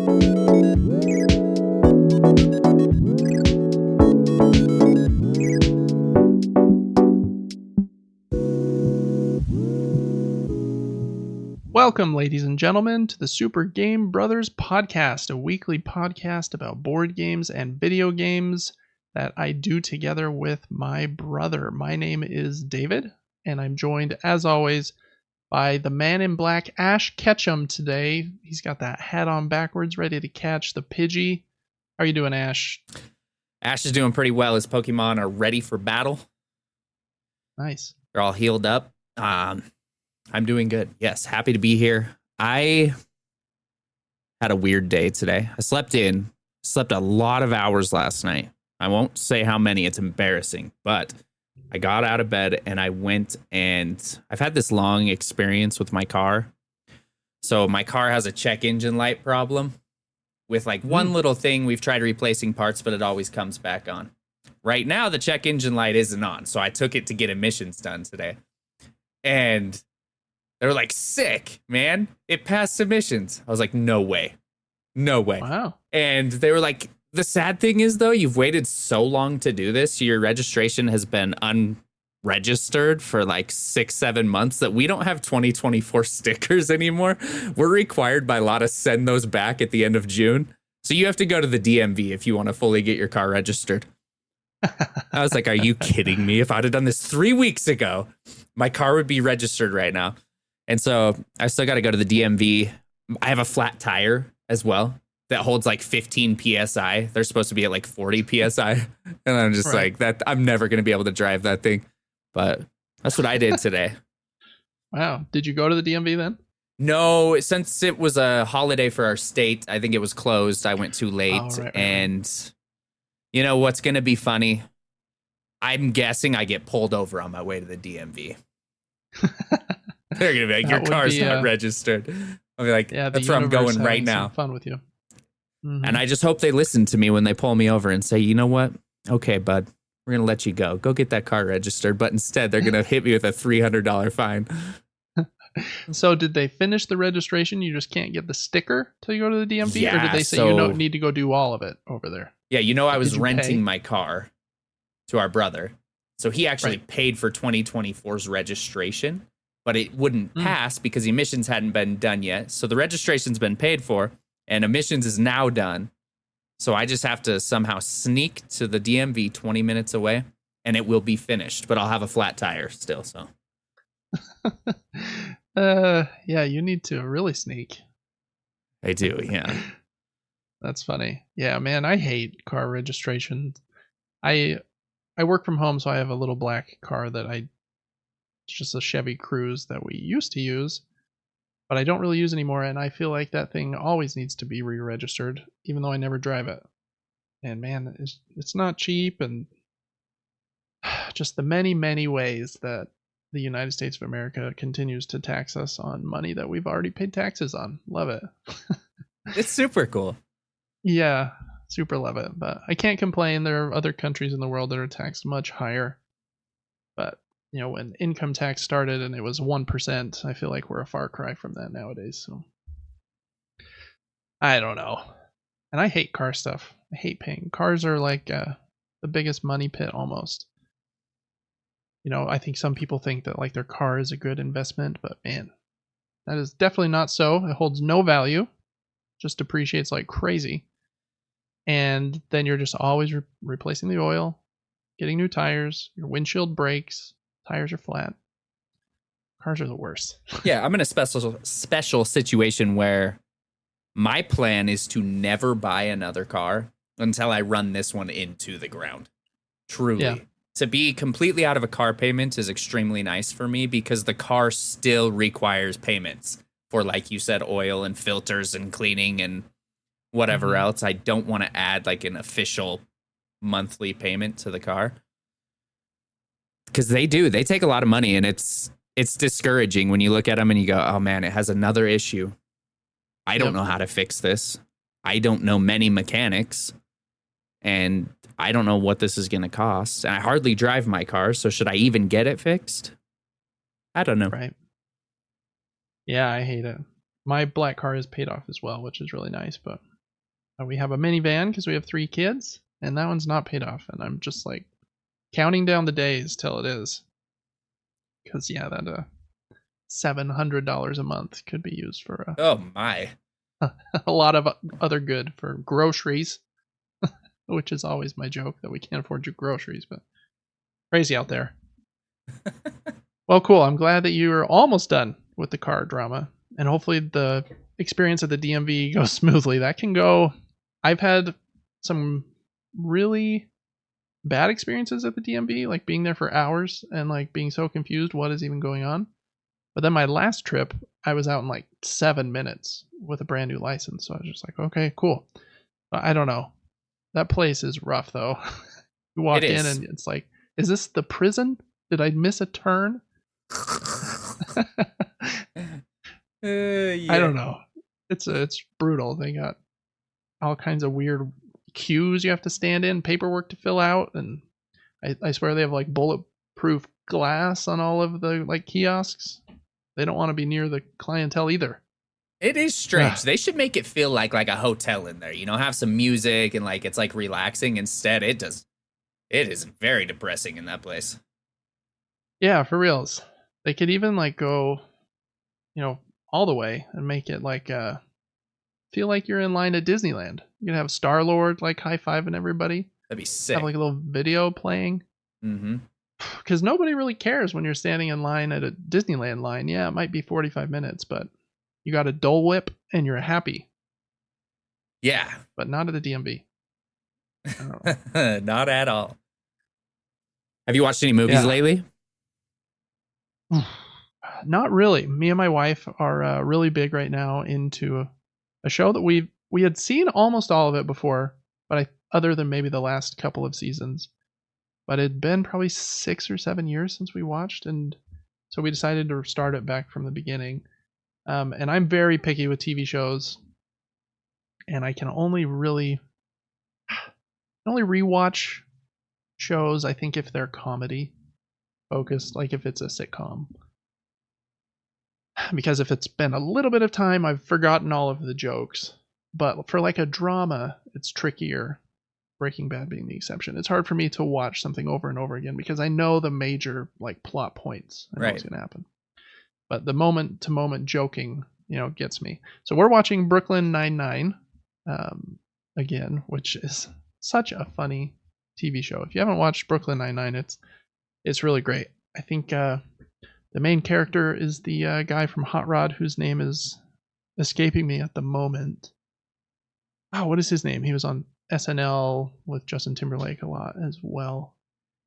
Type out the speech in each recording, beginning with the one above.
Welcome, ladies and gentlemen, to the Super Game Brothers podcast, a weekly podcast about board games and video games that I do together with my brother. My name is David, and I'm joined, as always, by the man in black, Ash Ketchum, today. He's got that hat on backwards, ready to catch the Pidgey. How are you doing, Ash? Ash is doing pretty well. His Pokemon are ready for battle. Nice. They're all healed up. I'm doing good. Yes, happy to be here. I had a weird day today. I slept a lot of hours last night. I won't say how many, it's embarrassing, but I got out of bed and I went, and I've had this long experience with my car. So my car has a check engine light problem with like one little thing. We've tried replacing parts, but it always comes back on. Right now, the check engine light isn't on. So I took it to get emissions done today. And they were like, sick, man. It passed emissions. I was like, no way. No way. Wow. And they were like, the sad thing is, though, you've waited so long to do this. Your registration has been unregistered for like 6-7 months that we don't have 2024 stickers anymore. We're required by law to send those back at the end of June. So you have to go to the DMV if you want to fully get your car registered. I was like, are you kidding me? If I'd have done this 3 weeks ago, my car would be registered right now. And so I still got to go to the DMV. I have a flat tire as well that holds like 15 PSI. They're supposed to be at like 40 PSI. And I'm just like, that I'm never going to be able to drive that thing. But that's what I did today. Wow. Did you go to the DMV then? No, since it was a holiday for our state, I think it was closed. I went too late. And you know what's going to be funny? I'm guessing I get pulled over on my way to the DMV. They're going to be like, your car's not registered. I'll be like, yeah, that's where I'm going right now. Fun with you. Mm-hmm. And I just hope they listen to me when they pull me over and say, you know what? Okay, bud, we're going to let you go. Go get that car registered. But instead, they're going to hit me with a $300 fine. So did they finish the registration? You just can't get the sticker till you go to the DMV? Yeah, or did they say you don't need to go do all of it over there? Yeah, I was renting my car to our brother. So he actually paid for 2024's registration. But it wouldn't pass because emissions hadn't been done yet. So the registration's been paid for, and emissions is now done. So I just have to somehow sneak to the DMV 20 minutes away, and it will be finished. But I'll have a flat tire still. So, yeah, you need to really sneak. I do, yeah. That's funny. Yeah, man, I hate car registration. I work from home, so I have a little black car that it's just a Chevy Cruze that we used to use, but I don't really use anymore, and I feel like that thing always needs to be re-registered, even though I never drive it. And man, it's not cheap, and just the many, many ways that the United States of America continues to tax us on money that we've already paid taxes on. Love it. It's super cool. Yeah, super love it, but I can't complain. There are other countries in the world that are taxed much higher, but when income tax started and it was 1%, I feel like we're a far cry from that nowadays. So I don't know. And I hate car stuff. I hate paying. Cars are like the biggest money pit almost. I think some people think that like their car is a good investment, but man, that is definitely not so. It holds no value, just depreciates like crazy. And then you're just always replacing the oil, getting new tires, your windshield breaks. Tires are flat. Cars are the worst. Yeah, I'm in a special situation where my plan is to never buy another car until I run this one into the ground. Truly. Yeah. To be completely out of a car payment is extremely nice for me because the car still requires payments for, like you said, oil and filters and cleaning and whatever else. I don't want to add like an official monthly payment to the car. Because they take a lot of money, and it's discouraging when you look at them and you go, oh man, it has another issue. I don't know how to fix this. I don't know many mechanics, and I don't know what this is going to cost. And I hardly drive my car, so should I even get it fixed? I don't know. Right. Yeah, I hate it. My black car is paid off as well, which is really nice. But we have a minivan because we have 3 kids, and that one's not paid off. And I'm just like counting down the days till it is. Because yeah, that $700 a month could be used for Oh my. a lot of other good for groceries, which is always my joke that we can't afford your groceries, but crazy out there. Well, cool. I'm glad that you are almost done with the car drama, and hopefully the experience at the DMV goes smoothly. That can go. I've had some really bad experiences at the DMV, like being there for hours and like being so confused what is even going on. But then my last trip, I was out in like 7 minutes with a brand new license. So I was just like, okay, cool. I don't know. That place is rough though. You walk in and it's like, is this the prison? Did I miss a turn? Yeah. I don't know. It's brutal. They got all kinds of weird queues you have to stand in, paperwork to fill out, and I swear they have like bulletproof glass on all of the like kiosks. They don't want to be near the clientele either. It is strange. They should make it feel like a hotel in there. You know, have some music and like it's like relaxing. Instead, it is very depressing in that place. Yeah, for reals. They could even like go, all the way and make it like feel like you're in line at Disneyland. You can have Star-Lord like high-fiving everybody. That'd be sick. Have like a little video playing. Mm-hmm. Because nobody really cares when you're standing in line at a Disneyland line. Yeah, it might be 45 minutes, but you got a Dole Whip and you're happy. Yeah. But not at the DMV. Not at all. Have you watched any movies lately? Not really. Me and my wife are really big right now into a show that we had seen almost all of it before, but other than maybe the last couple of seasons. But it'd been probably 6 or 7 years since we watched, and so we decided to start it back from the beginning. And I'm very picky with TV shows, and I can only rewatch shows, I think, if they're comedy focused, like if it's a sitcom. Because if it's been a little bit of time, I've forgotten all of the jokes. But for like a drama, it's trickier. Breaking Bad being the exception. It's hard for me to watch something over and over again because I know the major like plot points. I know what's going to happen. But the moment to moment joking, gets me. So we're watching Brooklyn Nine-Nine again, which is such a funny TV show. If you haven't watched Brooklyn Nine-Nine, it's really great. I think the main character is the guy from Hot Rod whose name is escaping me at the moment. Oh, what is his name? He was on SNL with Justin Timberlake a lot as well.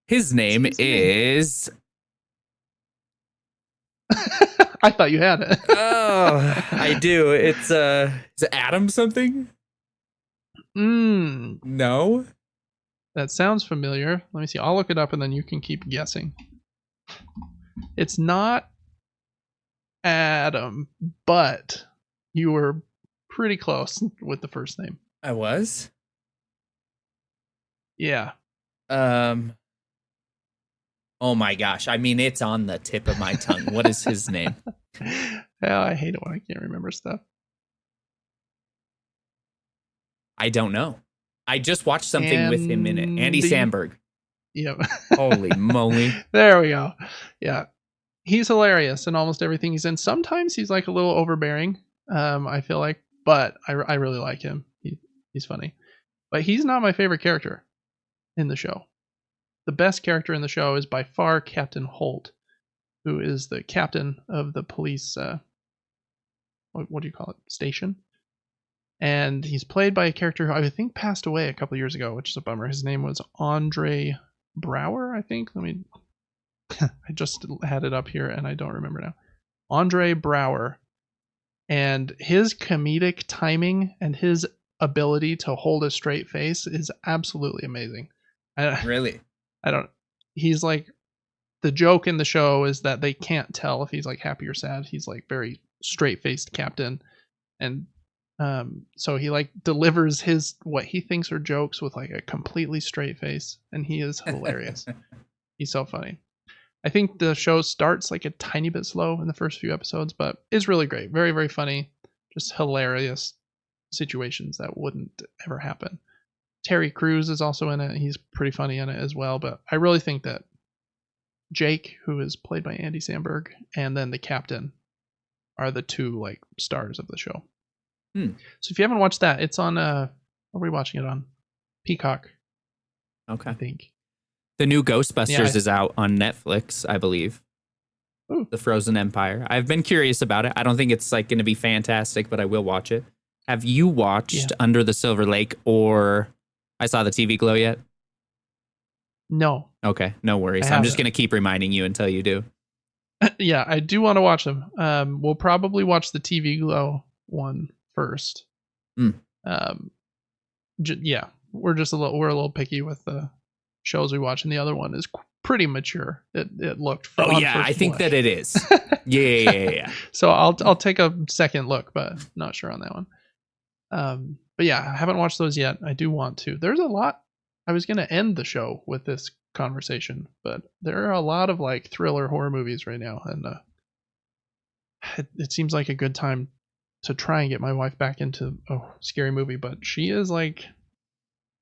His name is... I thought you had it. Oh, I do. It's is it Adam something? No? That sounds familiar. Let me see. I'll look it up and then you can keep guessing. It's not Adam, but you were pretty close with the first name. I was? Yeah. Oh my gosh. I mean, it's on the tip of my tongue. What is his name? Yeah, I hate it when I can't remember stuff. I don't know. I just watched something with him in it. Andy Samberg. Yep. Holy moly. There we go. Yeah. He's hilarious in almost everything he's in. Sometimes he's like a little overbearing, I feel like, but I really like him. He's funny. But he's not my favorite character in the show. The best character in the show is by far Captain Holt, who is the captain of the police, what do you call it, station? And he's played by a character who I think passed away a couple years ago, which is a bummer. His name was Andre Brower, I think. I just had it up here and I don't remember now. Andre Brower. And his comedic timing and his ability to hold a straight face is absolutely amazing. Really? He's like, the joke in the show is that they can't tell if he's like happy or sad. He's like very straight-faced captain. And so he like delivers what he thinks are jokes with like a completely straight face. And he is hilarious. He's so funny. I think the show starts like a tiny bit slow in the first few episodes, but it's really great. Very, very funny. just hilarious situations that wouldn't ever happen. Terry Crews is also in it. He's pretty funny in it as well. But I really think that Jake, who is played by Andy Samberg, and then the captain are the two like stars of the show. So if you haven't watched that, it's on what are we watching it on? Peacock. Okay. I think. The new Ghostbusters is out on Netflix, I believe. Ooh. The Frozen Empire. I've been curious about it. I don't think it's like going to be fantastic, but I will watch it. Have you watched Under the Silver Lake or I Saw the TV Glow yet? No. Okay, no worries. I'm just going to keep reminding you until you do. Yeah, I do want to watch them. We'll probably watch the TV Glow one first. Yeah, we're a little picky with the shows we watch, and the other one is pretty mature. It looked. I think that it is. Yeah. So I'll take a second look, but not sure on that one. But yeah, I haven't watched those yet. I do want to. There's a lot. I was going to end the show with this conversation, but there are a lot of like thriller horror movies right now, and it seems like a good time to try and get my wife back into a scary movie, but she is like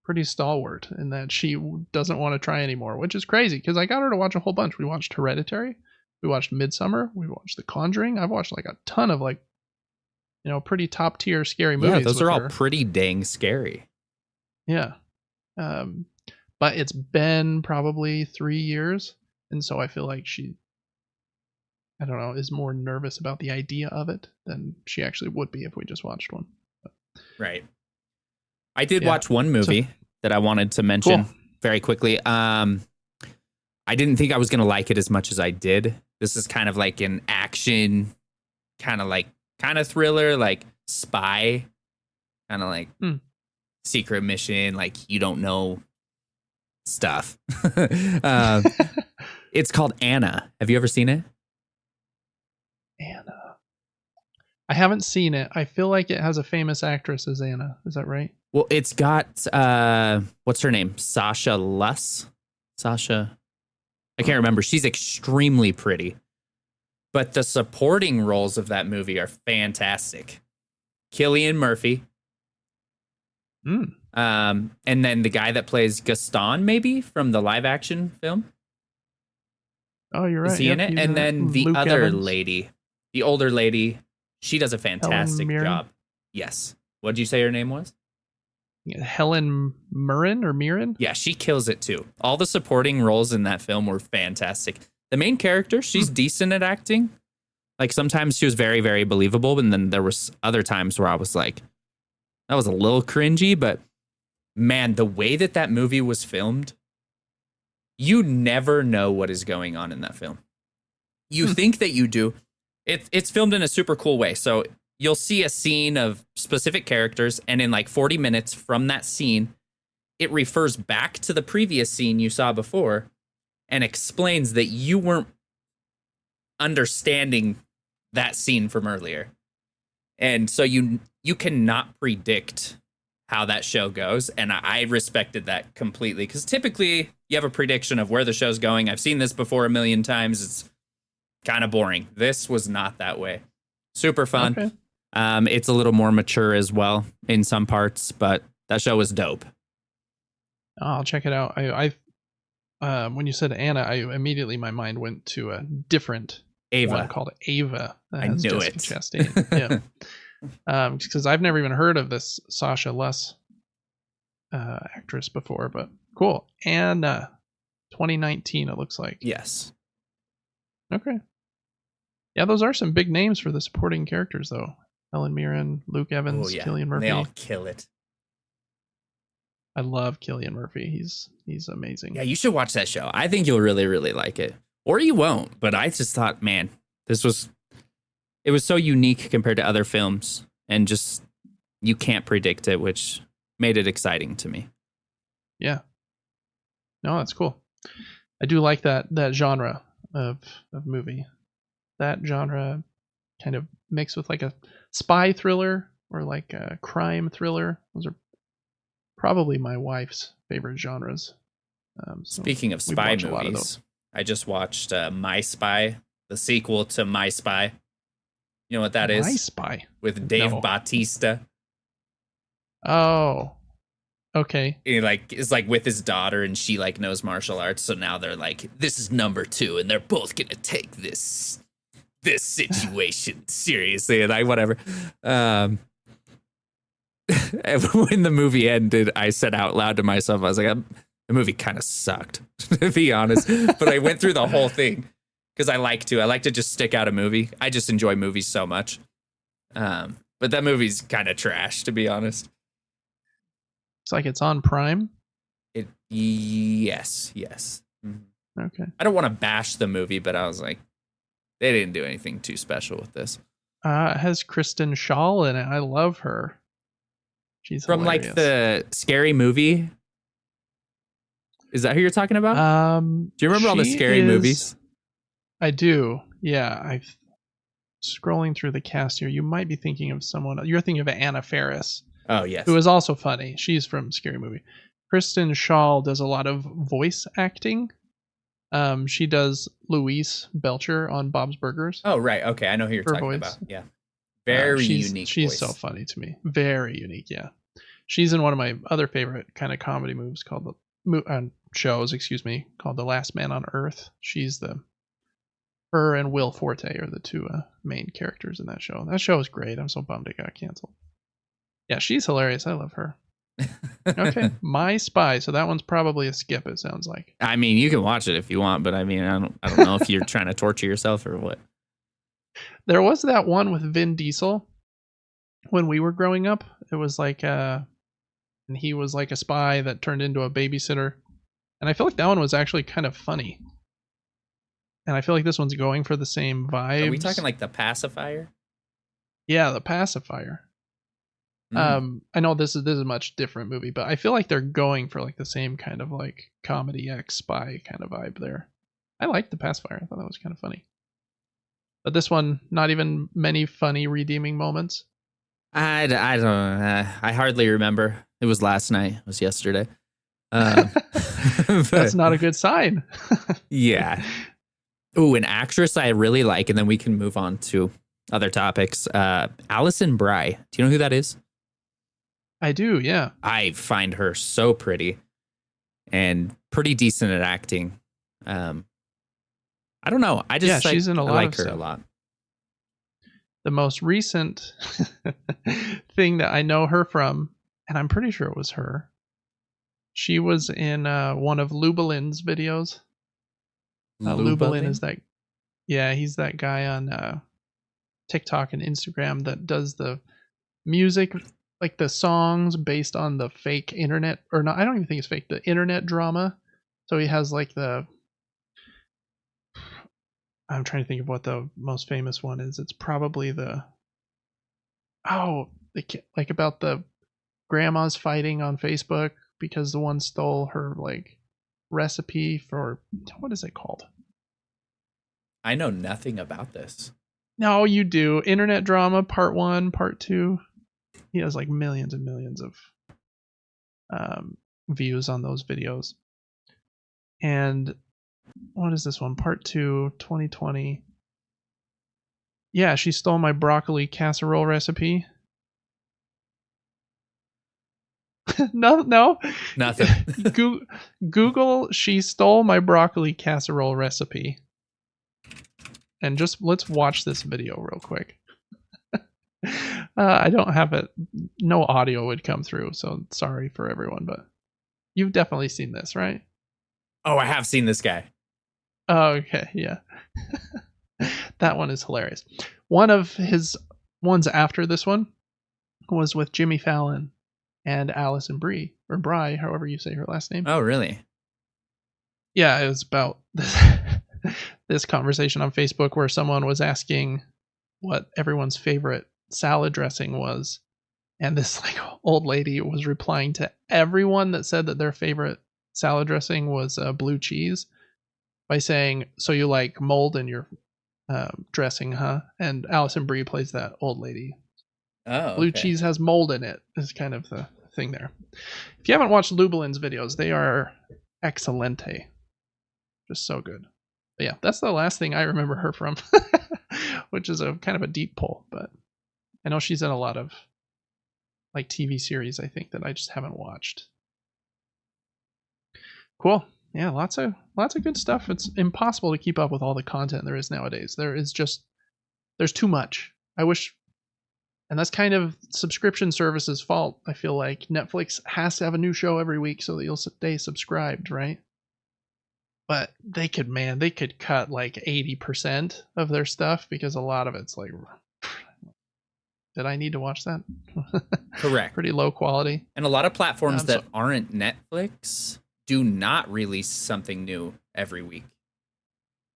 pretty stalwart in that she doesn't want to try anymore, which is crazy because I got her to watch a whole bunch. We watched Hereditary, we watched Midsummer, we watched The Conjuring. I've watched like a ton of like, pretty top tier scary movies. Yeah, those are all pretty dang scary. Yeah. But it's been probably 3 years, and so I feel like she, I don't know, is more nervous about the idea of it than she actually would be if we just watched one. But, right. I did watch one movie that I wanted to mention very quickly. I didn't think I was going to like it as much as I did. This is kind of like an action, kind of thriller, like spy, kind of like secret mission, like you don't know stuff. It's called Anna. Have you ever seen it? Anna. I haven't seen it. I feel like it has a famous actress as Anna. Is that right? Well, it's got what's her name? Sasha Luss. Sasha. I can't remember. She's extremely pretty. But the supporting roles of that movie are fantastic. Cillian Murphy. And then the guy that plays Gaston, maybe, from the live action film. Oh, you're right. Is he in it? And then the Luke other Evans. lady, the older lady, she does a fantastic job. Yes. What did you say her name was? Helen Mirren or Mirren? Yeah, she kills it too. All the supporting roles in that film were fantastic. The main character, she's decent at acting. Like sometimes she was very, very believable, and then there was other times where I was like, that was a little cringy, but man, the way that movie was filmed, you never know what is going on in that film. You think that you do. It's filmed in a super cool way. So you'll see a scene of specific characters, and in like 40 minutes from that scene, it refers back to the previous scene you saw before and explains that you weren't understanding that scene from earlier. And so you cannot predict how that show goes, and I respected that completely, because typically you have a prediction of where the show's going. I've seen this before a million times. It's kind of boring. This was not that way. Super fun. Okay. It's a little more mature as well in some parts, but that show was dope. I'll check it out. I when you said Anna, immediately my mind went to a different one called Ava. I knew Jessica it. Chastain. Yeah. Because I've never even heard of this Sasha Luss actress before, but cool. And 2019, it looks like. Yes. Okay. Yeah, those are some big names for the supporting characters, though. Helen Mirren, Luke Evans, Cillian Murphy. They all kill it. I love Cillian Murphy. He's amazing. Yeah, you should watch that show. I think you'll really, really like it. Or you won't, but I just thought, man, it was so unique compared to other films, and just you can't predict it, which made it exciting to me. Yeah. No, that's cool. I do like that genre of movie. That genre kind of mixed with like a spy thriller or like a crime thriller. Those are probably my wife's favorite genres. Speaking of spy movies, I just watched My Spy, the sequel to My Spy. You know what that My is? Spy. With Dave No. Bautista. Oh. Okay. He like is like with his daughter, and she like knows martial arts, so now they're like, this is number 2, and they're both gonna take this situation seriously, and whatever. When the movie ended, I said out loud to myself, I was like, the movie kind of sucked, to be honest. But I went through the whole thing because I like to just stick out a movie. I just enjoy movies so much. But that movie's kind of trash, to be honest. It's like it's on Prime. Yes. Mm-hmm. Okay. I don't want to bash the movie, but I was like, they didn't do anything too special with this. It has Kristen Schaal in it. I love her. She's from hilarious. Like the Scary Movie. Is that who you're talking about? Do you remember all the Scary movies? I do. Yeah, I'm scrolling through the cast here. You might be thinking of someone. You're thinking of Anna Faris. Oh, yes. Who is also funny. She's from Scary Movie. Kristen Schaal does a lot of voice acting. She does Louise Belcher on Bob's Burgers. Oh, right. Okay, I know who you're talking about. Yeah. Very unique She's voice. so funny to me. Very unique, yeah. She's in one of my other favorite kind of comedy movies called shows, called The Last Man on Earth. Her and Will Forte are the two main characters in that show. That show is great. I'm so bummed it got canceled. Yeah, she's hilarious. I love her. Okay, My Spy. So that one's probably a skip, it sounds like. I mean, you can watch it if you want, but I mean, I don't know if you're trying to torture yourself or what. There was that one with Vin Diesel when we were growing up. It was like and he was like a spy that turned into a babysitter. And I feel like that one was actually kind of funny. And I feel like this one's going for the same vibes. Are we talking like The Pacifier? Yeah, The Pacifier. I know this is a much different movie, but I feel like they're going for like the same kind of like comedy X spy kind of vibe there. I liked The Pacifier. I thought that was kind of funny. But this one, not even many funny redeeming moments. I don't know. I hardly remember. It was last night. It was yesterday. That's not a good sign. Yeah. Ooh, an actress I really like, and then we can move on to other topics. Alison Bry. Do you know who that is? I do, yeah. I find her so pretty and pretty decent at acting. I don't know. I just she's in a lot like of her stuff. a lot. The most recent thing that I know her from, and I'm pretty sure it was her, she was in one of Lubelin's videos. Lubelin is that, yeah, he's that guy on TikTok and Instagram that does the music, like the songs based on the fake internet, or not, I don't even think it's fake, the internet drama. So he has like I'm trying to think of what the most famous one is. It's probably like about the grandmas fighting on Facebook because the one stole her like recipe for, what is it called? I know nothing about this. No, you do. Internet drama part 1, part 2. He has like millions and millions of views on those videos. And what is this one? Part 2, 2020. Yeah, she stole my broccoli casserole recipe. No. Nothing. Google, she stole my broccoli casserole recipe. And just let's watch this video real quick. I don't have it. No audio would come through, so sorry for everyone, but you've definitely seen this, right? Oh, I have seen this guy. Oh, okay, yeah. That one is hilarious. One of his ones after this one was with Jimmy Fallon and Alison Brie, or Bry, however you say her last name. Oh, really? Yeah, it was about this conversation on Facebook where someone was asking what everyone's favorite salad dressing was, and this like old lady was replying to everyone that said that their favorite salad dressing was blue cheese by saying, "So you like mold in your dressing, huh?" And Alison Brie plays that old lady. Oh, Blue cheese has mold in it is kind of the thing there. If you haven't watched Lubelin's videos, they are excelente. Just so good. But yeah, that's the last thing I remember her from. which is a kind of a deep pull, but I know she's in a lot of like TV series, I think, that I just haven't watched. Cool. Yeah, lots of good stuff. It's impossible to keep up with all the content there is nowadays. There's too much. I wish, and that's kind of subscription services' fault. I feel like Netflix has to have a new show every week so that you'll stay subscribed, right? But they could cut like 80% of their stuff, because a lot of it's like, did I need to watch that? Correct. Pretty low quality. And a lot of platforms that aren't Netflix do not release something new every week.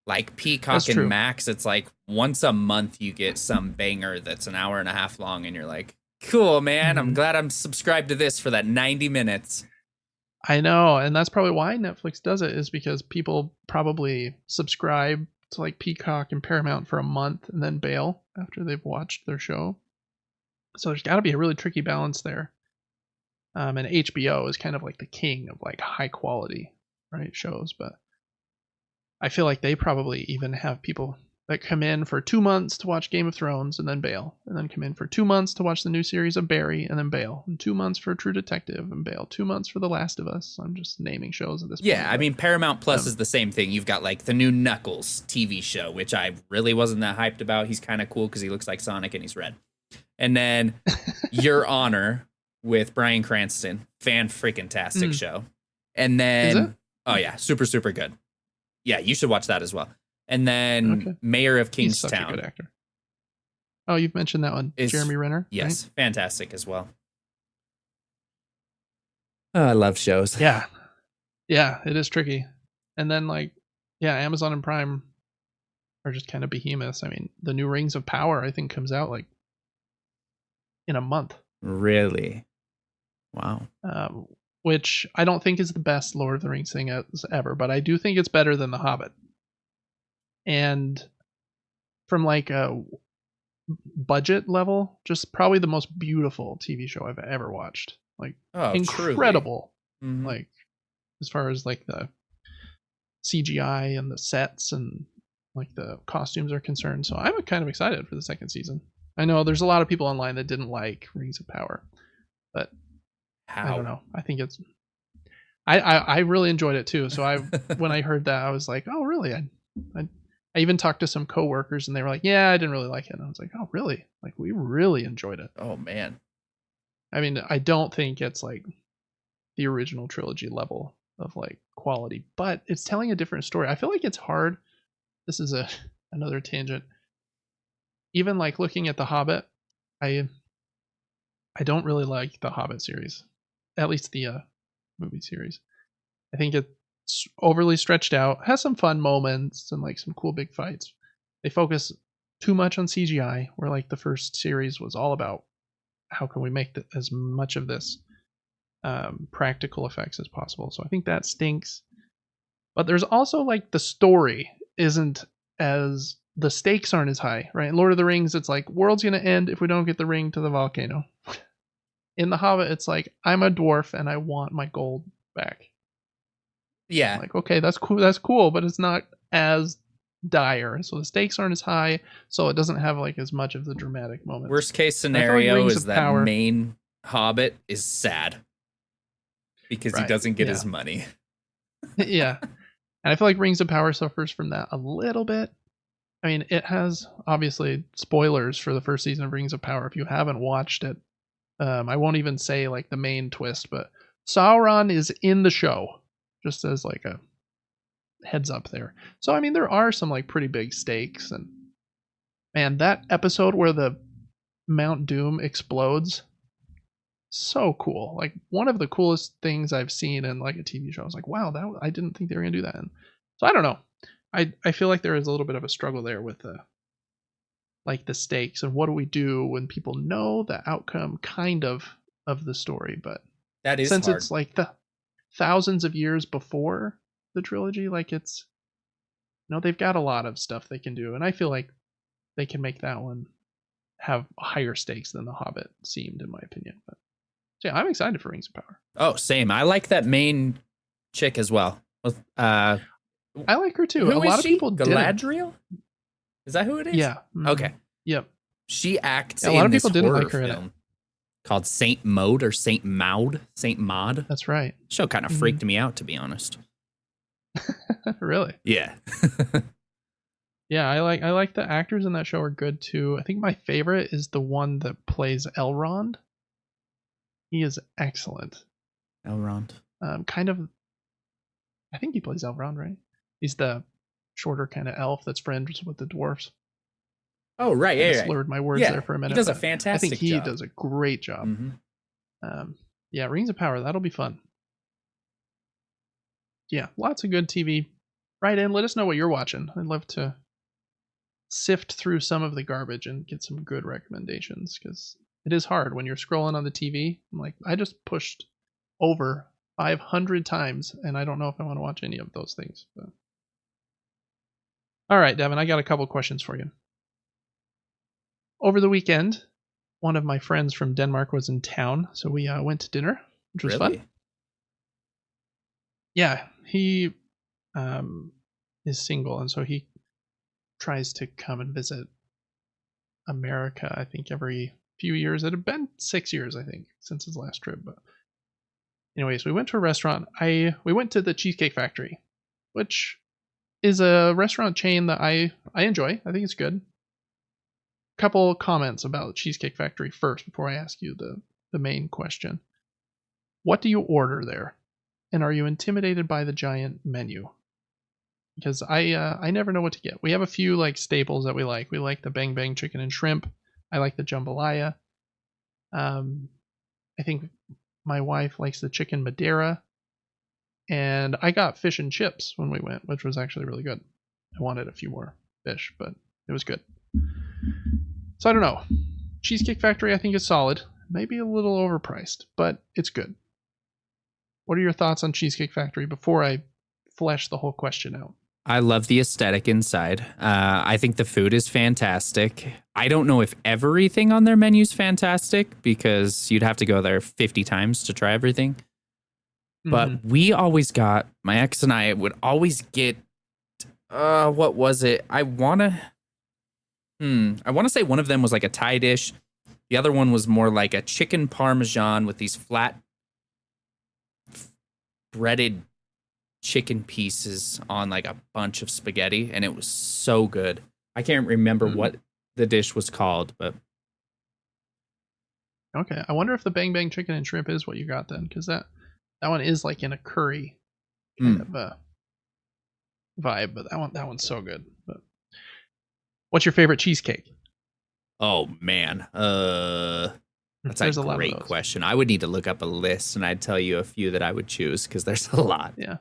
Like Peacock and Max, it's like once a month you get some banger that's an hour and a half long, and you're like, cool, man, I'm glad I'm subscribed to this for that 90 minutes. I know, and that's probably why Netflix does it, is because people probably subscribe to like Peacock and Paramount for a month and then bail after they've watched their show. So there's got to be a really tricky balance there. And HBO is kind of like the king of like high quality, right, shows, but I feel like they probably even have people that come in for 2 months to watch Game of Thrones and then bail, and then come in for 2 months to watch the new series of Barry and then bail, and 2 months for True Detective and bail, 2 months for The Last of Us. I'm just naming shows at this point. Yeah, I mean, Paramount Plus is the same thing. You've got like the new Knuckles TV show, which I really wasn't that hyped about. He's kind of cool because he looks like Sonic and he's red. And then Your Honor with Bryan Cranston, fan-freaking-tastic show. And then, oh yeah, super, super good. Yeah, you should watch that as well. And then Mayor of Kingstown. He's such a good actor. Oh, you've mentioned that one. Jeremy Renner. Yes, right? Fantastic as well. Oh, I love shows. Yeah. Yeah, it is tricky. And then Amazon and Prime are just kind of behemoths. I mean, the new Rings of Power, I think, comes out like in a month. Really? Wow. Which I don't think is the best Lord of the Rings thing ever, but I do think it's better than The Hobbit. And from like a budget level, just probably the most beautiful TV show I've ever watched. Like incredible. Mm-hmm. Like as far as like the CGI and the sets and like the costumes are concerned. So I'm kind of excited for the second season. I know there's a lot of people online that didn't like Rings of Power, but I don't know. I think it's I really enjoyed it too. So when I heard that, I was like, oh really? I even talked to some coworkers and they were like, yeah, I didn't really like it. And I was like, oh really? Like we really enjoyed it. Oh man. I mean, I don't think it's like the original trilogy level of like quality, but it's telling a different story. I feel like it's hard. This is another tangent. Even like looking at The Hobbit, I don't really like the Hobbit series, at least the movie series. I think it's overly stretched out, has some fun moments and like some cool big fights. They focus too much on CGI, where like the first series was all about how can we make as much of this practical effects as possible. So I think that stinks. But there's also like the story isn't as, the stakes aren't as high, right? In Lord of the Rings, it's like world's gonna end if we don't get the ring to the volcano. In The Hobbit, it's like I'm a dwarf and I want my gold back. Yeah. Like, okay, that's cool, but it's not as dire. So the stakes aren't as high, so it doesn't have like as much of the dramatic moments. Worst case scenario is that main Hobbit is sad because he doesn't get his money. Yeah. And I feel like Rings of Power suffers from that a little bit. I mean, it has obviously spoilers for the first season of Rings of Power if you haven't watched it. I won't even say like the main twist, but Sauron is in the show, just as like a heads up there. So I mean, there are some like pretty big stakes, and man, that episode where the Mount Doom explodes, so cool. Like one of the coolest things I've seen in like a TV show. I was like, wow, I didn't think they were gonna do that. And so I don't know. I feel like there is a little bit of a struggle there with the stakes and what do we do when people know the outcome kind of the story, but that is since hard. It's like the thousands of years before the trilogy, like it's they've got a lot of stuff they can do, and I feel like they can make that one have higher stakes than The Hobbit seemed, in my opinion. But so yeah, I'm excited for Rings of Power. Oh, same. I like that main chick as well. I like her too. Who a lot of people Galadriel? Is that who it is? Yeah. Mm-hmm. Okay. Yep. She acts a lot in of this people didn't horror like her in it. film called Saint Maud or Saint Maud. Saint Maud. That's right. Show kind of freaked me out, to be honest. Really? Yeah. Yeah, I like the actors in that show are good too. I think my favorite is the one that plays Elrond. He is excellent. Elrond. Kind of. I think he plays Elrond, right? He's the shorter kind of elf that's friends with the dwarfs. Oh, right. I Yeah. slurred my words there for a minute. He does a fantastic job. I think he job. does a great job. Mm-hmm. Yeah, Rings of Power. That'll be fun. Yeah, lots of good TV. Write in. Let us know what you're watching. I'd love to sift through some of the garbage and get some good recommendations, because it is hard when you're scrolling on the TV. I'm like, I just pushed over 500 times and I don't know if I want to watch any of those things. But... All right, Devin, I got a couple questions for you. Over the weekend, one of my friends from Denmark was in town, so we went to dinner, which was fun. Yeah, he is single, and so he tries to come and visit America, I think, every few years. It had been 6 years, I think, since his last trip. But anyways, we went to a restaurant. We went to the Cheesecake Factory, which is a restaurant chain that I enjoy. I think it's good. Couple comments about Cheesecake Factory first before I ask you the main question. What do you order there? And are you intimidated by the giant menu? Because I never know what to get. We have a few like staples that we like. We like the Bang Bang chicken and shrimp. I like the jambalaya. I think my wife likes the chicken Madeira. And I got fish and chips when we went, which was actually really good. I wanted a few more fish, but it was good. So I don't know. Cheesecake Factory I think is solid. Maybe a little overpriced, but it's good. What are your thoughts on Cheesecake Factory before I flesh the whole question out? I love the aesthetic inside. I think the food is fantastic. I don't know if everything on their menu is fantastic because you'd have to go there 50 times to try everything. But we always got, my ex and I would always get, what was it? I want to say one of them was like a Thai dish. The other one was more like a chicken parmesan with these flat breaded chicken pieces on like a bunch of spaghetti, and it was so good. I can't remember what the dish was called, but okay. I wonder if the Bang Bang chicken and shrimp is what you got then, because that one is like in a curry kind of vibe, but that one's so good. But what's your favorite cheesecake? Oh man, that's a great question. I would need to look up a list, and I'd tell you a few that I would choose because there's a lot. Yeah,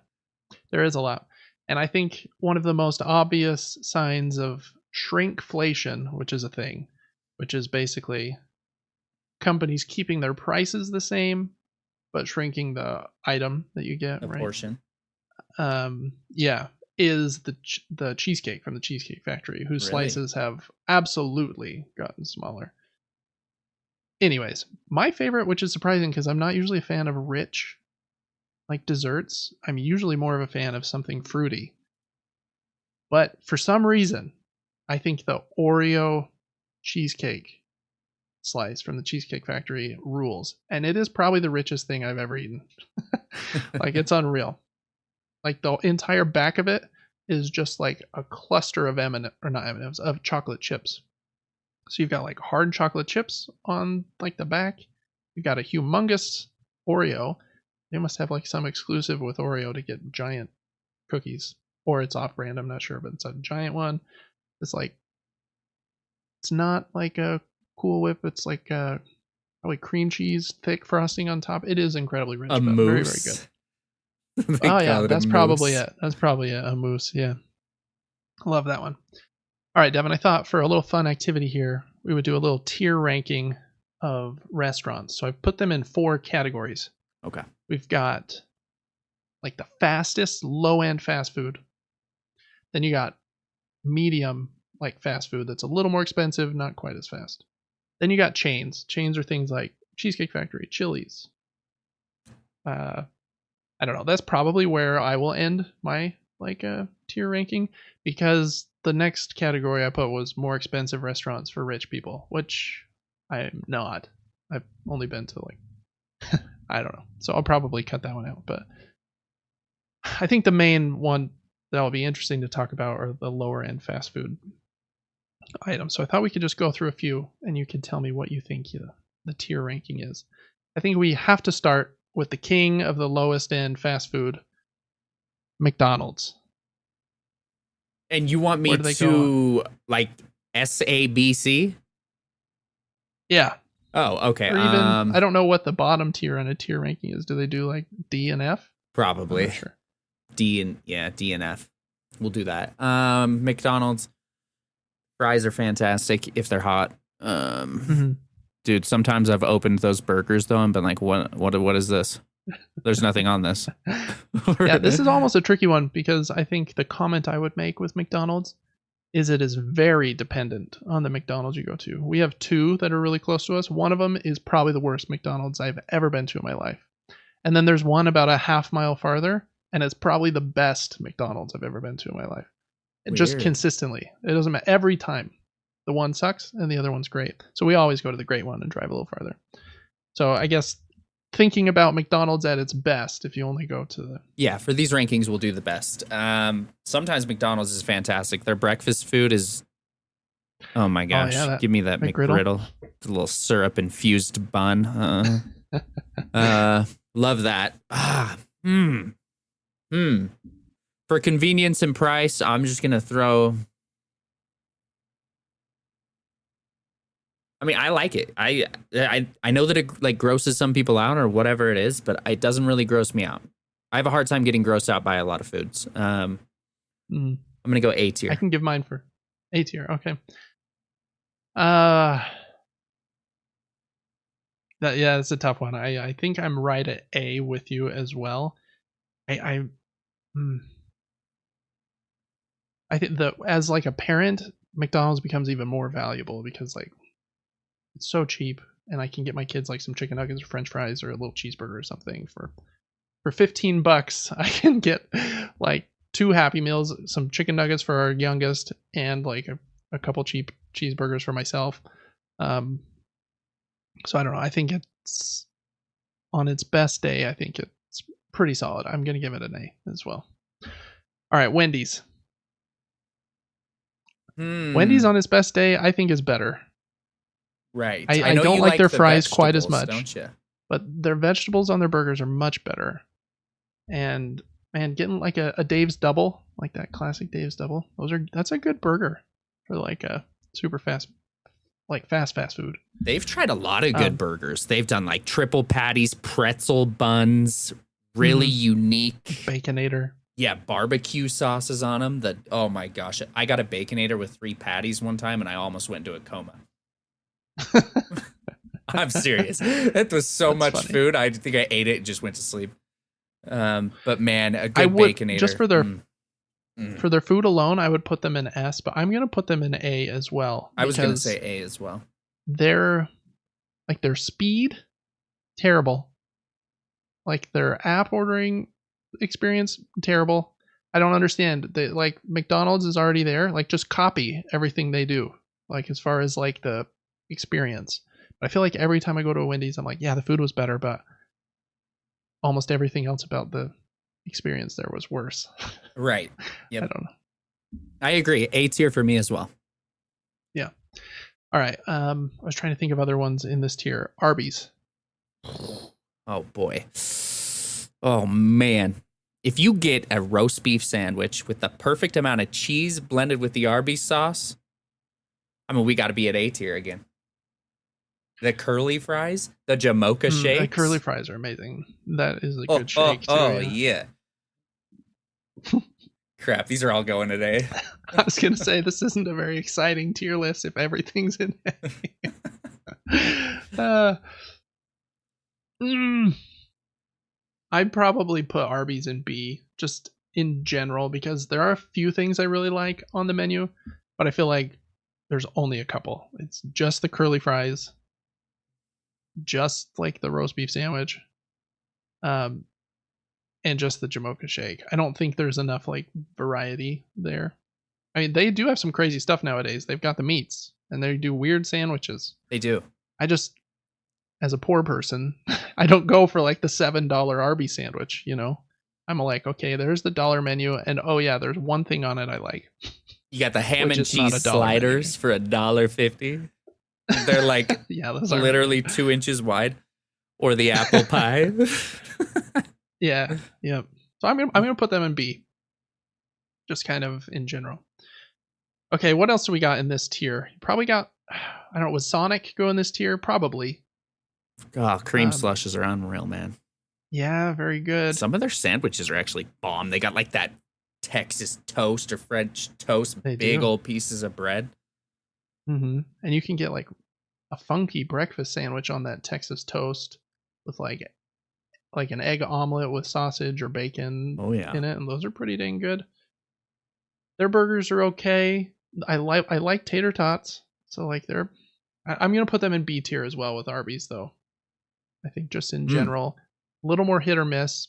there is a lot. And I think one of the most obvious signs of shrinkflation, which is a thing, which is basically companies keeping their prices the same, but shrinking the item that you get, right? Portion. Yeah, is the cheesecake from the Cheesecake Factory, whose slices have absolutely gotten smaller. Anyways, my favorite, which is surprising because I'm not usually a fan of rich, like desserts. I'm usually more of a fan of something fruity. But for some reason, I think the Oreo cheesecake slice from the Cheesecake Factory rules. And it is probably the richest thing I've ever eaten. Like, it's unreal. Like, the entire back of it is just like a cluster of M&Ms, of chocolate chips. So you've got like hard chocolate chips on like the back. You've got a humongous Oreo. They must have like some exclusive with Oreo to get giant cookies. Or it's off-brand, I'm not sure, but it's a giant one. It's like, it's not like a Cool Whip. It's like probably cream cheese, thick frosting on top. It is incredibly rich, but very, very good. Oh yeah, that's probably it. That's probably a mousse. Yeah, I love that one. All right, Devin, I thought for a little fun activity here, we would do a little tier ranking of restaurants. So I've put them in 4 categories. Okay. We've got like the fastest, low-end fast food. Then you got medium, like fast food that's a little more expensive, not quite as fast. Then you got chains. Chains are things like Cheesecake Factory, Chili's. I don't know. That's probably where I will end my tier ranking, because the next category I put was more expensive restaurants for rich people, which I'm not. I've only been to like I don't know. So I'll probably cut that one out. But I think the main one that'll be interesting to talk about are the lower end fast food items. So I thought we could just go through a few and you could tell me what you think the tier ranking is. I think we have to start with the king of the lowest end fast food, McDonald's. And you want me to like SABC? Yeah. Oh, okay. Or even I don't know what the bottom tier on a tier ranking is. Do they do like D and F? Probably. I'm not sure. D and F. We'll do that. McDonald's fries are fantastic if they're hot. Dude, sometimes I've opened those burgers though and been like, what is this? There's nothing on this. Yeah, this is almost a tricky one because I think the comment I would make with McDonald's is it is very dependent on the McDonald's you go to. We have two that are really close to us. One of them is probably the worst McDonald's I've ever been to in my life. And then there's one about a half mile farther, and it's probably the best McDonald's I've ever been to in my life. Weird. Just consistently. It doesn't matter. Every time. The one sucks, and the other one's great. So we always go to the great one and drive a little farther. So I guess thinking about McDonald's at its best, if you only go to the... Yeah, for these rankings, we'll do the best. Sometimes McDonald's is fantastic. Their breakfast food is... Oh my gosh. Oh, yeah, give me that McGriddle. The little syrup-infused bun. Love that. For convenience and price, I'm just going to throw... I mean, I like it. I know that it like grosses some people out or whatever it is, but it doesn't really gross me out. I have a hard time getting grossed out by a lot of foods. I'm gonna go A tier. I can give mine for A tier. Okay. That's a tough one. I think I'm right at A with you as well. I think that as like a parent, McDonald's becomes even more valuable because like it's so cheap, and I can get my kids like some chicken nuggets or French fries or a little cheeseburger or something for $15. I can get like 2 Happy Meals, some chicken nuggets for our youngest, and like a couple cheap cheeseburgers for myself. So I don't know. I think it's on its best day. I think it's pretty solid. I'm gonna give it an A as well. All right, Wendy's. Wendy's on its best day, I think, is better. Right. I don't like their fries quite as much, don't you? But their vegetables on their burgers are much better. And man, getting like a Dave's Double, like that classic Dave's Double, that's a good burger for like a super fast, like fast food. They've tried a lot of good burgers. They've done like triple patties, pretzel buns, really unique Baconator. Yeah, barbecue sauces on them. Oh my gosh, I got a Baconator with 3 patties one time, and I almost went into a coma. I'm serious. That was so much funny. Food. I think I ate it and just went to sleep. But man, a good Baconator. Just for their food alone, I would put them in S, but I'm gonna put them in A as well. I was gonna say A as well. Their speed, terrible. Like their app ordering experience, terrible. I don't understand. They like McDonald's is already there. Like just copy everything they do. Like as far as like the experience. But I feel like every time I go to a Wendy's, I'm like, yeah, the food was better, but almost everything else about the experience there was worse. Right. Yep. I don't know. I agree. A tier for me as well. Yeah. All right. I was trying to think of other ones in this tier. Arby's. Oh boy. Oh man. If you get a roast beef sandwich with the perfect amount of cheese blended with the Arby's sauce, I mean, we got to be at A tier again. The curly fries, the Jamocha shakes. The curly fries are amazing. That is a good shake too. Yeah. Crap, these are all going today. I was going to say, this isn't a very exciting tier list if everything's in A. I'd probably put Arby's in B, just in general, because there are a few things I really like on the menu, but I feel like there's only a couple. It's just the curly fries, just like the roast beef sandwich, and just the Jamocha shake. I don't think there's enough like variety there. I mean, they do have some crazy stuff nowadays. They've got the meats, and they do weird sandwiches. They do. I just, as a poor person, I don't go for like the $7 Arby's sandwich, you know? I'm like, okay, there's the dollar menu, and oh yeah, there's one thing on it I like. You got the ham and Which is not cheese a dollar sliders for $1.50. They're like Yeah, those are literally 2 inches wide. Or the apple pie. yeah. So I'm gonna put them in B. Just kind of in general. Okay, what else do we got in this tier? Probably got, I don't know, was Sonic go in this tier? Probably. Oh, cream slushes are unreal, man. Yeah, very good. Some of their sandwiches are actually bomb. They got like that Texas toast or French toast, big old pieces of bread. Mm-hmm. And you can get like a funky breakfast sandwich on that Texas toast with like an egg omelet with sausage or bacon in it, and those are pretty dang good. Their burgers are okay. I like tater tots, so like I'm gonna put them in B tier as well with Arby's though. I think just in general, a little more hit or miss.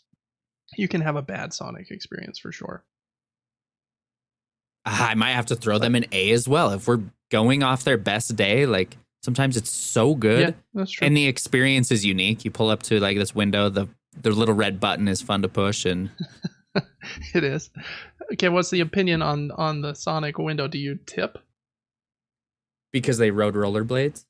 You can have a bad Sonic experience for sure. I might have to throw them in A as well. If we're going off their best day, like sometimes it's so good. Yeah, that's true. And the experience is unique. You pull up to like this window, the little red button is fun to push, and it is. Okay, what's the opinion on the Sonic window? Do you tip? Because they rode rollerblades?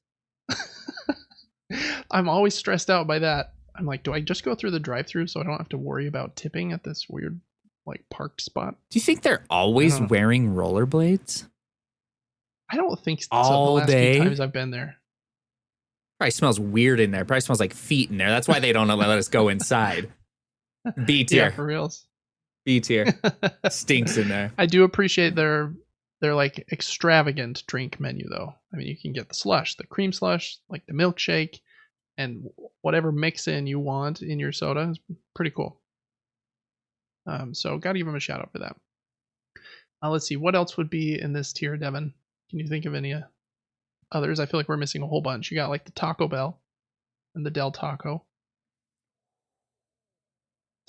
I'm always stressed out by that. I'm like, do I just go through the drive-thru so I don't have to worry about tipping at this weird like parked spot? Do you think they're always wearing rollerblades? I don't think so. All the last day? few times I've been there. Probably smells weird in there. Probably smells like feet in there. That's why they don't let us go inside. B tier. Yeah, for reals. B tier. Stinks in there. I do appreciate their like extravagant drink menu though. I mean, you can get the slush, the cream slush, like the milkshake, and whatever mix-in you want in your soda. Is pretty cool. So gotta give them a shout out for that. Let's see, what else would be in this tier, Devin? Can you think of any others? I feel like we're missing a whole bunch. You got like the Taco Bell and the Del Taco.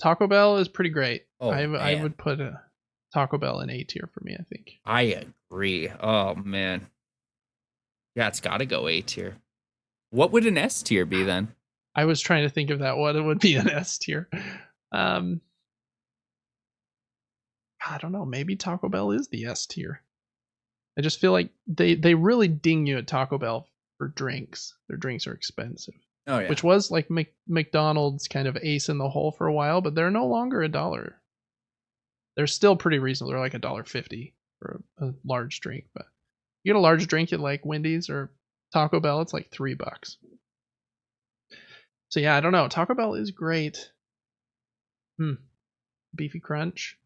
Taco Bell is pretty great. I would put a Taco Bell in A tier for me, I think. I agree. Oh, man. Yeah, it's got to go A tier. What would an S tier be then? I was trying to think of that. What it would be an S tier. I don't know. Maybe Taco Bell is the S tier. I just feel like they really ding you at Taco Bell for drinks. Their drinks are expensive. Oh, yeah. Which was like McDonald's kind of ace in the hole for a while, but they're no longer $1. They're still pretty reasonable. They're like $1.50 for a large drink, but you get a large drink at like Wendy's or Taco Bell, it's like $3. So yeah, I don't know. Taco Bell is great. Beefy Crunch,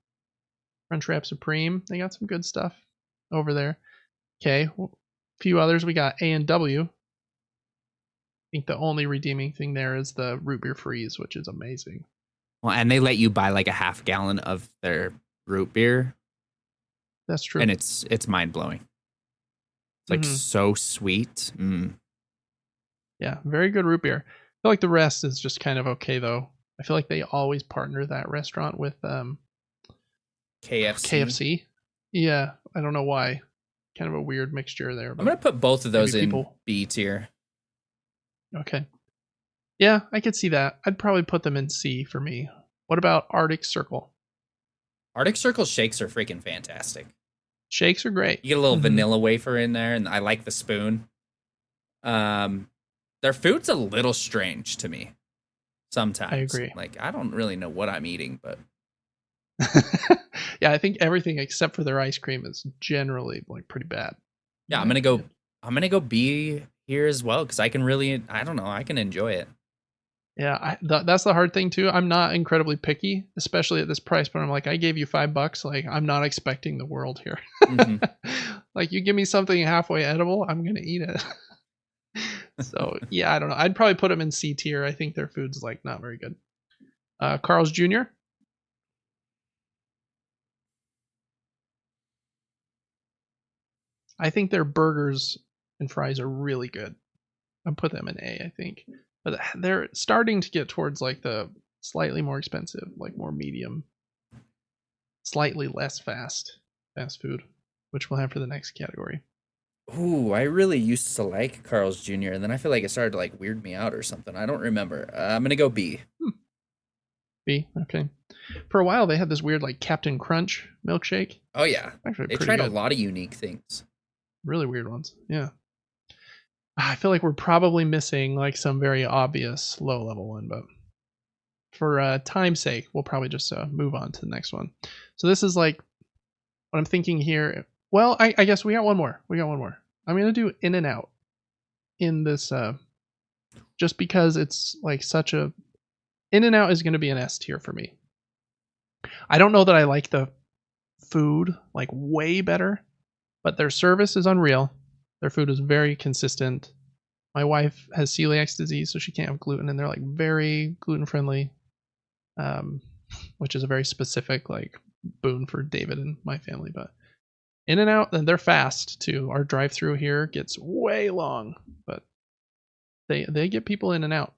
Crunchwrap Supreme. They got some good stuff over there. Okay, a few others. We got A&W. I think the only redeeming thing there is the root beer freeze, which is amazing. Well, and they let you buy like a half gallon of their root beer. That's true. And it's mind blowing. It's like so sweet. Yeah, very good root beer. I feel like the rest is just kind of okay though. I feel like they always partner that restaurant with KFC. Yeah, I don't know why. Kind of a weird mixture there. I'm gonna put both of those in B tier. Okay. Yeah, I could see that. I'd probably put them in C for me. What about Arctic Circle? Arctic Circle shakes are freaking fantastic. Shakes are great. You get a little vanilla wafer in there, and I like the spoon. Their food's a little strange to me sometimes. I agree. Like, I don't really know what I'm eating, but yeah, I think everything except for their ice cream is generally like pretty bad. Yeah, I'm gonna go B here as well because I can enjoy it. Yeah, that's the hard thing too. I'm not incredibly picky, especially at this price, but I'm like, I gave you $5. Like, I'm not expecting the world here. Like, you give me something halfway edible, I'm gonna eat it. So yeah, I don't know. I'd probably put them in C tier. I think their food's like not very good. Carl's Jr. I think their burgers and fries are really good. I'd put them in A, I think. But they're starting to get towards like the slightly more expensive, like more medium, slightly less fast food. which we'll have for the next category. Ooh, I really used to like Carl's Jr. and then I feel like it started to like weird me out or something. I don't remember. I'm gonna go B. B, okay. For a while, they had this weird like Captain Crunch milkshake. Oh yeah, Actually, they pretty tried good. a lot of unique things. Really weird ones. Yeah. I feel like we're probably missing like some very obvious low level one, but for time's sake, we'll probably just move on to the next one. So this is like what I'm thinking here. Well, I guess we got one more. I'm gonna do In and Out in this, just because it's like such a In and Out is gonna be an S tier for me. I don't know that I like the food like way better, but their service is unreal. Their food is very consistent. My wife has celiac disease, so she can't have gluten, and they're like very gluten friendly, which is a very specific like boon for David and my family. But In and Out, and they're fast too. Our drive through here gets way long, but they get people in and out.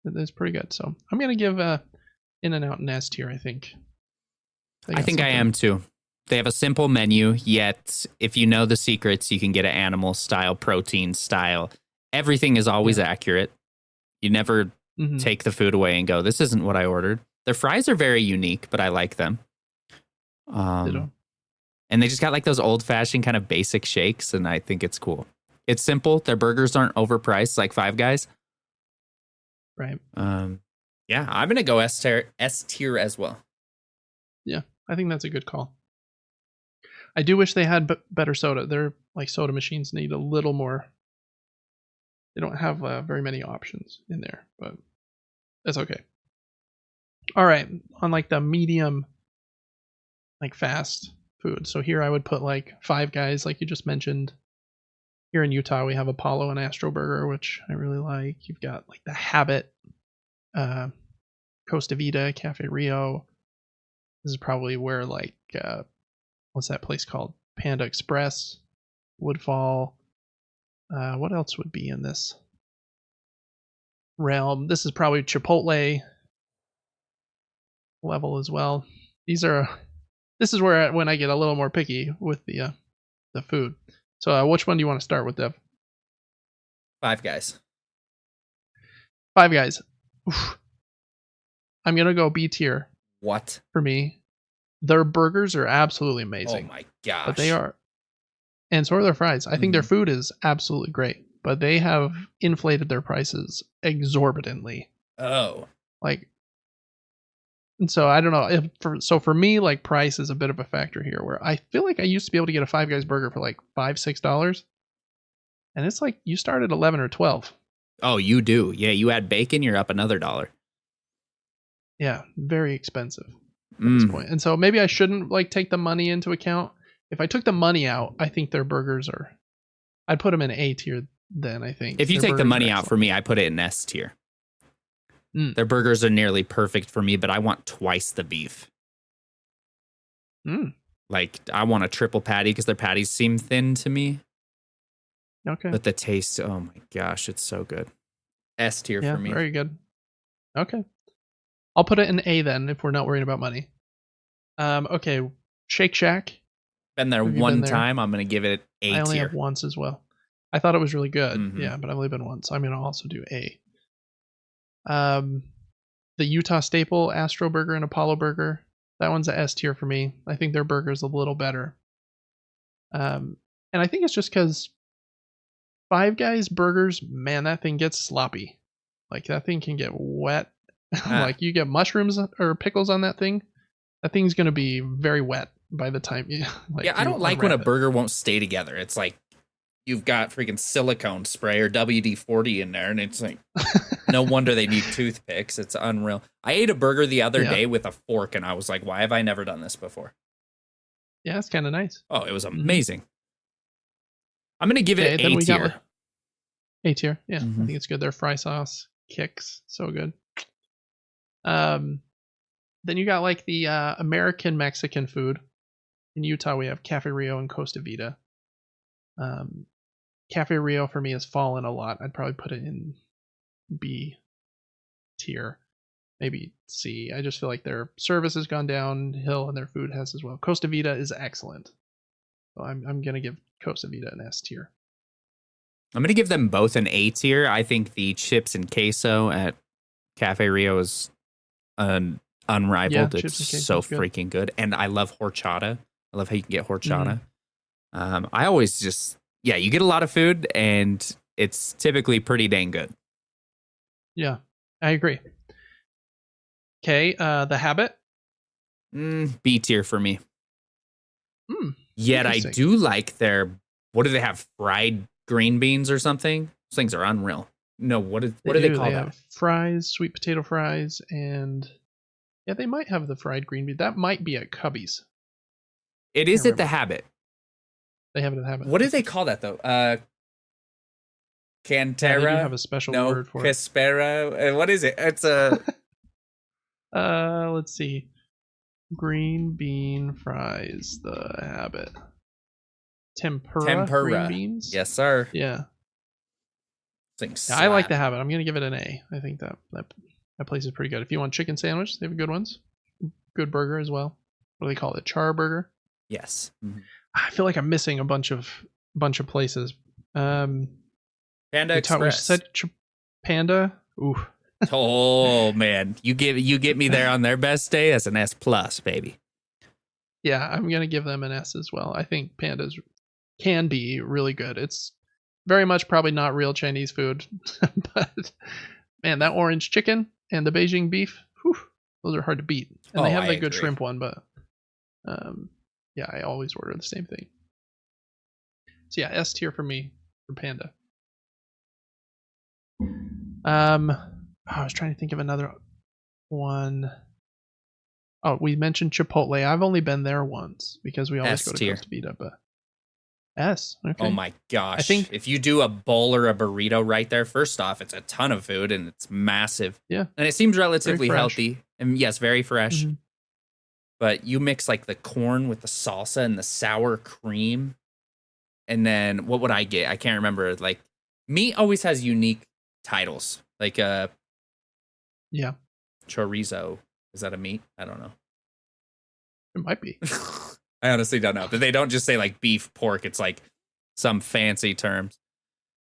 It's pretty good. So I'm gonna give In and Out an S tier. I think. I think I am too. They have a simple menu, yet if you know the secrets, you can get an animal style, protein style. Everything is always accurate. You never take the food away and go, this isn't what I ordered. Their fries are very unique, but I like them. And they just got like those old fashioned kind of basic shakes, and I think it's cool. It's simple. Their burgers aren't overpriced like Five Guys. Right. Yeah, I'm gonna go S tier as well. Yeah, I think that's a good call. I do wish they had better soda. Their like soda machines need a little more. They don't have very many options in there, but that's okay. All right, on like the medium, like fast food. So here I would put like Five Guys, like you just mentioned. Here in Utah, we have Apollo and Astro Burger, which I really like. You've got like the Habit, Costa Vida, Cafe Rio. This is probably where like what's that place called? Panda Express, Woodfall. What else would be in this realm? This is probably Chipotle level as well. This is where when I get a little more picky with the food. So which one do you want to start with, Dev? Five Guys. Five Guys. Oof. I'm gonna go B tier. What? For me, their burgers are absolutely amazing. Oh my gosh! But they are, and so are their fries. I think their food is absolutely great, but they have inflated their prices exorbitantly. Oh, like, and so I don't know. For me, like price is a bit of a factor here. Where I feel like I used to be able to get a Five Guys burger for like $5-6, and it's like you start at 11 or 12. Oh, you do? Yeah, you add bacon, you're up another $1. Yeah, very expensive at this point. And so maybe I shouldn't like take the money into account. If I took the money out, I think their burgers are. I'd put them in A tier. Then I think if you take the money out for me, I put it in S tier. Their burgers are nearly perfect for me, but I want twice the beef. Like I want a triple patty because their patties seem thin to me. Okay. But the taste, oh my gosh, it's so good. S tier for me. Very good. Okay. I'll put it in A then if we're not worried about money. Okay. Shake Shack. Been there one time. I'm going to give it A tier. I only have once as well. I thought it was really good. Yeah, but I've only been once. I'm going to also do A. The Utah staple, Astro Burger and Apollo Burger. That one's a S tier for me. I think their burger's a little better. And I think it's just because Five Guys burgers, man, that thing gets sloppy. Like that thing can get wet. Like you get mushrooms or pickles on that thing. That thing's gonna be very wet by the time you. Like, I don't like when a burger won't stay together. It's like you've got freaking silicone spray or WD-40 in there, and it's like no wonder they need toothpicks. It's unreal. I ate a burger the other day with a fork, and I was like, "Why have I never done this before?" Yeah, it's kind of nice. Oh, it was amazing. I'm gonna give it A tier. A tier, yeah, I think it's good. Their fry sauce kicks so good. Then you got like the American Mexican food. In Utah, we have Cafe Rio and Costa Vida. Cafe Rio for me has fallen a lot. I'd probably put it in B tier, maybe C. I just feel like their service has gone downhill and their food has as well. Costa Vida is excellent, So I'm gonna give Cosa Vida an S tier. I'm going to give them both an A tier. I think the chips and queso at Cafe Rio is unrivaled. Yeah, it's chips and queso so is good. freaking good. And I love horchata. I love how you can get horchata. I always just, you get a lot of food and it's typically pretty dang good. Yeah, I agree. Okay, The Habit. B tier for me. Yet I do like their, what do they have? Fried green beans or something? Those things are unreal. No, what do they call that? Fries, sweet potato fries, and yeah, they might have the fried green bean. That might be at Cubby's. It is at The Habit. They have it at The Habit. What do they call that though? Cantera? Yeah, they do have a special word for Caspera. What is it? It's a let's see. Green bean fries, The Habit. Tempura green beans? Yes, sir. Yeah. I like The Habit. I'm going to give it an A. I think that place is pretty good. If you want chicken sandwich, they have good ones. Good burger as well. What do they call it? Char burger? Yes. Mm-hmm. I feel like I'm missing a bunch of places. Panda Express. Panda? Ooh. Oh man, you get me there on their best day as an S plus, baby. Yeah, I'm gonna give them an S as well. I think Pandas can be really good. It's very much probably not real Chinese food, but man, that orange chicken and the Beijing beef, whew, those are hard to beat. And they have the good shrimp one, but yeah, I always order the same thing. So yeah, S tier for me for Panda. I was trying to think of another one. Oh, we mentioned Chipotle. I've only been there once because we always go to Costa Vida, but S. Okay. Oh my gosh. I think if you do a bowl or a burrito right there, first off, it's a ton of food and it's massive. Yeah. And it seems relatively healthy. And yes, very fresh. Mm-hmm. But you mix like the corn with the salsa and the sour cream. And then what would I get? I can't remember. Like meat always has unique titles. Like yeah. Chorizo. Is that a meat? I don't know. It might be. I honestly don't know. But they don't just say like beef, pork. It's like some fancy terms.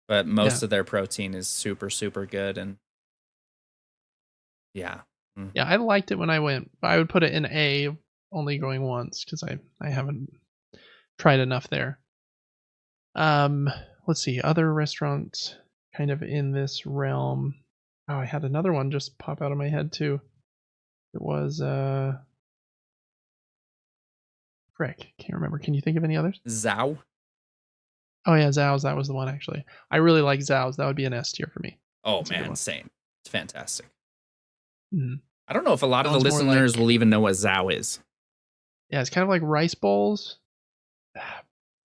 But most of their protein is super, super good. And yeah. Mm-hmm. Yeah, I liked it when I went. I would put it in A, only going once because I haven't tried enough there. Let's see. Other restaurants kind of in this realm. Oh, I had another one just pop out of my head too. It was frick, can't remember. Can you think of any others? Zhao. Oh yeah, Zhao's. That was the one actually. I really like Zhao's. That would be an S tier for me. Oh man, same. It's fantastic. Mm-hmm. I don't know if a lot of the listeners will even know what Zhao is. Yeah, it's kind of like rice bowls,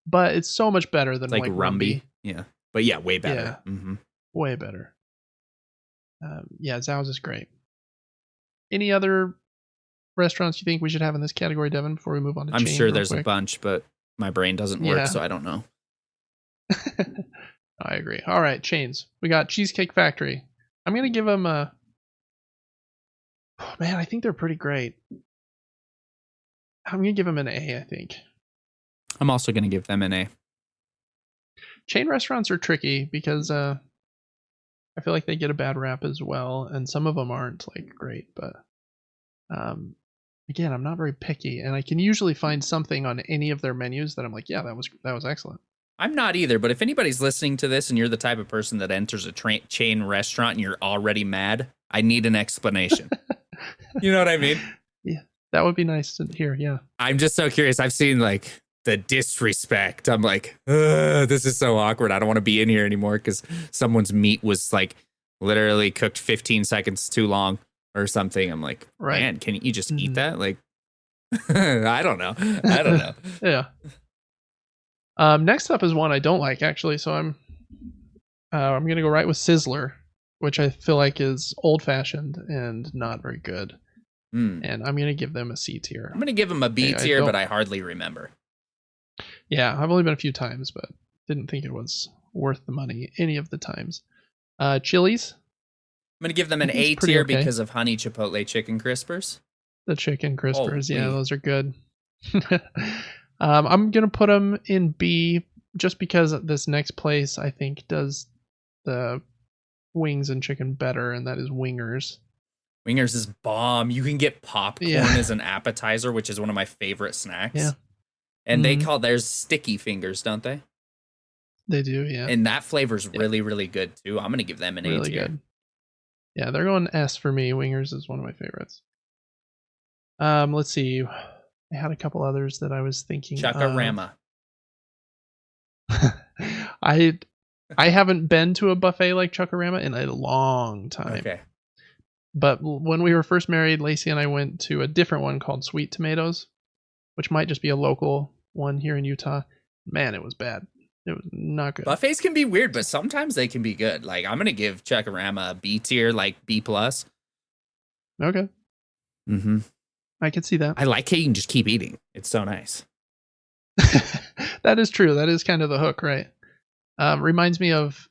but it's so much better than like Rumby. Yeah, but yeah, way better. Yeah, mm-hmm. Way better. Yeah, Zhao's is great. Any other restaurants you think we should have in this category, Devin, before we move on to I'm sure there's a bunch, but my brain doesn't work, so I don't know. I agree. All right, chains. We got Cheesecake Factory. I'm going to give them a... Oh, man, I think they're pretty great. I'm going to give them an A, I think. I'm also going to give them an A. Chain restaurants are tricky because I feel like they get a bad rap as well, and some of them aren't like great, but again, I'm not very picky, and I can usually find something on any of their menus that I'm like, yeah, that was excellent. I'm not either, but if anybody's listening to this and you're the type of person that enters a chain restaurant and you're already mad, I need an explanation. You know what I mean? Yeah, that would be nice to hear, yeah. I'm just so curious. I've seen like the disrespect. I'm like, this is so awkward. I don't want to be in here anymore because someone's meat was like literally cooked 15 seconds too long or something. I'm like, man, can you just eat that? Like, I don't know. Yeah. Next up is one I don't like actually. So I'm going to go right with Sizzler, which I feel like is old fashioned and not very good. And I'm going to give them a C tier. I'm going to give them a B tier, but I hardly remember. Yeah, I've only been a few times, but didn't think it was worth the money any of the times. Chili's. I'm going to give them an A tier because of honey chipotle chicken crispers. The chicken crispers, yeah, those are good. I'm gonna put them in B just because this next place I think does the wings and chicken better, and that is Wingers. Wingers is bomb. You can get popcorn Yeah. as an appetizer, which is one of my favorite snacks. Yeah. And they call theirs sticky fingers, don't they? They do, yeah. And that flavor's really, really good too. I'm gonna give them an A tier. Good. Yeah, they're going S for me. Wingers is one of my favorites. Let's see. I had a couple others that I was thinking. Chuck-a-rama. I haven't been to a buffet like Chuck-a-rama in a long time. Okay. But when we were first married, Lacey and I went to a different one called Sweet Tomatoes, which might just be a local one here in Utah. Man, it was bad. It was not good. Buffets can be weird, but sometimes they can be good. Like, I'm gonna give Chuck-a-rama a B tier, like B+. Okay. Mm-hmm. I could see that. I like how you can just keep eating. It's so nice. That is true. That is kind of the hook, right? Reminds me of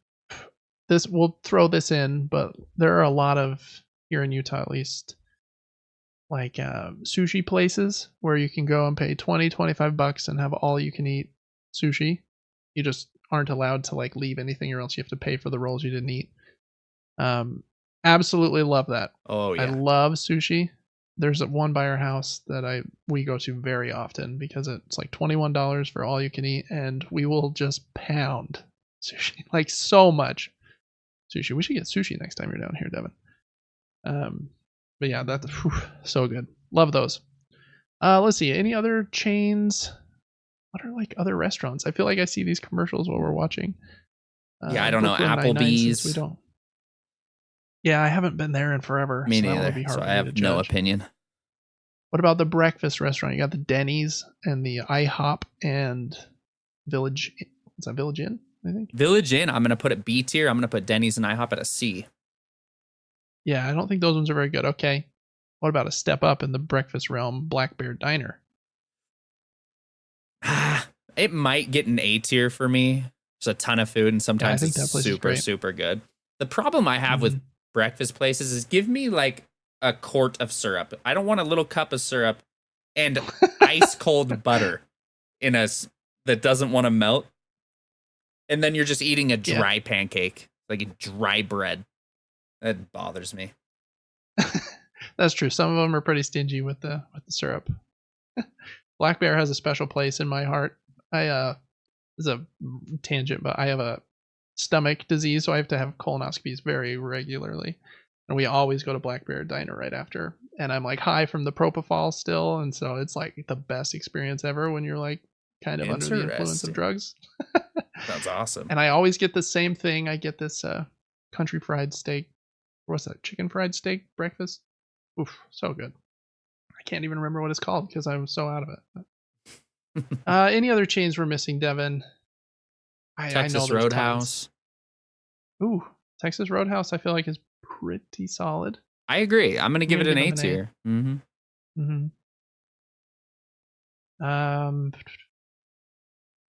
this. We'll throw this in, but there are a lot of, here in Utah at least, like sushi places where you can go and pay $20-$25 and have all you can eat sushi. You just aren't allowed to like leave anything, or else you have to pay for the rolls you didn't eat. Absolutely love that. Oh yeah. I love sushi. There's one by our house that we go to very often because it's like $21 for all you can eat, and we will just pound sushi, like so much sushi. We should get sushi next time you're down here, Devin. But yeah, that's so good. Love those. Let's see, any other chains? What are like other restaurants? I feel like I see these commercials while we're watching. Yeah, I don't know. Brooklyn Nine-Nine, Applebee's. we don't. Yeah, I haven't been there in forever. Me so that neither. would be hard So for I me have to no judge. opinion. What about the breakfast restaurant? You got the Denny's and the IHOP and Village. Is that Village Inn? I think. Village Inn, I'm gonna put it B tier. I'm gonna put Denny's and IHOP at a C. Yeah, I don't think those ones are very good. Okay. What about a step up in the breakfast realm? Black Bear Diner. It might get an A tier for me. There's a ton of food, and sometimes think that it's place is super, great. super good. The problem I have with breakfast places is give me like a quart of syrup. I don't want a little cup of syrup and ice cold butter that doesn't want to melt. And then you're just eating a dry pancake, like a dry bread. That bothers me. That's true. Some of them are pretty stingy with the syrup. Black Bear has a special place in my heart. This is a tangent, but I have a stomach disease, so I have to have colonoscopies very regularly. And we always go to Black Bear Diner right after. And I'm like high from the propofol still, and so it's like the best experience ever when you're like kind of under the influence of drugs. That's awesome. And I always get the same thing. I get this country fried steak. What's that? Chicken fried steak breakfast. Oof, so good. I can't even remember what it's called because I'm so out of it. Any other chains we're missing, Devin? Texas Roadhouse. Ooh, Texas Roadhouse. I feel like is pretty solid. I agree. I'm gonna give it an A tier.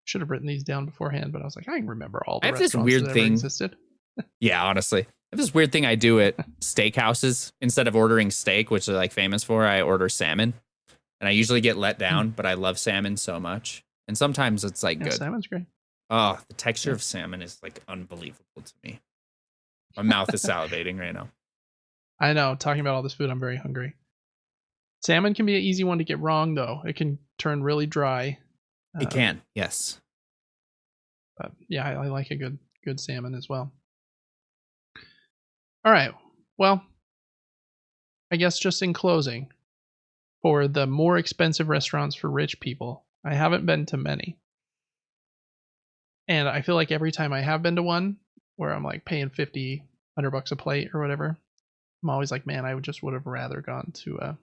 Should have written these down beforehand, but I was like, I can remember all the I have this restaurants weird that thing. ever existed. Yeah, honestly. I have this weird thing I do at steakhouses. Instead of ordering steak, which they're like famous for, I order salmon. And I usually get let down, but I love salmon so much. And sometimes it's like good. Salmon's great. Oh, the texture of salmon is like unbelievable to me. My mouth is salivating right now. I know. Talking about all this food, I'm very hungry. Salmon can be an easy one to get wrong, though. It can turn really dry. It can, yes. But yeah, I like a good salmon as well. All right. Well, I guess just in closing, for the more expensive restaurants for rich people, I haven't been to many. And I feel like every time I have been to one where I'm like paying $50-$100 a plate or whatever, I'm always like, man, I would have rather gone to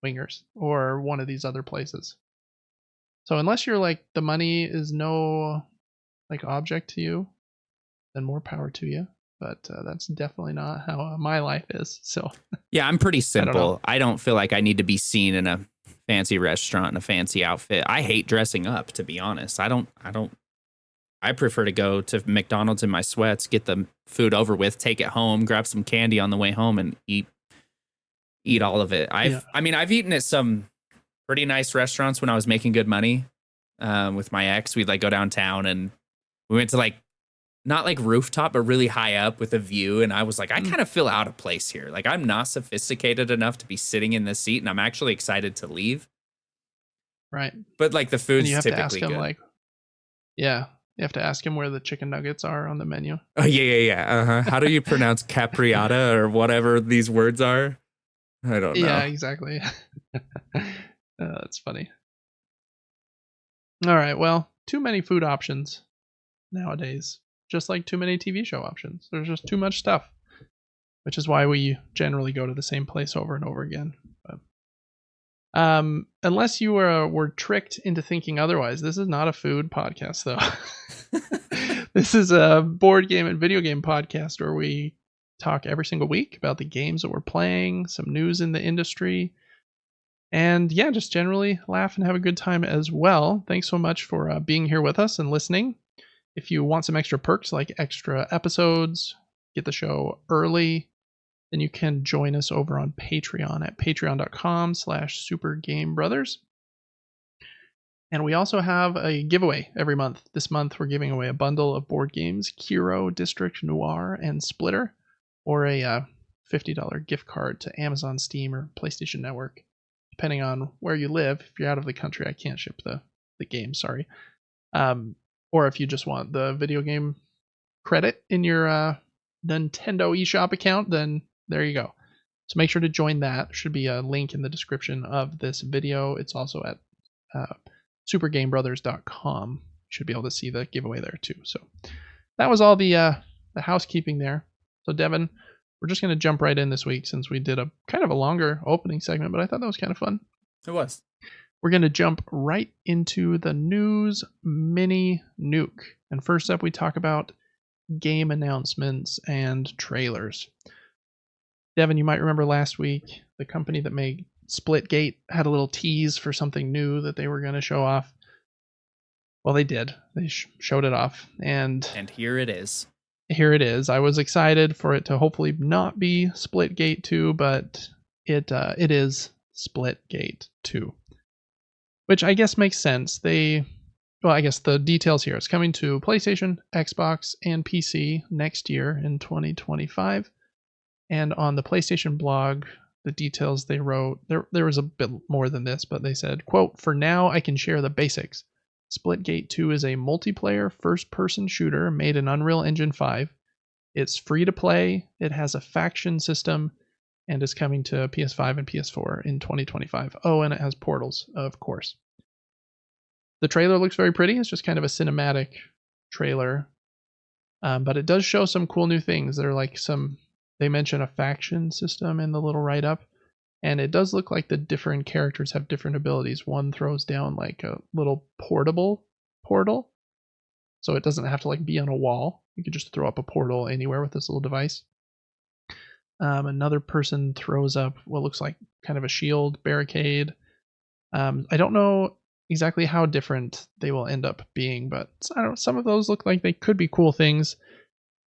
Wingers or one of these other places. So unless you're like the money is no like object to you, then more power to you. But that's definitely not how my life is. So yeah, I'm pretty simple. I don't feel like I need to be seen in a fancy restaurant in a fancy outfit. I hate dressing up, to be honest. I prefer to go to McDonald's in my sweats, get the food over with, take it home, grab some candy on the way home, and eat all of it. I've eaten at some pretty nice restaurants when I was making good money with my ex. We'd like go downtown and we went to like, not like rooftop, but really high up with a view. And I was like, I kind of feel out of place here. Like I'm not sophisticated enough to be sitting in this seat, and I'm actually excited to leave. Right. But like the food's you have typically to ask him, good. like, yeah, you have to ask him where the chicken nuggets are on the menu. Oh yeah. Uh-huh. How do you pronounce capriata or whatever these words are? I don't know. Yeah, exactly. That's funny. All right. Well, too many food options nowadays. Just like too many TV show options. There's just too much stuff, which is why we generally go to the same place over and over again. But, unless you were tricked into thinking otherwise, this is not a food podcast, though. This is a board game and video game podcast where we talk every single week about the games that we're playing, some news in the industry, and yeah, just generally laugh and have a good time as well. Thanks so much for being here with us and listening. If you want some extra perks like extra episodes, get the show early, then you can join us over on Patreon at patreon.com/supergamebrothers. And we also have a giveaway every month. This month, we're giving away a bundle of board games, Kiro, District Noir, and Splitter, or a $50 gift card to Amazon, Steam, or PlayStation Network, depending on where you live. If you're out of the country, I can't ship the game, sorry. Or if you just want the video game credit in your Nintendo eShop account, then there you go. So make sure to join that. There should be a link in the description of this video. It's also at supergamebrothers.com. You should be able to see the giveaway there too. So that was all the housekeeping there. So Devin, we're just going to jump right in this week since we did a kind of a longer opening segment, but I thought that was kind of fun. It was. We're going to jump right into the news mini nuke. And first up, we talk about game announcements and trailers. Devin, you might remember last week, the company that made Splitgate had a little tease for something new that they were going to show off. Well, they did. They showed it off. And here it is. Here it is. I was excited for it to hopefully not be Splitgate 2, but it is Splitgate 2. Which I guess makes sense. I guess the details here. It's coming to PlayStation, Xbox, and PC next year in 2025. And on the PlayStation blog, the details they wrote, there was a bit more than this, but they said, quote, "For now, I can share the basics. Splitgate 2 is a multiplayer first-person shooter made in Unreal Engine 5. It's free to play, it has a faction system, and is coming to PS5 and PS4 in 2025. Oh, and it has portals, of course." The trailer looks very pretty. It's just kind of a cinematic trailer. But it does show some cool new things. They mention a faction system in the little write-up. And it does look like the different characters have different abilities. One throws down like a little portable portal. So it doesn't have to like be on a wall. You could just throw up a portal anywhere with this little device. Another person throws up what looks like kind of a shield barricade. I don't know exactly how different they will end up being, but some of those look like they could be cool things.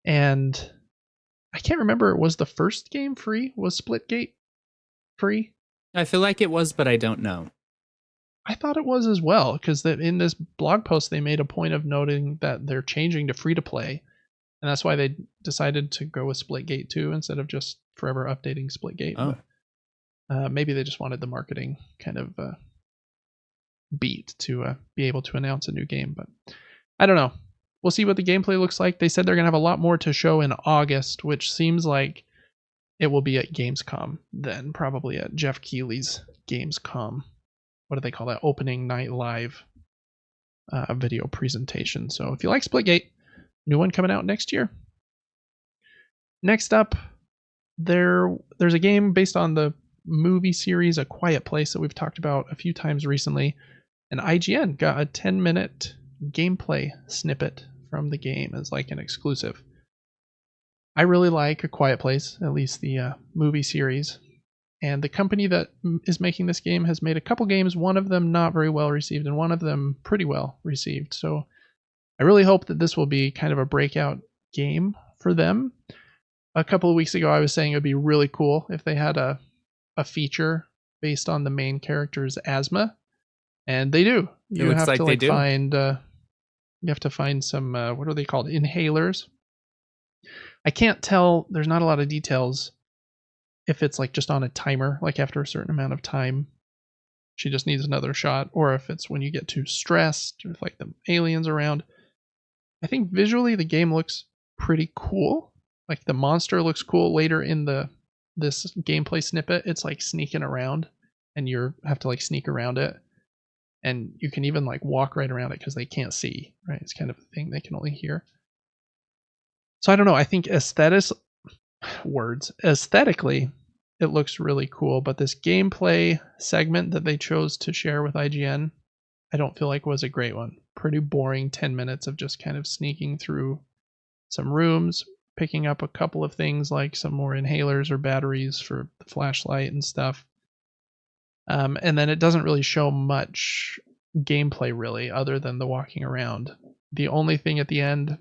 And I can't remember, was the first game free? Was Splitgate free? I feel like it was, but I don't know. I thought it was as well, because in this blog post they made a point of noting that they're changing to free to play, and that's why they decided to go with Splitgate 2 instead of just forever updating Splitgate. Oh. But, maybe they just wanted the marketing kind of beat to be able to announce a new game, but I don't know. We'll see what the gameplay looks like. They said they're going to have a lot more to show in August, which seems like it will be at Gamescom then, probably at Jeff Keighley's Gamescom. What do they call that? Opening night live video presentation. So if you like Splitgate, new one coming out next year. Next up, there's a game based on the movie series A Quiet Place that we've talked about a few times recently. And IGN got a 10-minute gameplay snippet from the game as like an exclusive. I really like A Quiet Place, at least the movie series. And the company that is making this game has made a couple games, one of them not very well received and one of them pretty well received. So I really hope that this will be kind of a breakout game for them. A couple of weeks ago, I was saying it would be really cool if they had a feature based on the main character's asthma, and they do. It looks like they do. You have to find some what are they called? Inhalers. I can't tell. There's not a lot of details if it's like just on a timer, like after a certain amount of time, she just needs another shot, or if it's when you get too stressed, or if like the aliens around. I think visually the game looks pretty cool. Like the monster looks cool later in this gameplay snippet. It's like sneaking around, and you have to like sneak around it, and you can even like walk right around it because they can't see. Right, it's kind of a thing they can only hear. So I don't know. I think aesthetically, it looks really cool. But this gameplay segment that they chose to share with IGN, I don't feel like was a great one. Pretty boring 10 minutes of just kind of sneaking through some rooms, picking up a couple of things like some more inhalers or batteries for the flashlight and stuff. And then it doesn't really show much gameplay really, other than the walking around. The only thing at the end,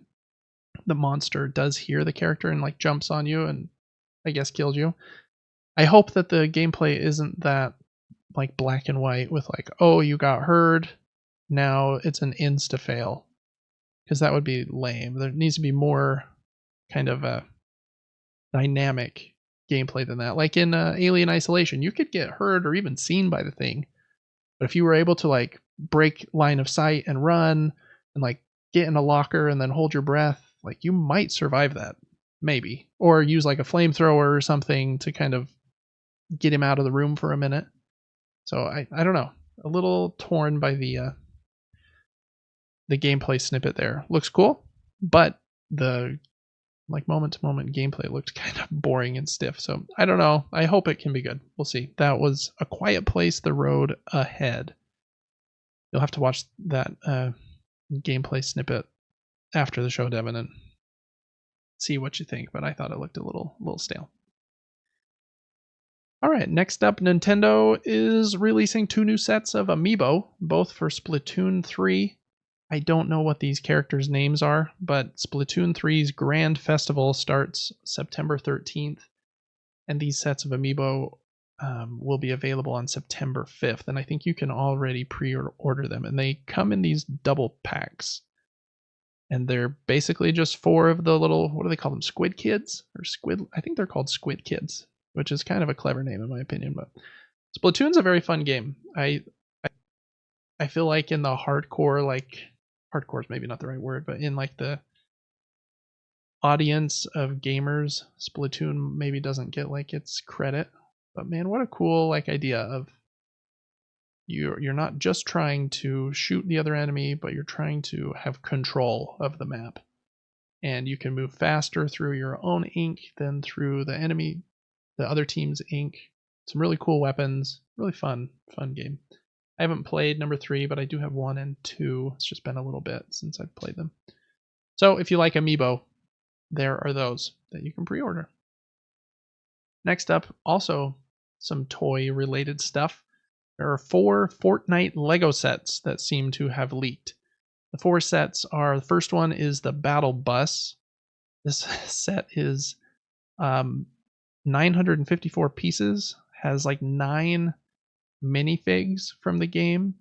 the monster does hear the character and like jumps on you and I guess kills you. I hope that the gameplay isn't that like black and white with like, oh, you got heard, now it's an insta fail, because that would be lame. There needs to be more kind of a dynamic gameplay than that. Like in Alien Isolation, you could get heard or even seen by the thing, but if you were able to like break line of sight and run and like get in a locker and then hold your breath, like you might survive that, maybe, or use like a flamethrower or something to kind of get him out of the room for a minute. So I don't know, a little torn by the gameplay snippet there. Looks cool, but the like moment to moment gameplay looked kind of boring and stiff. So I don't know. I hope it can be good. We'll see. That was A Quiet Place: The Road Ahead. You'll have to watch that gameplay snippet after the show, Devin, and see what you think. But I thought it looked a little stale. All right, next up, Nintendo is releasing 2 new sets of Amiibo, both for Splatoon 3. I don't know what these characters' names are, but Splatoon 3's Grand Festival starts September 13th, and these sets of Amiibo will be available on September 5th, and I think you can already pre-order them, and they come in these double packs. And they're basically just 4 of the little, what do they call them, Squid Kids? Or Squid, I think they're called Squid Kids, which is kind of a clever name in my opinion. But Splatoon's a very fun game. I feel like in the hardcore, like, hardcore is maybe not the right word, but in like the audience of gamers, Splatoon maybe doesn't get like its credit. But man, what a cool like idea of you're not just trying to shoot the other enemy, but you're trying to have control of the map. And you can move faster through your own ink than through the other team's ink. Some really cool weapons. Really fun game. I haven't played number 3, but I do have 1 and 2. It's just been a little bit since I've played them. So if you like Amiibo, there are those that you can pre-order. Next up, also some toy-related stuff. There are 4 Fortnite Lego sets that seem to have leaked. The 4 sets are, the first one is the Battle Bus. This set is 954 pieces, has like 9 minifigs from the game,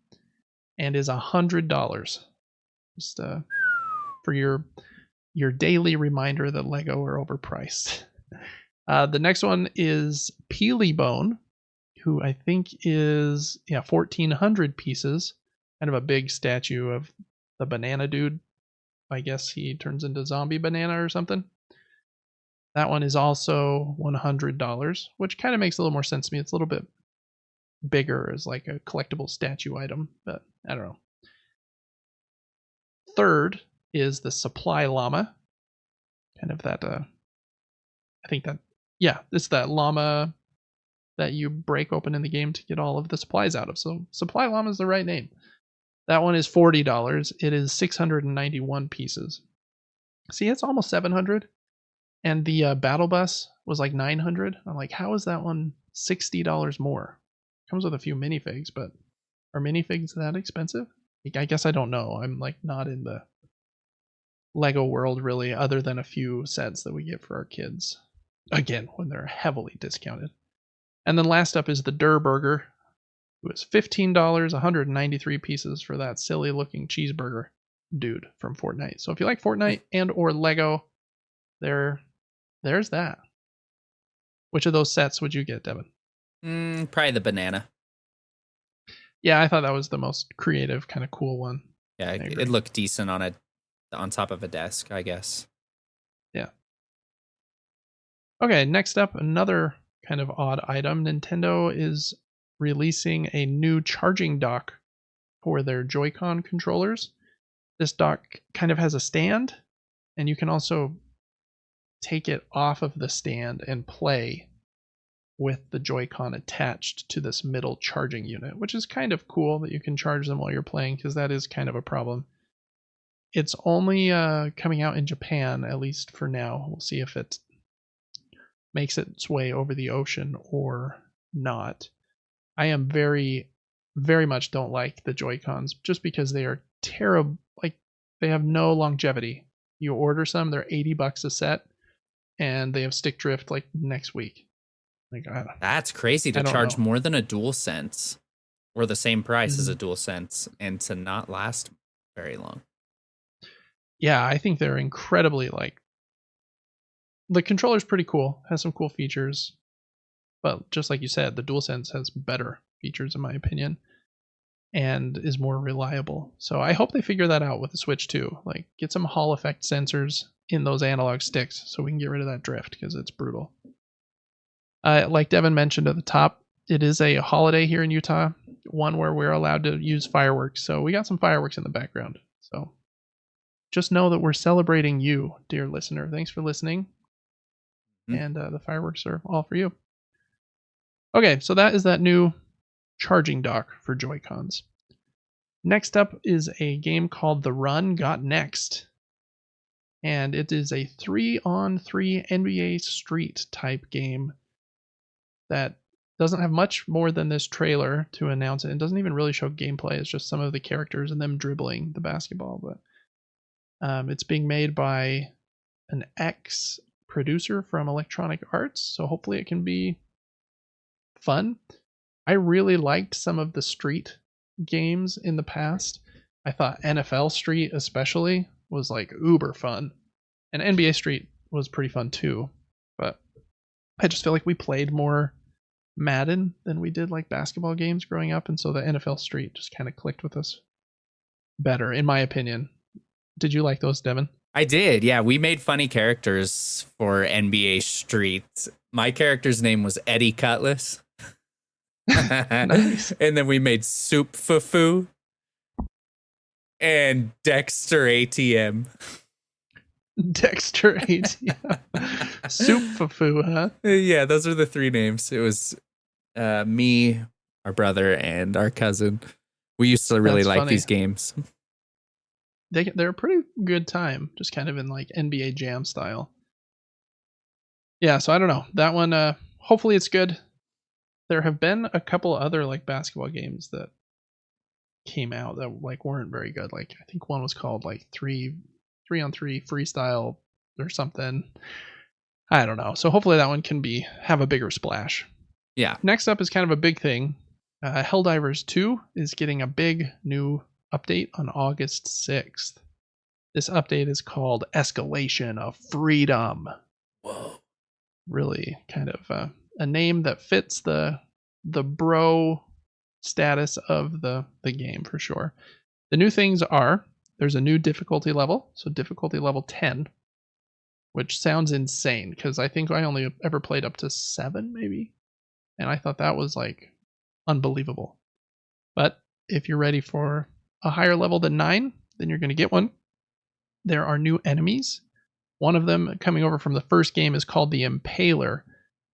and is $100. Just for your daily reminder that Lego are overpriced. The next one is Peelybone, who I think is 1,400 pieces, kind of a big statue of the banana dude. I guess he turns into zombie banana or something. That one is also $100, which kind of makes a little more sense to me. It's a little bit bigger as like a collectible statue item, but I don't know. Third is the Supply Llama. Kind of that, I think that, it's that llama that you break open in the game to get all of the supplies out of. So Supply Llama is the right name. That one is $40. It is 691 pieces. See, it's almost 700. And the Battle Bus was like 900. I'm like, how is that one $60 more? Comes with a few minifigs, but are minifigs that expensive? I guess I don't know. I'm like not in the Lego world really, other than a few sets that we get for our kids. Again, when they're heavily discounted. And then last up is the Durr Burger. It was $15, 193 pieces for that silly looking cheeseburger dude from Fortnite. So if you like Fortnite and or Lego, there's that. Which of those sets would you get, Devin? Probably the banana. Yeah, I thought that was the most creative, kind of cool one. Yeah, it looked decent on top of a desk, I guess. Yeah. Okay, next up, another kind of odd item. Nintendo is releasing a new charging dock for their Joy-Con controllers. This dock kind of has a stand, and you can also take it off of the stand and play with the Joy-Con attached to this middle charging unit, which is kind of cool that you can charge them while you're playing, because that is kind of a problem. It's only coming out in Japan, at least for now. We'll see if it makes its way over the ocean or not. I am very, very much don't like the Joy-Cons just because they are terrible. Like, they have no longevity. You order some, they're $80 a set, and they have stick drift like next week. Like, that's crazy to charge more than a DualSense, or the same price as a DualSense, and to not last very long. Yeah, I think they're incredibly the controller's pretty cool, has some cool features, but just like you said, the DualSense has better features in my opinion, and is more reliable. So I hope they figure that out with the Switch too. Like, get some Hall effect sensors in those analog sticks so we can get rid of that drift, because it's brutal. Like Devin mentioned at the top, it is a holiday here in Utah, one where we're allowed to use fireworks. So we got some fireworks in the background. So just know that we're celebrating you, dear listener. Thanks for listening. And the fireworks are all for you. Okay, so that is that new charging dock for Joy-Cons. Next up is a game called The Run Got Next. And it is a 3-on-3 NBA Street type game that doesn't have much more than this trailer to announce it. It doesn't even really show gameplay. It's just some of the characters and them dribbling the basketball. But it's being made by an ex-producer from Electronic Arts, so hopefully it can be fun. I really liked some of the Street games in the past. I thought NFL Street especially was like uber fun. And NBA Street was pretty fun too. But I just feel like we played more Madden than we did like basketball games growing up, and so the NFL Street just kind of clicked with us better, in my opinion. Did you like those, Devin? I did, yeah. We made funny characters for NBA Street. My character's name was Eddie Cutlass. Nice. And then we made Soup Fufu and Dexter ATM. Dexter ATM. Soup Fufu, huh? Yeah, those are the three names. It was me, our brother, and our cousin. We used to really like these games. They're a pretty good time, just kind of in like NBA Jam style. Yeah, so I don't know. That one, hopefully it's good. There have been a couple other like basketball games that came out that like weren't very good. Like, I think one was called like 3-on-3 freestyle or something. I don't know. So hopefully that one can have a bigger splash. Yeah. Next up is kind of a big thing. Helldivers 2 is getting a big new update on August 6th. This update is called Escalation of Freedom. Whoa. Really kind of a name that fits the bro status of the game for sure. The new things are, there's a new difficulty level, so difficulty level 10, which sounds insane because I think I only ever played up to 7 maybe, and I thought that was like unbelievable. But if you're ready for a higher level than 9, then you're going to get one. There are new enemies. One of them coming over from the first game is called the Impaler,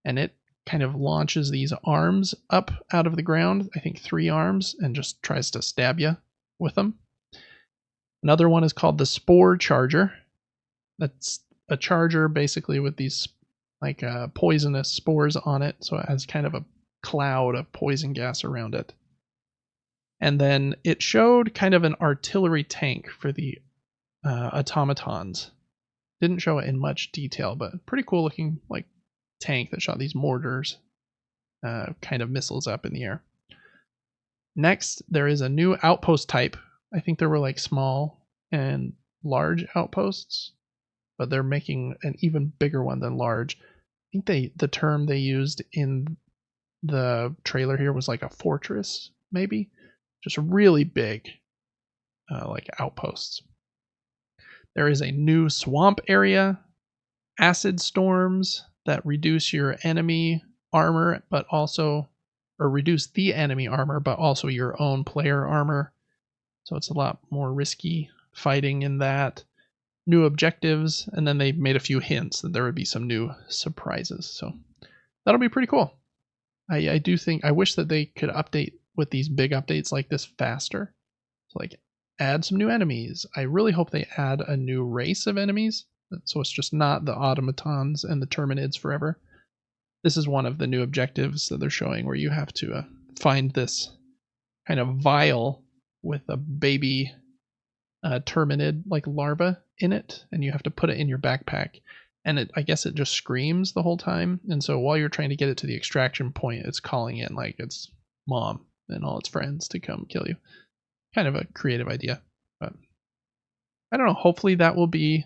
and it kind of launches these arms up out of the ground, I think 3 arms, and just tries to stab you with them. Another one is called the Spore Charger. That's a charger basically with these like poisonous spores on it, so it has kind of a cloud of poison gas around it. And then it showed kind of an artillery tank for the automatons. Didn't show it in much detail, but pretty cool looking like tank that shot these mortars, kind of missiles up in the air. Next, there is a new outpost type. I think there were like small and large outposts, but they're making an even bigger one than large. I think the term they used in the trailer here was like a fortress, maybe, just really big, like outposts. There is a new swamp area, acid storms that reduce your enemy armor, but also, or reduce the enemy armor, but also your own player armor. So it's a lot more risky fighting in that. New objectives, and then they made a few hints that there would be some new surprises. So that'll be pretty cool. I do think, I wish that they could update with these big updates like this faster. So like add some new enemies. I really hope they add a new race of enemies. So it's just not the automatons and the terminids forever. This is one of the new objectives that they're showing where you have to find this kind of vial with a baby terminid like larva in it, and you have to put it in your backpack, and I guess it just screams the whole time, and so while you're trying to get it to the extraction point, it's calling in like its mom and all its friends to come kill you. Kind of a creative idea, but I don't know, hopefully that will be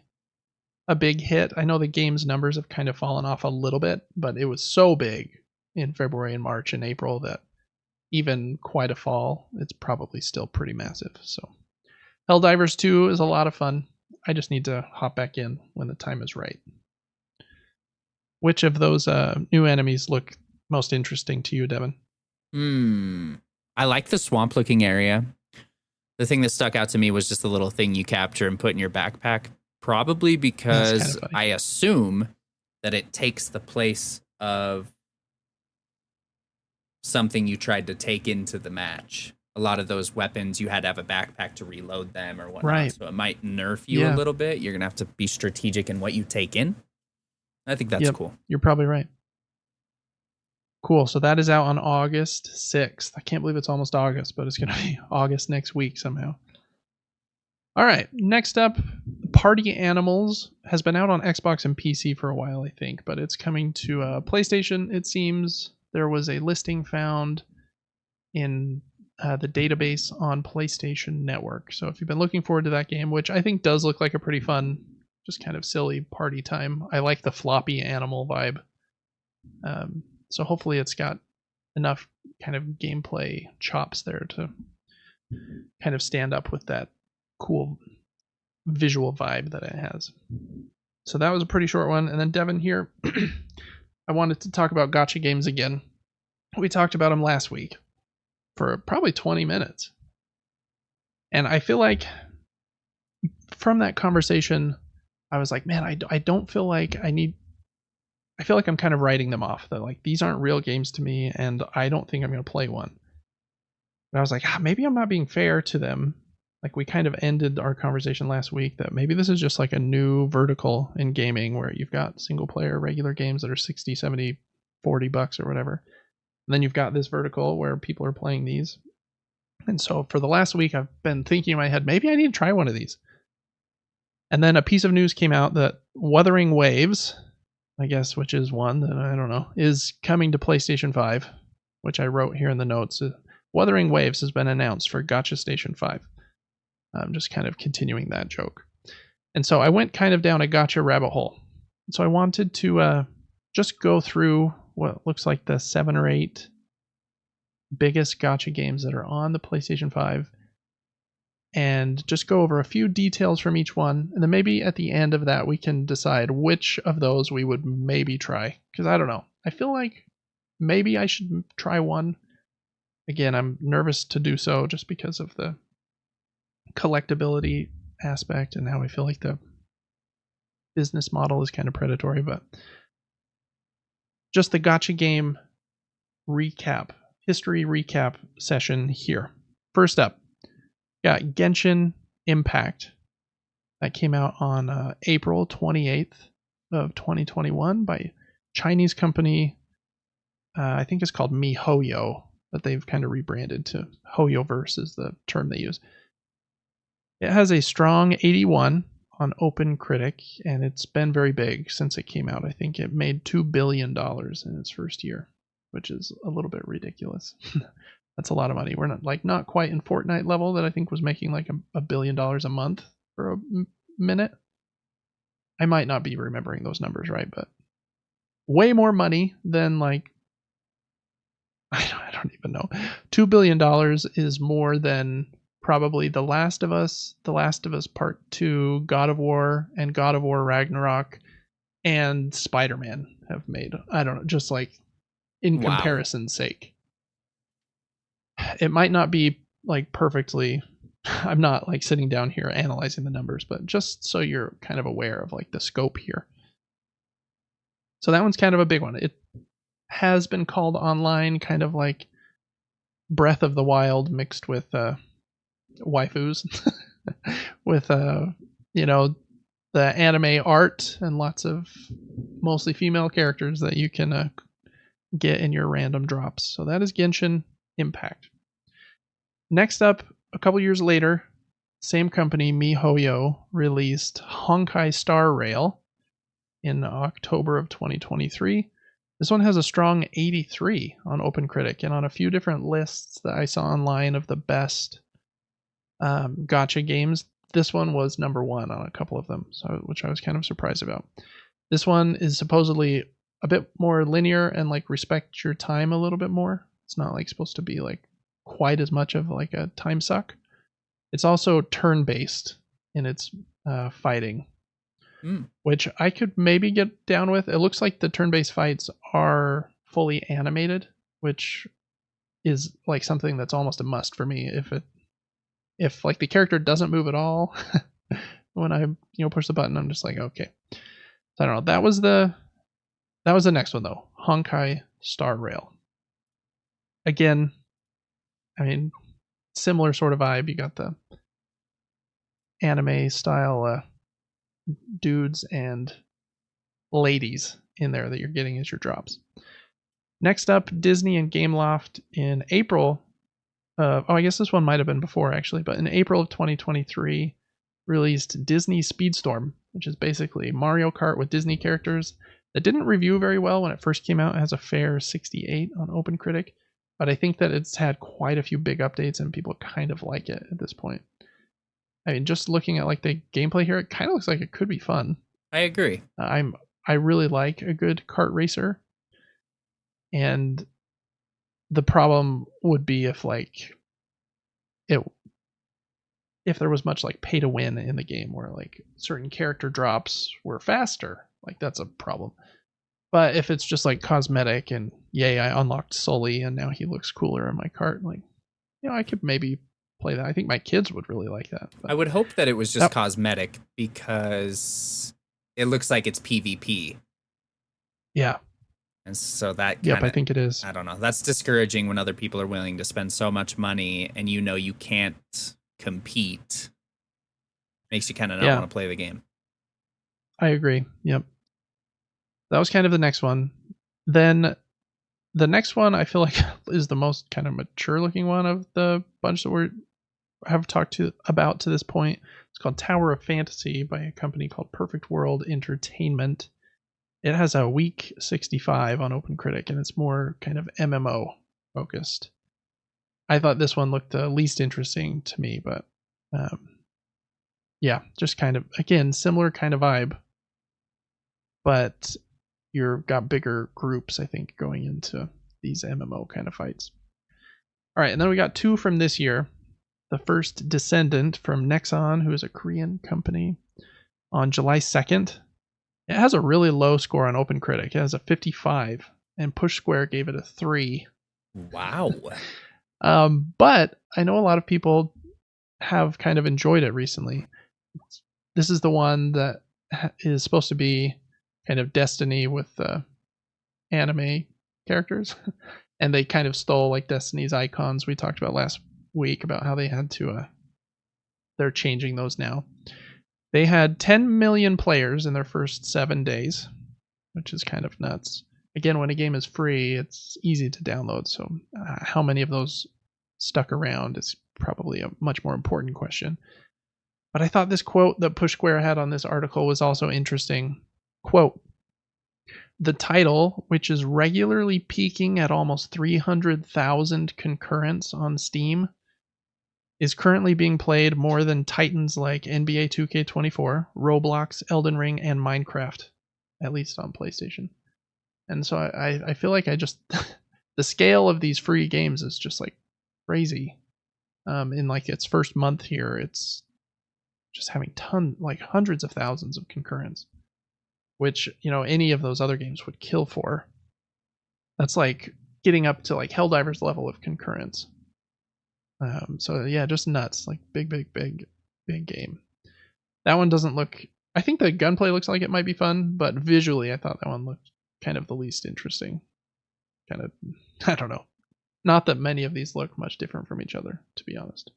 a big hit. I know the game's numbers have kind of fallen off a little bit, but it was so big in February and March and April that even quite a fall, it's probably still pretty massive. So Helldivers 2 is a lot of fun. I just need to hop back in when the time is right. Which of those new enemies look most interesting to you, Devin? I like the swamp looking area. The thing that stuck out to me was just the little thing you capture and put in your backpack. Probably because I assume that it takes the place of something you tried to take into the match. A lot of those weapons, you had to have a backpack to reload them or whatnot. Right. So it might nerf you a little bit. You're going to have to be strategic in what you take in. I think that's cool. You're probably right. Cool. So that is out on August 6th. I can't believe it's almost August, but it's going to be August next week somehow. All right. Next up, Party Animals has been out on Xbox and PC for a while, I think, but it's coming to PlayStation, it seems. There was a listing found in the database on PlayStation Network. So if you've been looking forward to that game, which I think does look like a pretty fun, just kind of silly party time. I like the floppy animal vibe. So hopefully it's got enough kind of gameplay chops there to kind of stand up with that cool visual vibe that it has. So that was a pretty short one. And then Devin here, I wanted to talk about gacha games again. We talked about them last week for probably 20 minutes. And I feel like from that conversation, I was like, man, I don't feel like I feel like I'm kind of writing them off. That like, these aren't real games to me, and I don't think I'm going to play one. And I was like, maybe I'm not being fair to them. Like, we kind of ended our conversation last week that maybe this is just like a new vertical in gaming where you've got single player regular games that are 60, 70, $40 or whatever. And then you've got this vertical where people are playing these. And so for the last week, I've been thinking in my head, maybe I need to try one of these. And then a piece of news came out that Wuthering Waves, I guess, which is one that I don't know, is coming to PlayStation 5, which I wrote here in the notes. Wuthering Waves has been announced for Gacha Station 5. I'm just kind of continuing that joke. And so I went kind of down a gacha rabbit hole. So I wanted to just go through what looks like the 7 or 8 biggest gacha games that are on the PlayStation 5 and just go over a few details from each one. And then maybe at the end of that, we can decide which of those we would maybe try. Because I don't know. I feel like maybe I should try one. Again, I'm nervous to do so just because of the collectability aspect and how I feel like the business model is kind of predatory. But just the gacha game recap, history recap session here. First up, got Genshin Impact. That came out on April 28th of 2021 by Chinese company. I think it's called MiHoYo, but they've kind of rebranded to HoYoverse is the term they use. It has a strong 81 on OpenCritic, and it's been very big since it came out. I think it made $2 billion in its first year, which is a little bit ridiculous. That's a lot of money. We're not quite in Fortnite level that I think was making like $1 billion a month for a minute. I might not be remembering those numbers right, but way more money than like I don't even know. $2 billion is more than probably The Last of Us Part 2, God of War, and God of War Ragnarok, and Spider-Man have made. I don't know, just like in comparison's sake. It might not be like perfectly. I'm not like sitting down here analyzing the numbers, but just so you're kind of aware of like the scope here. So that one's kind of a big one. It has been called online kind of like Breath of the Wild mixed with waifus with you know, the anime art and lots of mostly female characters that you can get in your random drops. So that is Genshin Impact. Next up, a couple years later, same company, MiHoYo, released Honkai Star Rail in October of 2023. This one has a strong 83 on OpenCritic, and on a few different lists that I saw online of the best gacha games, this one was number one on a couple of them, which I was kind of surprised about. This one is supposedly a bit more linear and like respect your time a little bit more. It's not like supposed to be like quite as much of like a time suck. It's also turn-based in its fighting, which I could maybe get down with. It looks like the turn-based fights are fully animated, which is like something that's almost a must for me. If like the character doesn't move at all when I push the button, I'm just like, okay. So I don't know. That was the next one though. Honkai Star Rail. Again, I mean, similar sort of vibe. You got the anime style dudes and ladies in there that you're getting as your drops. Next up, Disney and Gameloft in April. I guess this one might have been before actually, but in April of 2023, released Disney Speedstorm, which is basically Mario Kart with Disney characters. That didn't review very well when it first came out. It has a fair 68 on OpenCritic, but I think that it's had quite a few big updates and people kind of like it at this point. I mean, just looking at like the gameplay here, it kind of looks like it could be fun. I agree. I really like a good kart racer, and the problem would be if there was much like pay to win in the game where like certain character drops were faster. Like that's a problem. But if it's just like cosmetic and yay, I unlocked Sully and now he looks cooler in my cart, like, I could maybe play that. I think my kids would really like that. But I would hope that it was just cosmetic because it looks like it's PvP. Yeah. And so that I think it is. I don't know. That's discouraging when other people are willing to spend so much money and you can't compete. Makes you kind of not want to play the game. I agree. Yep. That was kind of the next one. Then the next one I feel like is the most kind of mature looking one of the bunch that we have talked about to this point. It's called Tower of Fantasy by a company called Perfect World Entertainment. It has a weak 65 on OpenCritic, and it's more kind of MMO focused. I thought this one looked the least interesting to me, but just kind of, again, similar kind of vibe. But you've got bigger groups, I think, going into these MMO kind of fights. All right, and then we got two from this year. The first, Descendant from Nexon, who is a Korean company, on July 2nd. It has a really low score on OpenCritic. It has a 55, and Push Square gave it a 3. Wow. But I know a lot of people have kind of enjoyed it recently. This is the one that is supposed to be kind of Destiny with anime characters. And they kind of stole like Destiny's icons we talked about last week about how they had to they're changing those now. They had 10 million players in their first 7 days, which is kind of nuts. Again, when a game is free, it's easy to download. So how many of those stuck around is probably a much more important question. But I thought this quote that Push Square had on this article was also interesting. Quote, the title, which is regularly peaking at almost 300,000 concurrents on Steam, is currently being played more than titans like NBA 2K24, Roblox, Elden Ring, and Minecraft, at least on PlayStation. And so I feel like the scale of these free games is just like crazy. In like its first month here, it's just having hundreds of thousands of concurrents, which, any of those other games would kill for. That's like getting up to like Helldivers level of concurrence. So yeah, just nuts. Like big game. That one doesn't look. I think the gunplay looks like it might be fun, but visually, I thought that one looked kind of the least interesting. Kind of, I don't know. Not that many of these look much different from each other, to be honest.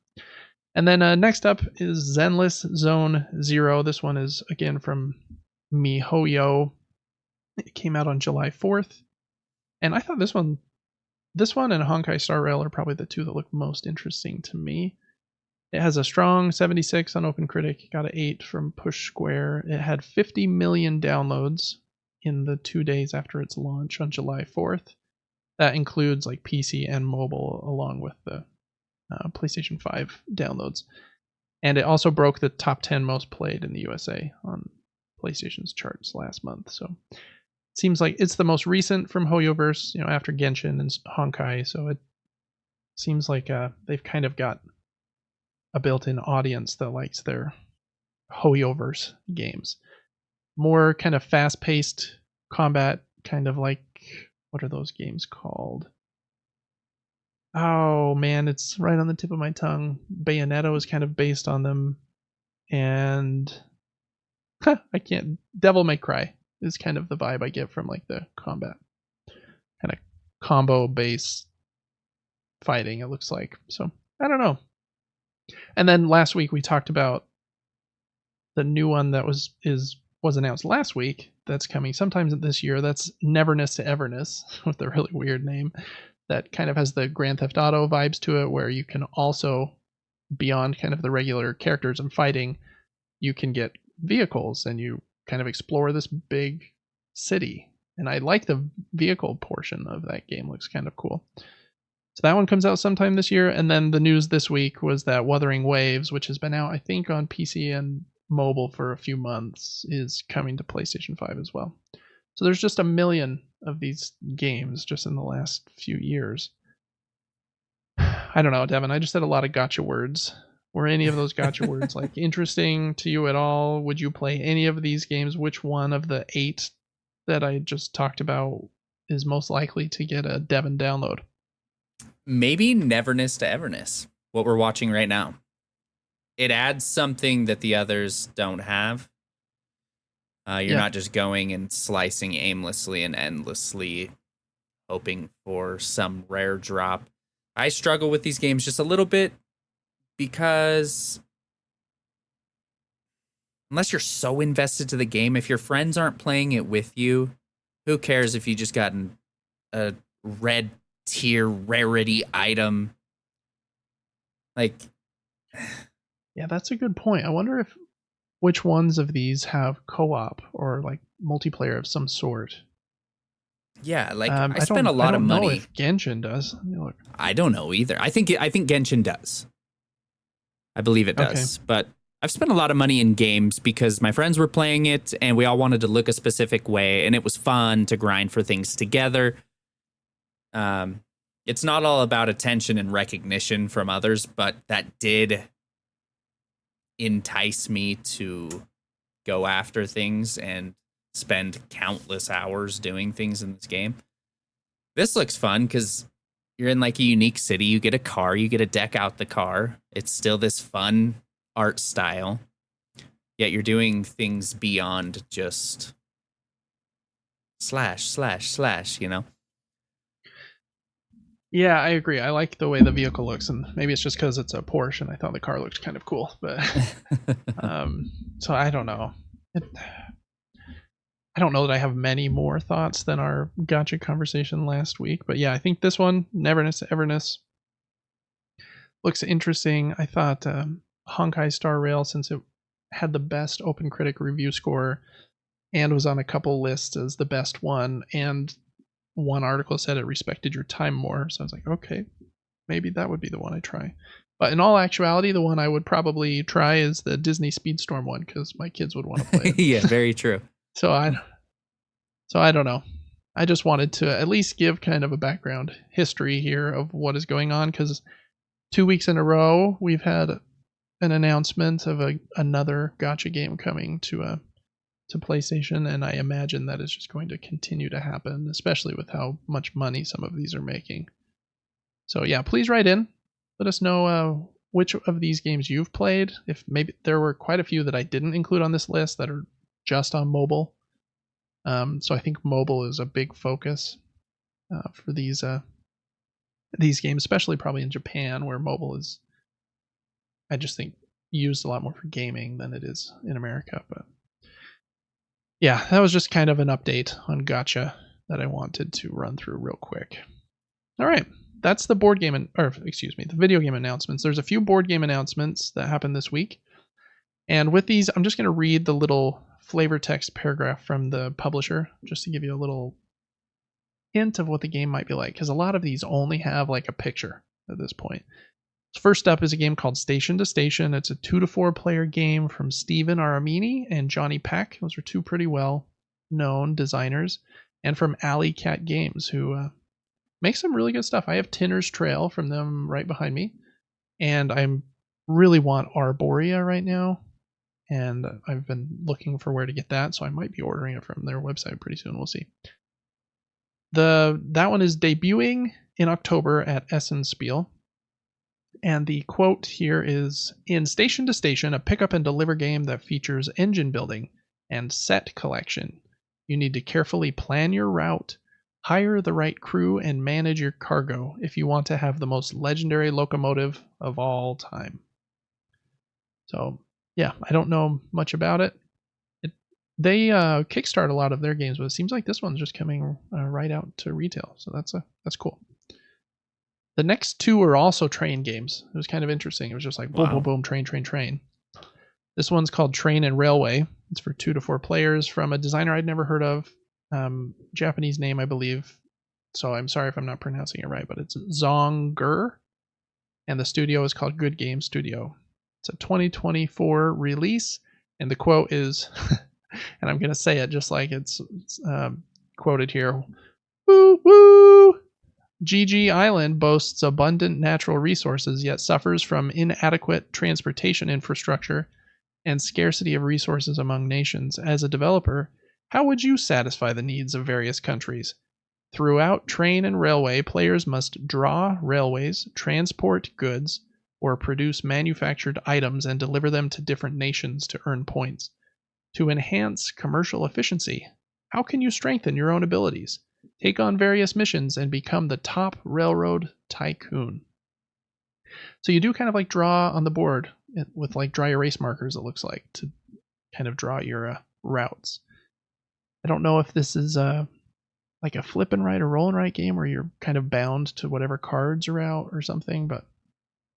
And then next up is Zenless Zone Zero. This one is again from MiHoYo. It came out on July 4th, and I thought this one and Honkai Star Rail are probably the two that look most interesting to me. It has a strong 76 on OpenCritic, got an 8 from Push Square. It had 50 million downloads in the 2 days after its launch on July 4th. That includes like PC and mobile, along with the PlayStation 5 downloads. And it also broke the top 10 most played in the USA on PlayStation's charts last month. So it seems like it's the most recent from Hoyoverse, after Genshin and Honkai. So it seems like they've kind of got a built-in audience that likes their Hoyoverse games. More kind of fast-paced combat, kind of like, what are those games called? Oh man, it's right on the tip of my tongue. Bayonetta is kind of based on them, and I can't. Devil May Cry is kind of the vibe I get from like the combat, kind of combo-based fighting. It looks like. So I don't know. And then last week we talked about the new one that was announced last week. That's coming sometime this year. That's Neverness to Everness, with a really weird name. That kind of has the Grand Theft Auto vibes to it, where you can also, beyond kind of the regular characters and fighting, you can get vehicles and you kind of explore this big city. And I like the vehicle portion of that game. Looks kind of cool. So that one comes out sometime this year. And then the news this week was that Wuthering Waves, which has been out, I think, on PC and mobile for a few months, is coming to PlayStation 5 as well. So there's just a million of these games just in the last few years. I don't know, Devin. I just said a lot of gotcha words. Were any of those gotcha words like interesting to you at all? Would you play any of these games? Which one of the 8 that I just talked about is most likely to get a Devin download? Maybe Neverness to Everness, what we're watching right now. It adds something that the others don't have. You're not just going and slicing aimlessly and endlessly, hoping for some rare drop. I struggle with these games just a little bit because unless you're so invested to the game, if your friends aren't playing it with you, who cares if you just gotten a red tier rarity item? Like, yeah, that's a good point. I wonder which ones of these have co-op or like multiplayer of some sort. Yeah, like I spent a lot of money. I don't know if Genshin does. Look. I don't know either. I think Genshin does. I believe it does. Okay. But I've spent a lot of money in games because my friends were playing it and we all wanted to look a specific way, and it was fun to grind for things together. It's not all about attention and recognition from others, but that did entice me to go after things and spend countless hours doing things in this game. This looks fun because you're in like a unique city. You get a car, you get to deck out the car. It's still this fun art style, yet you're doing things beyond just slash, Yeah, I agree. I like the way the vehicle looks, and maybe it's just because it's a Porsche, and I thought the car looked kind of cool. But so I don't know. I don't know that I have many more thoughts than our gotcha conversation last week. But yeah, I think this one, Neverness to Everness, looks interesting. I thought Honkai Star Rail, since it had the best OpenCritic review score and was on a couple lists as the best one. And one article said it respected your time more. So I was like, okay, maybe that would be the one I try. But in all actuality, the one I would probably try is the Disney Speedstorm one because my kids would want to play it. Yeah, very true. So I don't know. I just wanted to at least give kind of a background history here of what is going on, because 2 weeks in a row we've had an announcement of another Gacha game coming to PlayStation, and I imagine that is just going to continue to happen, especially with how much money some of these are making. So yeah, please write in. Let us know which of these games you've played. If maybe there were quite a few that I didn't include on this list that are just on mobile. So I think mobile is a big focus for these games, especially probably in Japan, where mobile is, I just think, used a lot more for gaming than it is in America. But yeah, that was just kind of an update on Gacha that I wanted to run through real quick. All right, that's the the video game announcements. There's a few board game announcements that happened this week. And with these, I'm just going to read the little flavor text paragraph from the publisher just to give you a little hint of what the game might be like, because a lot of these only have like a picture at this point. First up is a game called Station to Station. It's a 2 to 4 player game from Steven Aramini and Johnny Peck. Those are two pretty well known designers. And from Alley Cat Games, who make some really good stuff. I have Tinner's Trail from them right behind me. And I really want Arborea right now. And I've been looking for where to get that, so I might be ordering it from their website pretty soon. We'll see. That one is debuting in October at Essen Spiel. And the quote here is, in Station to Station, a pick-up and deliver game that features engine building and set collection. You need to carefully plan your route, hire the right crew, and manage your cargo if you want to have the most legendary locomotive of all time. So, yeah, I don't know much about it. They kickstart a lot of their games, but it seems like this one's just coming right out to retail. So that's cool. The next two are also train games. It was kind of interesting. It was just like boom, boom, boom, train, train, train. This one's called Train and Railway. It's for 2 to 4 players from a designer I'd never heard of. Japanese name, I believe. So I'm sorry if I'm not pronouncing it right, but it's Zonger. And the studio is called Good Game Studio. It's a 2024 release, and the quote is, and I'm going to say it just like it's quoted here, woo woo! GG Island boasts abundant natural resources, yet suffers from inadequate transportation infrastructure and scarcity of resources among nations. As a developer, how would you satisfy the needs of various countries? Throughout Train and Railway, players must draw railways, transport goods, or produce manufactured items and deliver them to different nations to earn points. To enhance commercial efficiency, how can you strengthen your own abilities? Take on various missions and become the top railroad tycoon. So you do kind of like draw on the board with like dry erase markers, it looks like, to kind of draw your routes. I don't know if this is like a flip and write or roll and write game where you're kind of bound to whatever cards are out or something, but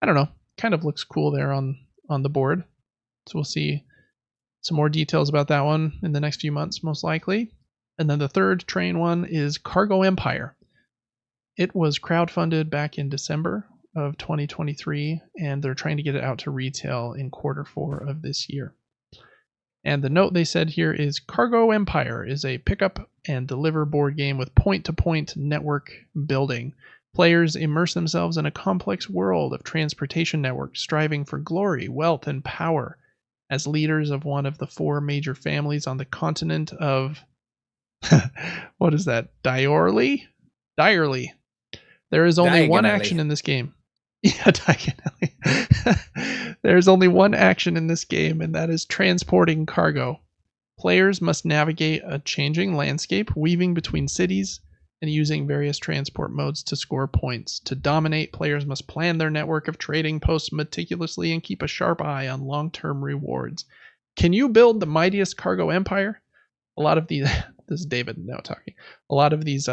I don't know. Kind of looks cool there on the board. So we'll see some more details about that one in the next few months, most likely. And then the third train one is Cargo Empire. It was crowdfunded back in December of 2023, and they're trying to get it out to retail in Q4 of this year. And the note they said here is Cargo Empire is a pick-up and deliver board game with point-to-point network building. Players immerse themselves in a complex world of transportation networks, striving for glory, wealth, and power as leaders of one of the 4 major families on the continent of what is that? Diorly? There is only one action in this game. Yeah, diagonally. There's only one action in this game, and that is transporting cargo. Players must navigate a changing landscape, weaving between cities and using various transport modes to score points. To dominate, players must plan their network of trading posts meticulously and keep a sharp eye on long-term rewards. Can you build the mightiest cargo empire? A lot of these... This is David now talking. A lot of these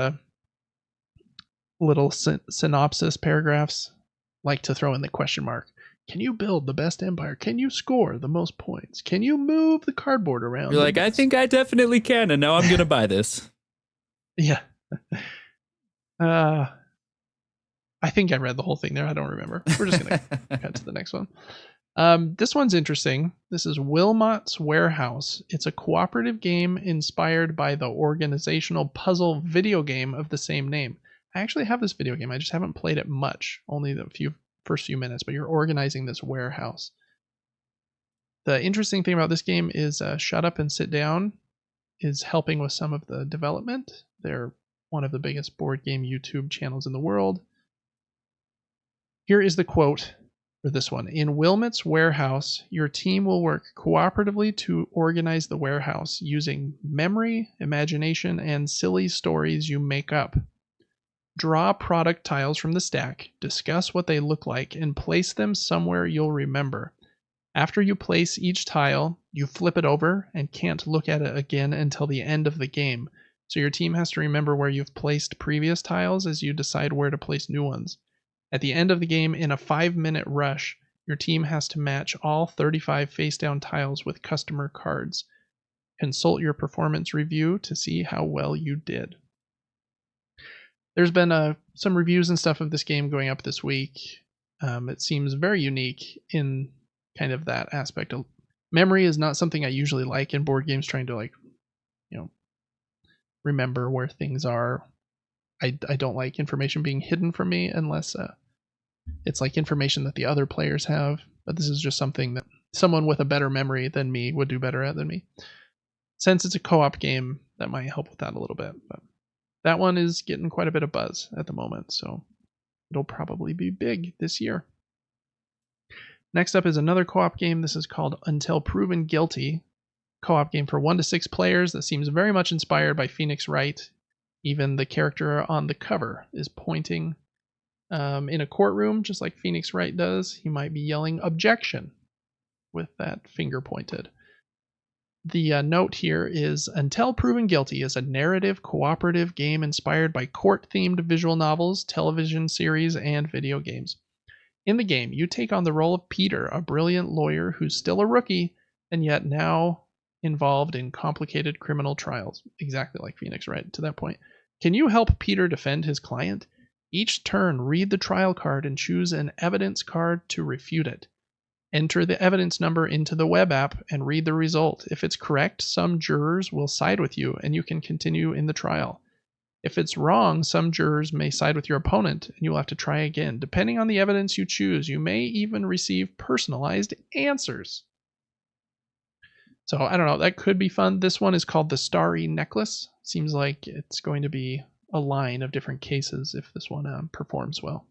little synopsis paragraphs like to throw in the question mark. Can you build the best empire? Can you score the most points? Can you move the cardboard around? You're like, I think I definitely can, and now I'm going to buy this. Yeah. I think I read the whole thing there. I don't remember. We're just going to cut to the next one. This one's interesting. This is Wilmot's Warehouse. It's a cooperative game inspired by the organizational puzzle video game of the same name. I actually have this video game. I just haven't played it much, only the first few minutes, but you're organizing this warehouse. The interesting thing about this game is Shut Up and Sit Down is helping with some of the development. They're one of the biggest board game YouTube channels in the world. Here is the quote for this one. In Wilmot's Warehouse, your team will work cooperatively to organize the warehouse using memory, imagination, and silly stories you make up. Draw product tiles from the stack, discuss what they look like, and place them somewhere you'll remember. After you place each tile, you flip it over and can't look at it again until the end of the game. So your team has to remember where you've placed previous tiles as you decide where to place new ones. At the end of the game, in a 5-minute rush, your team has to match all 35 face-down tiles with customer cards. Consult your performance review to see how well you did. There's been some reviews and stuff of this game going up this week. It seems very unique in kind of that aspect. Memory is not something I usually like in board games, trying to remember where things are. I don't like information being hidden from me unless it's like information that the other players have. But this is just something that someone with a better memory than me would do better at than me. Since it's a co-op game, that might help with that a little bit. But that one is getting quite a bit of buzz at the moment, so it'll probably be big this year. Next up is another co-op game. This is called Until Proven Guilty. Co-op game for 1 to 6 players that seems very much inspired by Phoenix Wright. Even the character on the cover is pointing in a courtroom, just like Phoenix Wright does. He might be yelling objection with that finger pointed. The note here is Until Proven Guilty is a narrative cooperative game inspired by court-themed visual novels, television series, and video games. In the game, you take on the role of Peter, a brilliant lawyer who's still a rookie and yet now involved in complicated criminal trials, exactly like Phoenix Wright to that point. Can you help Peter defend his client? Each turn, read the trial card and choose an evidence card to refute it. Enter the evidence number into the web app and read the result. If it's correct, some jurors will side with you and you can continue in the trial. If it's wrong, some jurors may side with your opponent and you'll have to try again. Depending on the evidence you choose, you may even receive personalized answers. So I don't know, that could be fun. This one is called The Starry Necklace. Seems like it's going to be a line of different cases if this one performs well.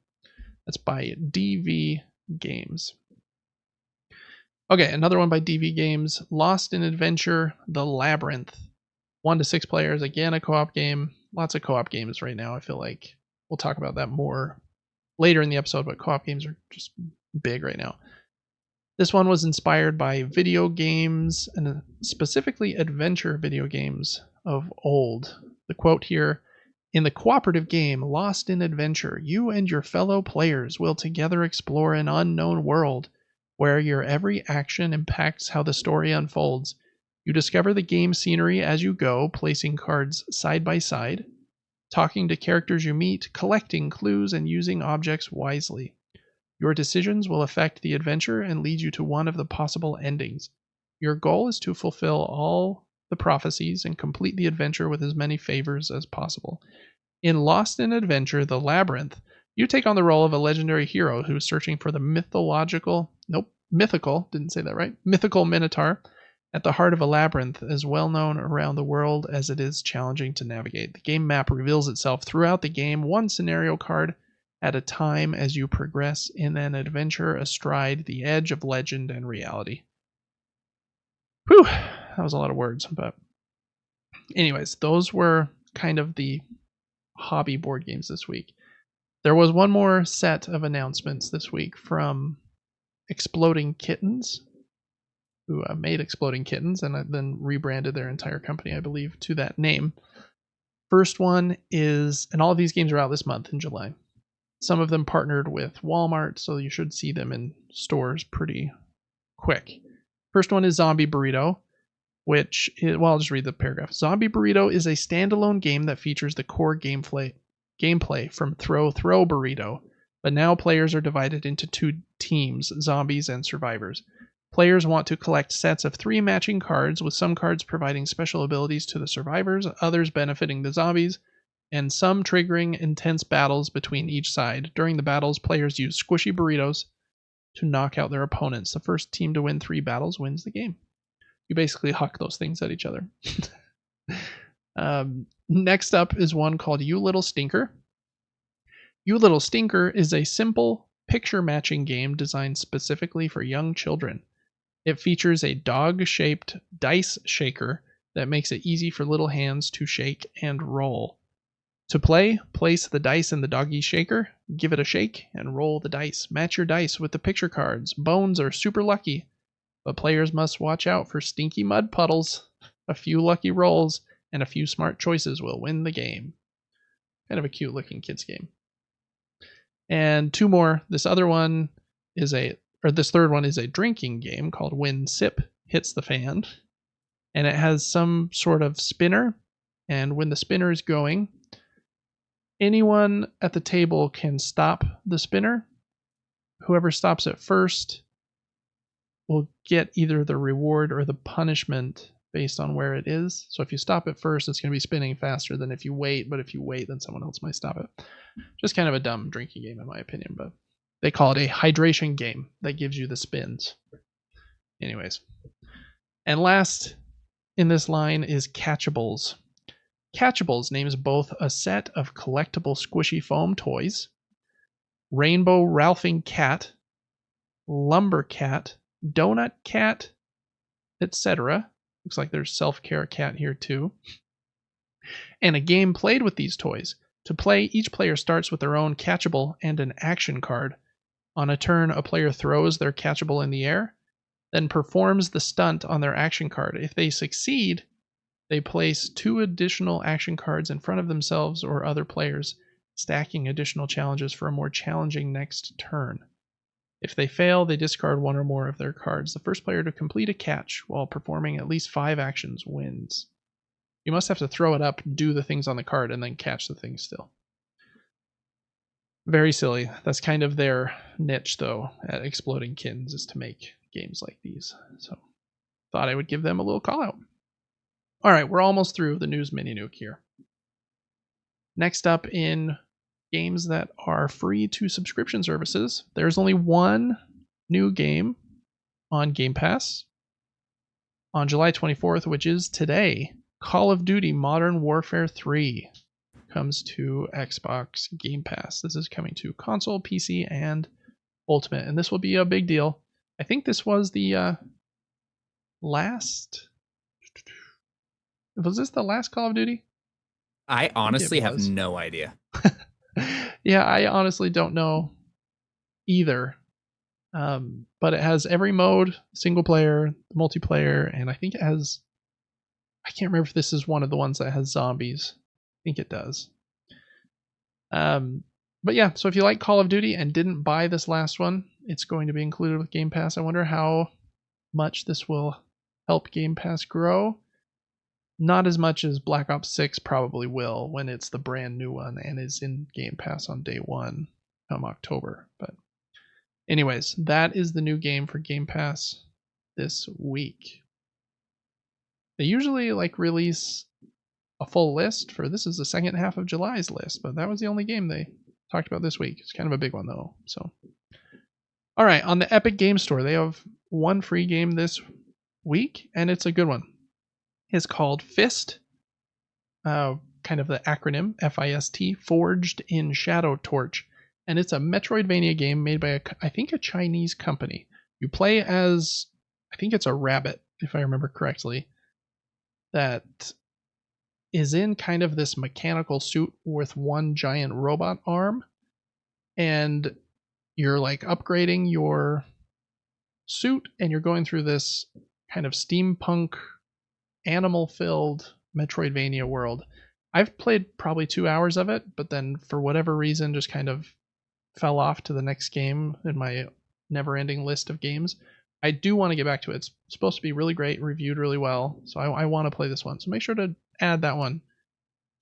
That's by DV Games. Okay, another one by DV Games, Lost in Adventure, The Labyrinth. 1 to 6 players, again a co-op game. Lots of co-op games right now, I feel like. We'll talk about that more later in the episode, but co-op games are just big right now. This one was inspired by video games, and specifically adventure video games of old. The quote here, in the cooperative game Lost in Adventure, you and your fellow players will together explore an unknown world where your every action impacts how the story unfolds. You discover the game scenery as you go, placing cards side by side, talking to characters you meet, collecting clues, and using objects wisely. Your decisions will affect the adventure and lead you to one of the possible endings. Your goal is to fulfill all the prophecies and complete the adventure with as many favors as possible. In Lost in Adventure, The Labyrinth, you take on the role of a legendary hero who's searching for the mythical Minotaur at the heart of a labyrinth as well known around the world as it is challenging to navigate. The game map reveals itself throughout the game, one scenario card at a time as you progress in an adventure astride the edge of legend and reality. Whew, that was a lot of words, but anyways, those were kind of the hobby board games this week. There was one more set of announcements this week from Exploding Kittens, who made Exploding Kittens and then rebranded their entire company, I believe, to that name. First one is, and all of these games are out this month in July. Some of them partnered with Walmart, so you should see them in stores pretty quick. First one is Zombie Burrito, which is, well, I'll just read the paragraph. Zombie Burrito is a standalone game that features the core gameplay from Throw Burrito, but now players are divided into 2 teams, zombies and survivors. Players want to collect sets of 3 matching cards, with some cards providing special abilities to the survivors, others benefiting the zombies, and some triggering intense battles between each side. During the battles, players use squishy burritos to knock out their opponents. The first team to win 3 battles wins the game. You basically huck those things at each other. Next up is one called You Little Stinker. You Little Stinker is a simple picture matching game designed specifically for young children. It features a dog-shaped dice shaker that makes it easy for little hands to shake and roll. To play, place the dice in the doggy shaker, give it a shake, and roll the dice. Match your dice with the picture cards. Bones are super lucky, but players must watch out for stinky mud puddles. A few lucky rolls and a few smart choices will win the game. Kind of a cute looking kids game. And 2 more. This third one is a drinking game called When Sip Hits the Fan. And it has some sort of spinner. And when the spinner is going, anyone at the table can stop the spinner. Whoever stops it first will get either the reward or the punishment based on where it is. So if you stop it first, it's going to be spinning faster than if you wait. But if you wait, then someone else might stop it. Just kind of a dumb drinking game in my opinion, but they call it a hydration game that gives you the spins. Anyways. And last in this line is Catchables. Catchables names both a set of collectible squishy foam toys, Rainbow Ralphing Cat, Lumber Cat, Donut Cat, etc. Looks like there's Self-Care Cat here too. And a game played with these toys. To play, each player starts with their own catchable and an action card. On a turn, a player throws their catchable in the air, then performs the stunt on their action card. If they succeed, they place 2 additional action cards in front of themselves or other players, stacking additional challenges for a more challenging next turn. If they fail, they discard 1 or more of their cards. The first player to complete a catch while performing at least 5 actions wins. You must have to throw it up, do the things on the card, and then catch the thing still. Very silly. That's kind of their niche, though, at Exploding Kittens, is to make games like these. So, thought I would give them a little call out. All right, we're almost through the news mini nuke here. Next up in games that are free to subscription services, there's only one new game on Game Pass on July 24th, which is today. Call of Duty Modern Warfare 3 comes to Xbox Game Pass. This is coming to console, PC, and Ultimate, and this will be a big deal. I think this was the last... Was this the last Call of Duty? I honestly have no idea. Yeah, I honestly don't know either. But it has every mode, single player, multiplayer, and I think it has... I can't remember if this is one of the ones that has zombies. I think it does. But yeah, so if you like Call of Duty and didn't buy this last one, it's going to be included with Game Pass. I wonder how much this will help Game Pass grow. Not as much as Black Ops 6 probably will when it's the brand new one and is in Game Pass on day 1 come October. But anyways, that is the new game for Game Pass this week. They usually release a full list for this is the second half of July's list, but that was the only game they talked about this week. It's kind of a big one though. So, all right, on the Epic Game Store, they have one free game this week, and it's a good one. It's called Fist, kind of the acronym FIST, Forged in Shadow Torch, and it's a Metroidvania game made by I think a Chinese company. You play as, I think it's a rabbit, if I remember correctly, that is in kind of this mechanical suit with one giant robot arm, and you're upgrading your suit, and you're going through this kind of steampunk, animal-filled Metroidvania world. I've played probably 2 hours of it, but then for whatever reason just kind of fell off to the next game in my never-ending list of games. I do want to get back to it. It's supposed to be really great, reviewed really well, so I want to play this one. So make sure to add that one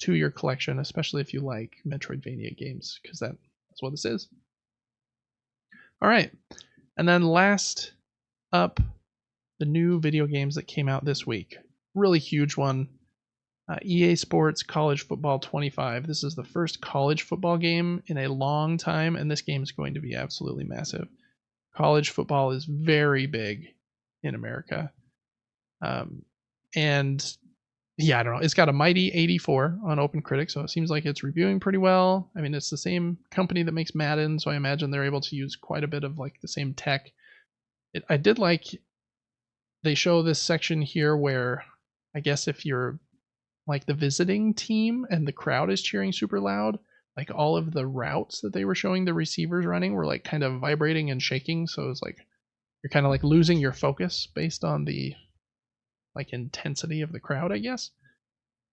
to your collection, especially if you like Metroidvania games, because that's what this is. All right, and then last up, the new video games that came out this week. Really huge one. EA Sports College Football 25. This is the first college football game in a long time, and this game is going to be absolutely massive. College football is very big in America. And yeah, I don't know. It's got a mighty 84 on OpenCritic, so it seems like it's reviewing pretty well. I mean, it's the same company that makes Madden, so I imagine they're able to use quite a bit of like the same tech. I did like they show this section here where I guess if you're like the visiting team and the crowd is cheering super loud, like all of the routes that they were showing the receivers running were like kind of vibrating and shaking. So it's like you're kind of like losing your focus based on the like intensity of the crowd, I guess.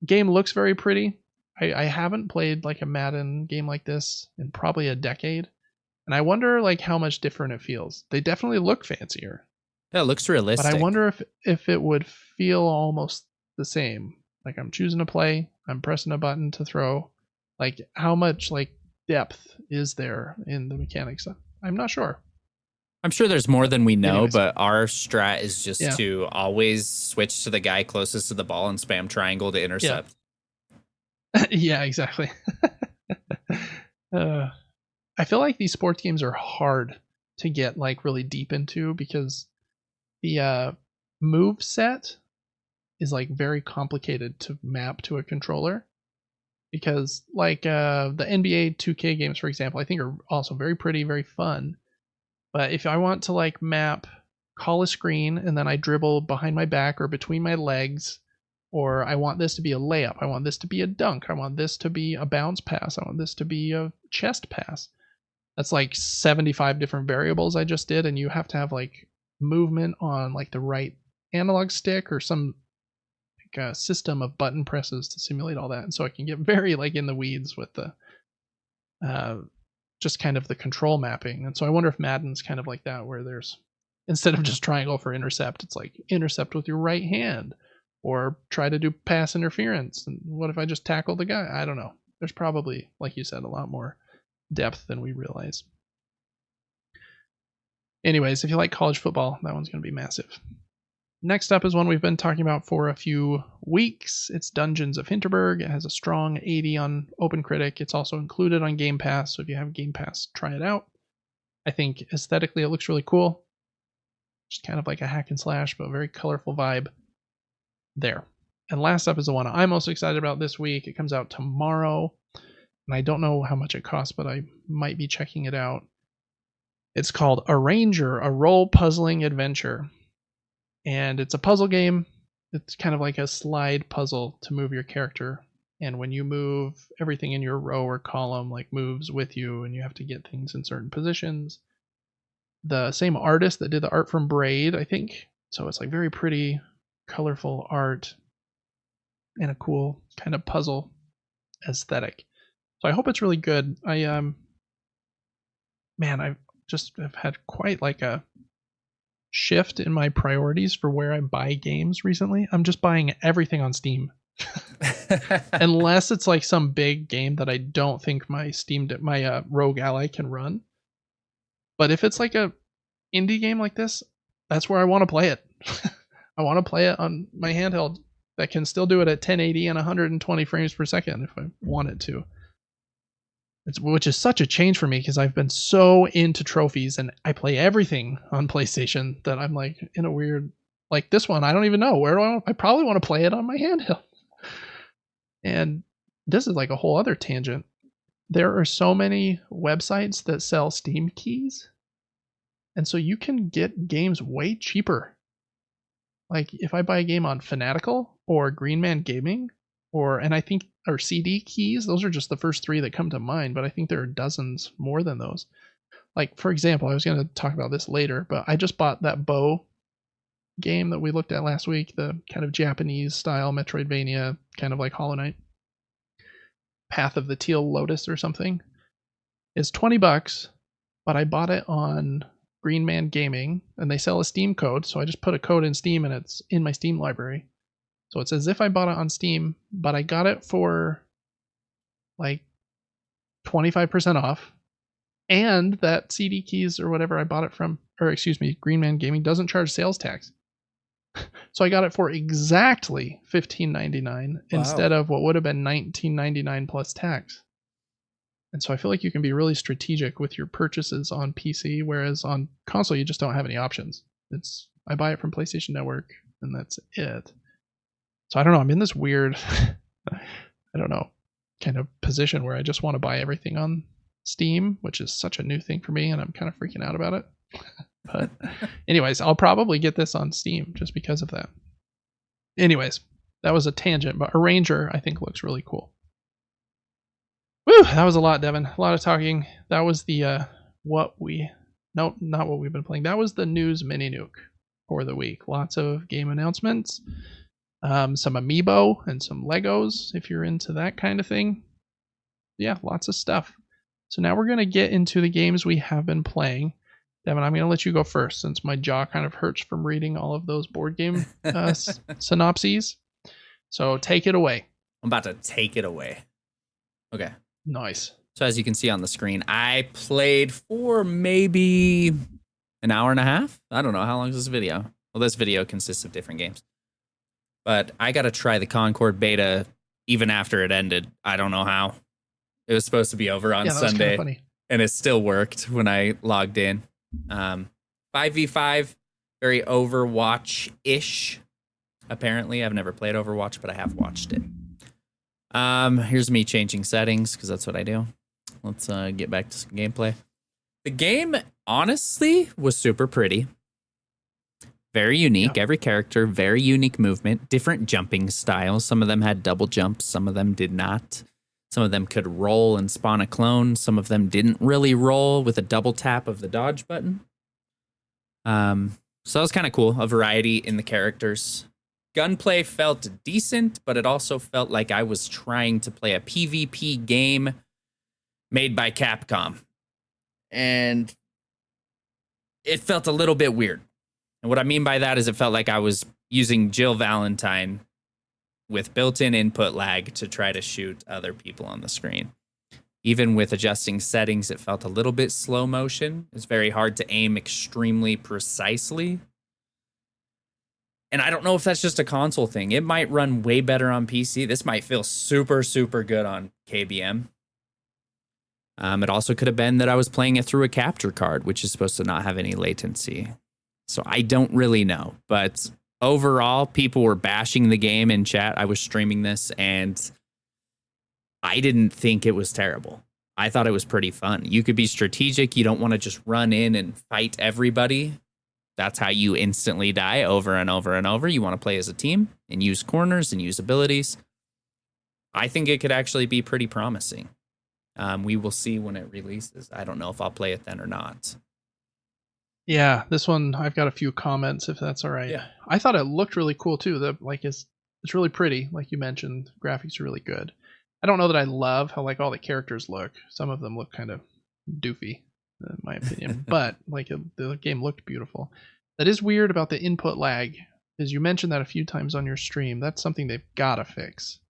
Game looks very pretty. I haven't played like a Madden game like this in probably a decade. And I wonder like how much different it feels. They definitely look fancier. Yeah, it looks realistic. But I wonder if it would feel almost the same. Like I'm choosing to play, I'm pressing a button to throw. Like how much like depth is there in the mechanics? I'm not sure. I'm sure there's more than we know, Anyways. but our strat is just to always switch to the guy closest to the ball and spam triangle to intercept. Yeah, exactly. I feel like these sports games are hard to get like really deep into because the move set is like very complicated to map to a controller. Because like the NBA 2K games, for example, I think are also very pretty, very fun. But if I want to like map, call a screen, and then I dribble behind my back or between my legs, or I want this to be a layup, I want this to be a dunk, I want this to be a bounce pass, I want this to be a chest pass. That's like 75 different variables I just did, and you have to have like movement on like the right analog stick or some like a system of button presses to simulate all that. And so I can get very like in the weeds with the just kind of the control mapping. And so I wonder if Madden's kind of like that, where there's instead of just triangle for intercept, it's like intercept with your right hand or try to do pass interference. And what if I just tackle the guy? I don't know. There's probably, like you said, a lot more depth than we realize. Anyways, if you like college football, that one's going to be massive. Next up is one we've been talking about for a few weeks. It's Dungeons of Hinterberg. It has a strong 80 on OpenCritic. It's also included on Game Pass, so if you have Game Pass, try it out. I think aesthetically it looks really cool. Just kind of like a hack and slash, but a very colorful vibe there. And last up is the one I'm most excited about this week. It comes out tomorrow, and I don't know how much it costs, but I might be checking it out. It's called Arranger, a role puzzling adventure. And it's a puzzle game. It's kind of like a slide puzzle to move your character. And when you move, everything in your row or column like moves with you, and you have to get things in certain positions. The same artist that did the art from Braid, I think. So it's like very pretty, colorful art and a cool kind of puzzle aesthetic. So I hope it's really good. I just have had quite like a shift in my priorities for where I buy games recently. I'm just buying everything on Steam. Unless it's like some big game that I don't think my Rogue Ally can run. But if it's like a indie game like this, that's where I want to play it. I want to play it on my handheld that can still do it at 1080 and 120 frames per second if I wanted to. Which is such a change for me because I've been so into trophies and I play everything on PlayStation that I'm like in a weird, like this one, I don't even know. Where do I probably want to play it on my handheld. And this is like a whole other tangent. There are so many websites that sell Steam keys. And so you can get games way cheaper. Like if I buy a game on Fanatical or Green Man Gaming or CD keys, those are just the first three that come to mind, but I think there are dozens more than those. Like, for example, I was going to talk about this later, but I just bought that Bow game that we looked at last week, the kind of Japanese style Metroidvania, kind of like Hollow Knight. Path of the Teal Lotus or something. is $20, but I bought it on Green Man Gaming, and they sell a Steam code, so I just put a code in Steam, and it's in my Steam library. So it's as if I bought it on Steam, but I got it for like 25% off. And that CD Keys or whatever I bought it from, or excuse me, Green Man Gaming doesn't charge sales tax. So I got it for exactly $15.99 instead of what would have been $19.99 plus tax. And so I feel like you can be really strategic with your purchases on PC, whereas on console you just don't have any options. I buy it from PlayStation Network, and that's it. So I don't know. I'm in this weird, I don't know, kind of position where I just want to buy everything on Steam, which is such a new thing for me, and I'm kind of freaking out about it. But anyways, I'll probably get this on Steam just because of that. Anyways, that was a tangent, but Arranger I think looks really cool. Woo, that was a lot, Devin. A lot of talking. That was the not what we've been playing. That was the news mini nuke for the week. Lots of game announcements, some amiibo and some Legos if you're into that kind of thing. Yeah, lots of stuff. So now we're going to get into the games we have been playing. Devin, I'm going to let you go first since my jaw kind of hurts from reading all of those board game synopses. So take it away. I'm about to take it away. Okay. Nice. So as you can see on the screen, I played for maybe an hour and a half. I don't know. How long is this video? Well, this video consists of different games. But I got to try the Concord beta even after it ended. I don't know how. It was supposed to be over on Sunday. Funny. And it still worked when I logged in. 5v5, very Overwatch-ish. Apparently, I've never played Overwatch, but I have watched it. Here's me changing settings because that's what I do. Let's get back to some gameplay. The game, honestly, was super pretty. Very unique. Yeah. Every character, very unique movement. Different jumping styles. Some of them had double jumps. Some of them did not. Some of them could roll and spawn a clone. Some of them didn't really roll with a double tap of the dodge button. So that was kind of cool. A variety in the characters. Gunplay felt decent, but it also felt like I was trying to play a PvP game made by Capcom. And it felt a little bit weird. And what I mean by that is it felt like I was using Jill Valentine with built-in input lag to try to shoot other people on the screen. Even with adjusting settings, it felt a little bit slow motion. It's very hard to aim extremely precisely. And I don't know if that's just a console thing. It might run way better on PC. This might feel super, super good on KBM. It also could have been that I was playing it through a capture card, which is supposed to not have any latency. So I don't really know. But overall, people were bashing the game in chat. I was streaming this, and I didn't think it was terrible. I thought it was pretty fun. You could be strategic. You don't want to just run in and fight everybody. That's how you instantly die over and over and over. You want to play as a team and use corners and use abilities. I think it could actually be pretty promising. We will see when it releases. I don't know if I'll play it then or not. Yeah, this one I've got a few comments if that's all right. Yeah. I thought it looked really cool too. It's really pretty, like you mentioned. Graphics are really good. I don't know that I love how like all the characters look. Some of them look kind of doofy, in my opinion. But the game looked beautiful. That is weird about the input lag, is you mentioned that a few times on your stream. That's something they've got to fix.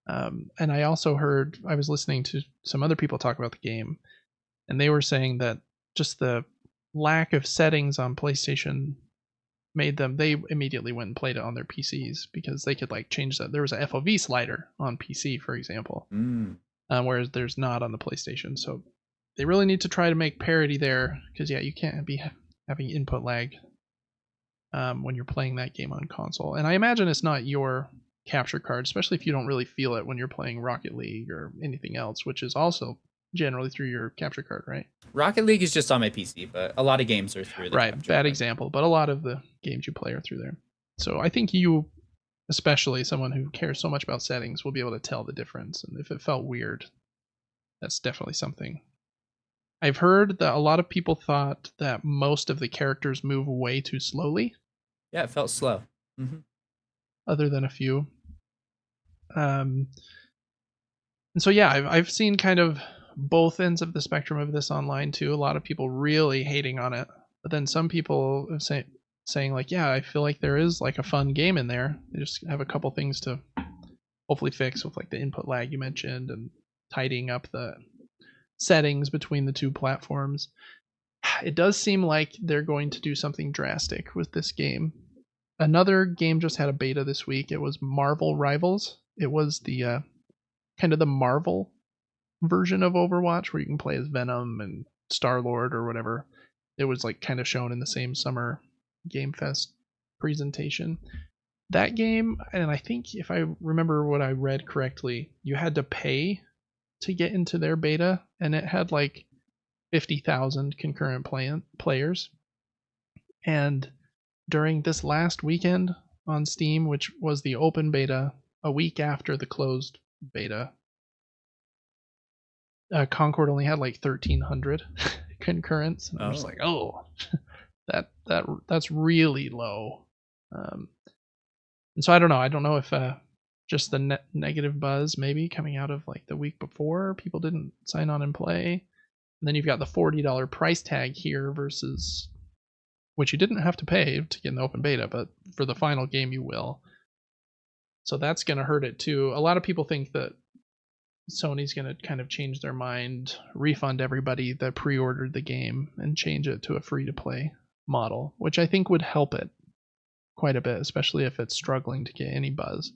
And I also I was listening to some other people talk about the game, and they were saying that just the lack of settings on PlayStation made them, they immediately went and played it on their PCs because they could like change that. There was a FOV slider on PC, for example, whereas there's not on the PlayStation. So they really need to try to make parity there because you can't be having input lag when you're playing that game on console. And I imagine it's not your capture card, especially if you don't really feel it when you're playing Rocket League or anything else, which is also generally through your capture card, right? Rocket League is just on my PC, but a lot of games are through the right. Bad example, but a lot of the games you play are through there. So I think you, especially someone who cares so much about settings, will be able to tell the difference. And if it felt weird, that's definitely something. I've heard that a lot of people thought that most of the characters move way too slowly. Yeah, it felt slow. Mm-hmm. Other than a few. And so, yeah, I've seen kind of both ends of the spectrum of this online too. A lot of people really hating on it, but then some people saying like, yeah, I feel like there is like a fun game in there. They just have a couple things to hopefully fix with like the input lag you mentioned and tidying up the settings between the two platforms. It does seem like they're going to do something drastic with this game. Another game just had a beta this week. It was Marvel Rivals. It was the kind of the Marvel version of Overwatch where you can play as Venom and Star-Lord or whatever. It was like kind of shown in the same summer Game Fest presentation. That game, and I think if I remember what I read correctly, you had to pay to get into their beta, and it had like 50,000 concurrent players. And during this last weekend on Steam, which was the open beta, a week after the closed beta, Concord only had like 1,300 concurrents. And I was like, oh, that's really low. And so I don't know. I don't know if just the negative buzz maybe coming out of like the week before, people didn't sign on and play. And then you've got the $40 price tag here versus, which you didn't have to pay to get in the open beta, but for the final game you will. So that's going to hurt it too. A lot of people think that Sony's going to kind of change their mind, refund everybody that pre-ordered the game and change it to a free-to-play model, which I think would help it quite a bit, especially if it's struggling to get any buzz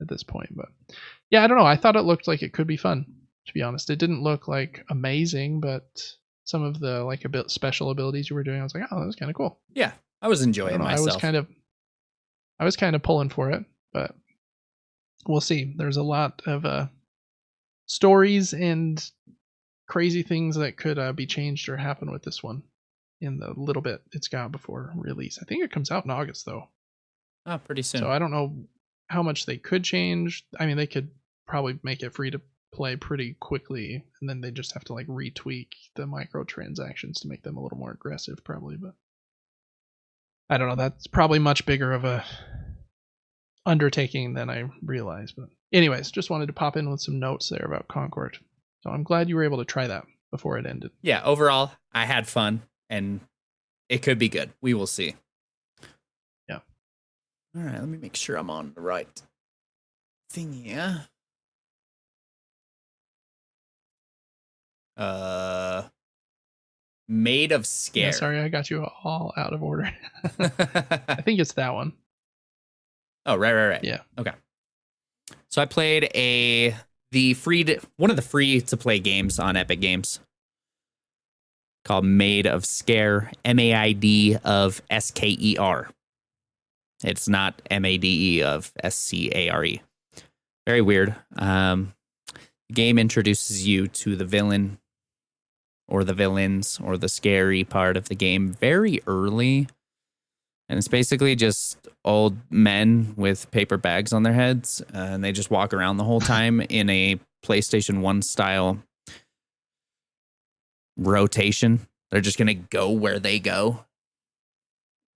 at this point. But yeah, I don't know. I thought it looked like it could be fun, to be honest. It didn't look like amazing, but some of the like a bit special abilities you were doing, I was like, oh, that was kind of cool. Yeah, I was enjoying myself. I was kind of pulling for it, but we'll see. There's a lot of stories and crazy things that could be changed or happen with this one in the little bit it's got before release. I think it comes out in August though. Oh, pretty soon. So I don't know how much they could change. I mean, they could probably make it free to play pretty quickly, and then they just have to like retweak the microtransactions to make them a little more aggressive probably. But I don't know. That's probably much bigger of a undertaking than I realized. But anyways, just wanted to pop in with some notes there about Concord. So I'm glad you were able to try that before it ended. Yeah, overall, I had fun, and it could be good. We will see. Yeah. All right, let me make sure I'm on the right thing here. Made of Scare. Yeah, sorry, I got you all out of order. I think it's that one. Oh, right. Yeah. Okay. So I played one of the free to play games on Epic Games called Made of Scare, MAID of SKER. It's not MADE of SCARE. Very weird. The game introduces you to the villain or the villains or the scary part of the game very early. And it's basically just old men with paper bags on their heads. And they just walk around the whole time in a PlayStation 1 style rotation. They're just going to go where they go.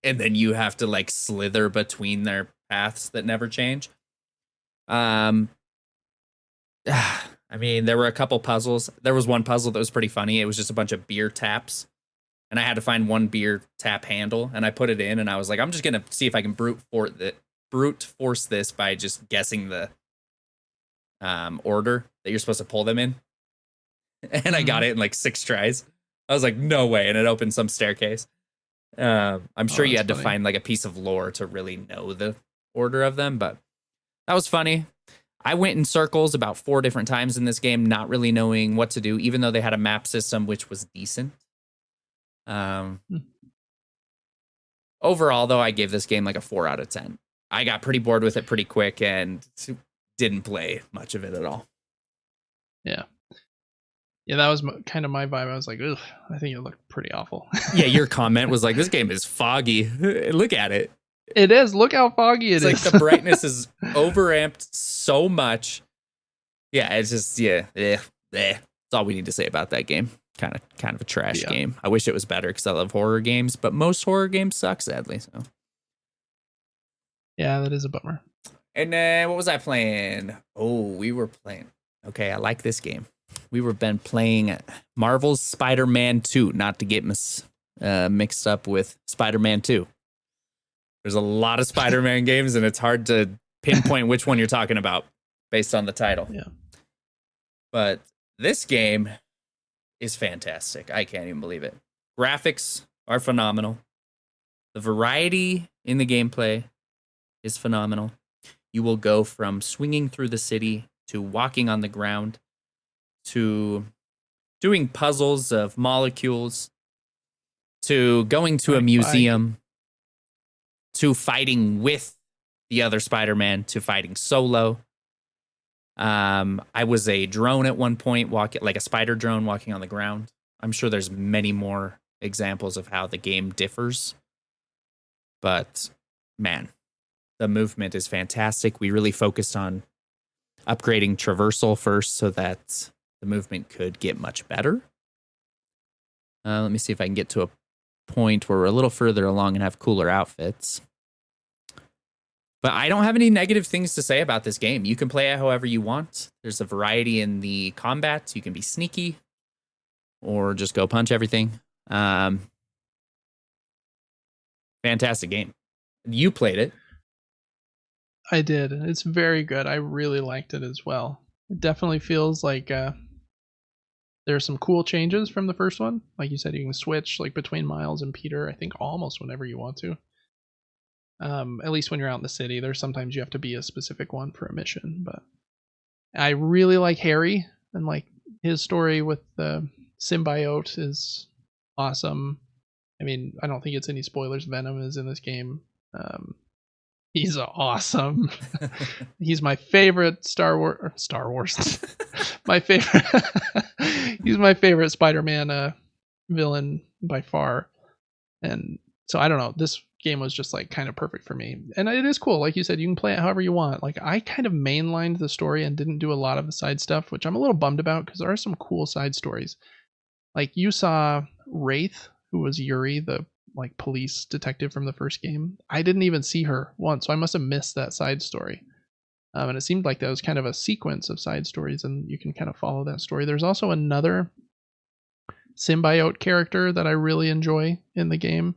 And then you have to like slither between their paths that never change. I mean, there were a couple puzzles. There was one puzzle that was pretty funny. It was just a bunch of beer taps. And I had to find one beer tap handle. And I put it in. And I was like, I'm just going to see if I can brute force this by just guessing the order that you're supposed to pull them in. And I got it in like 6 tries. I was like, no way. And it opened some staircase. I'm sure you had to find like a piece of lore to really know the order of them. But that was funny. I went in circles about 4 different times in this game, not really knowing what to do, even though they had a map system, which was decent. Overall, though, I gave this game like a 4 out of 10. I got pretty bored with it pretty quick and didn't play much of it at all. Yeah. Yeah, that was kind of my vibe. I was like, ugh, I think it looked pretty awful. Yeah, your comment was like, this game is foggy. Look at it. It is. Look how foggy it is. It's like the brightness is overamped so much. Yeah, it's just, that's all we need to say about that game. Kind of a trash game. I wish it was better because I love horror games, but most horror games suck, sadly. So. Yeah, that is a bummer. And then what was I playing? Oh, we were playing. Okay, I like this game. we've been playing Marvel's Spider-Man 2, not to get mixed up with Spider-Man 2. There's a lot of Spider-Man games, and it's hard to pinpoint which one you're talking about based on the title. Yeah. But this game is fantastic. I can't even believe it. Graphics are phenomenal. The variety in the gameplay is phenomenal. You will go from swinging through the city to walking on the ground to doing puzzles of molecules to going to a museum to fighting with the other Spider-Man to fighting solo. I was a drone at one point, like a spider drone walking on the ground. I'm sure there's many more examples of how the game differs. But man, the movement is fantastic. We really focused on upgrading traversal first so that the movement could get much better. Let me see if I can get to a point where we're a little further along and have cooler outfits. But I don't have any negative things to say about this game. You can play it however you want. There's a variety in the combat. You can be sneaky or just go punch everything. Fantastic game. You played it. I did. It's very good. I really liked it as well. It definitely feels like there's some cool changes from the first one. Like you said, you can switch like between Miles and Peter, I think almost whenever you want to. At least when you're out in the city. There's sometimes you have to be a specific one for a mission. But I really like Harry, and like his story with the symbiote is awesome. I mean, I don't think it's any spoilers. Venom is in this game. He's awesome. He's my favorite Star Wars. My favorite. He's my favorite Spider-Man villain by far. And so I don't know. This game was just like kind of perfect for me. And it is cool. Like you said, you can play it however you want. Like I kind of mainlined the story and didn't do a lot of the side stuff, which I'm a little bummed about because there are some cool side stories. Like you saw Wraith, who was Yuri, the like police detective from the first game. I didn't even see her once, so I must have missed that side story. And it seemed like that was kind of a sequence of side stories, and you can kind of follow that story. There's also another symbiote character that I really enjoy in the game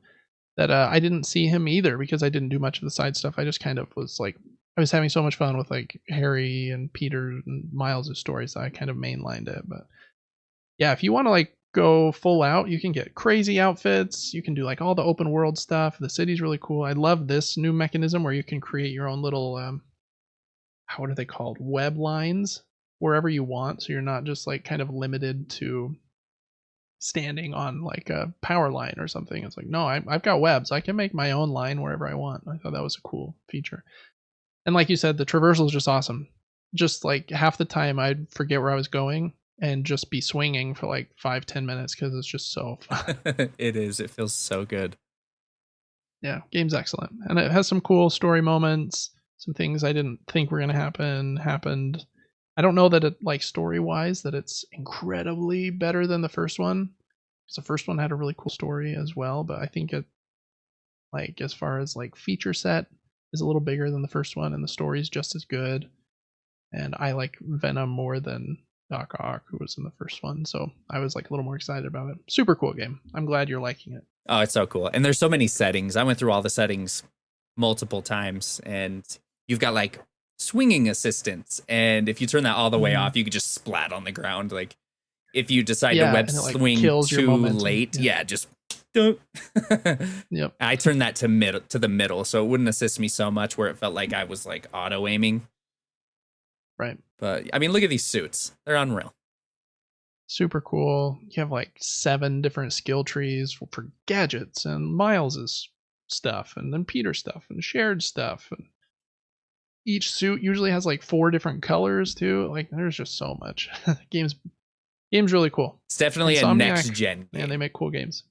that I didn't see him either because I didn't do much of the side stuff. I just kind of was like, I was having so much fun with like Harry and Peter and Miles' stories that I kind of mainlined it. But yeah, if you want to like go full out, you can get crazy outfits, you can do like all the open world stuff. The city's really cool. I love this new mechanism where you can create your own little what are they called, web lines wherever you want, so you're not just like kind of limited to standing on like a power line or something. It's like, no, I've got webs, I can make my own line wherever I want. I thought that was a cool feature. And like you said, the traversal is just awesome. Just like half the time I'd forget where I was going and just be swinging for like 5-10 minutes because it's just so fun. It is. It feels so good. Yeah, game's excellent. And it has some cool story moments. Some things I didn't think were going to happened. I don't know that it, like story-wise, that it's incredibly better than the first one. Because the first one had a really cool story as well. But I think it, like, as far as like feature set, is a little bigger than the first one. And the story's just as good. And I like Venom more than Doc Ock, who was in the first one, so I was like a little more excited about it. Super cool game. I'm glad you're liking it. Oh, it's so cool. And there's so many settings. I went through all the settings multiple times, and you've got like swinging assistance, and if you turn that all the way off, you could just splat on the ground. Like if you decide to web swing too late, just don't. Yep. I turned that to the middle, so it wouldn't assist me so much where it felt like I was like auto aiming. Right. But I mean, look at these suits. They're unreal. Super cool. You have like 7 different skill trees for gadgets and Miles's stuff, and then Peter's stuff and shared stuff. And each suit usually has like 4 different colors too. Like there's just so much. Game's really cool. It's definitely a next gen game. And they make cool games.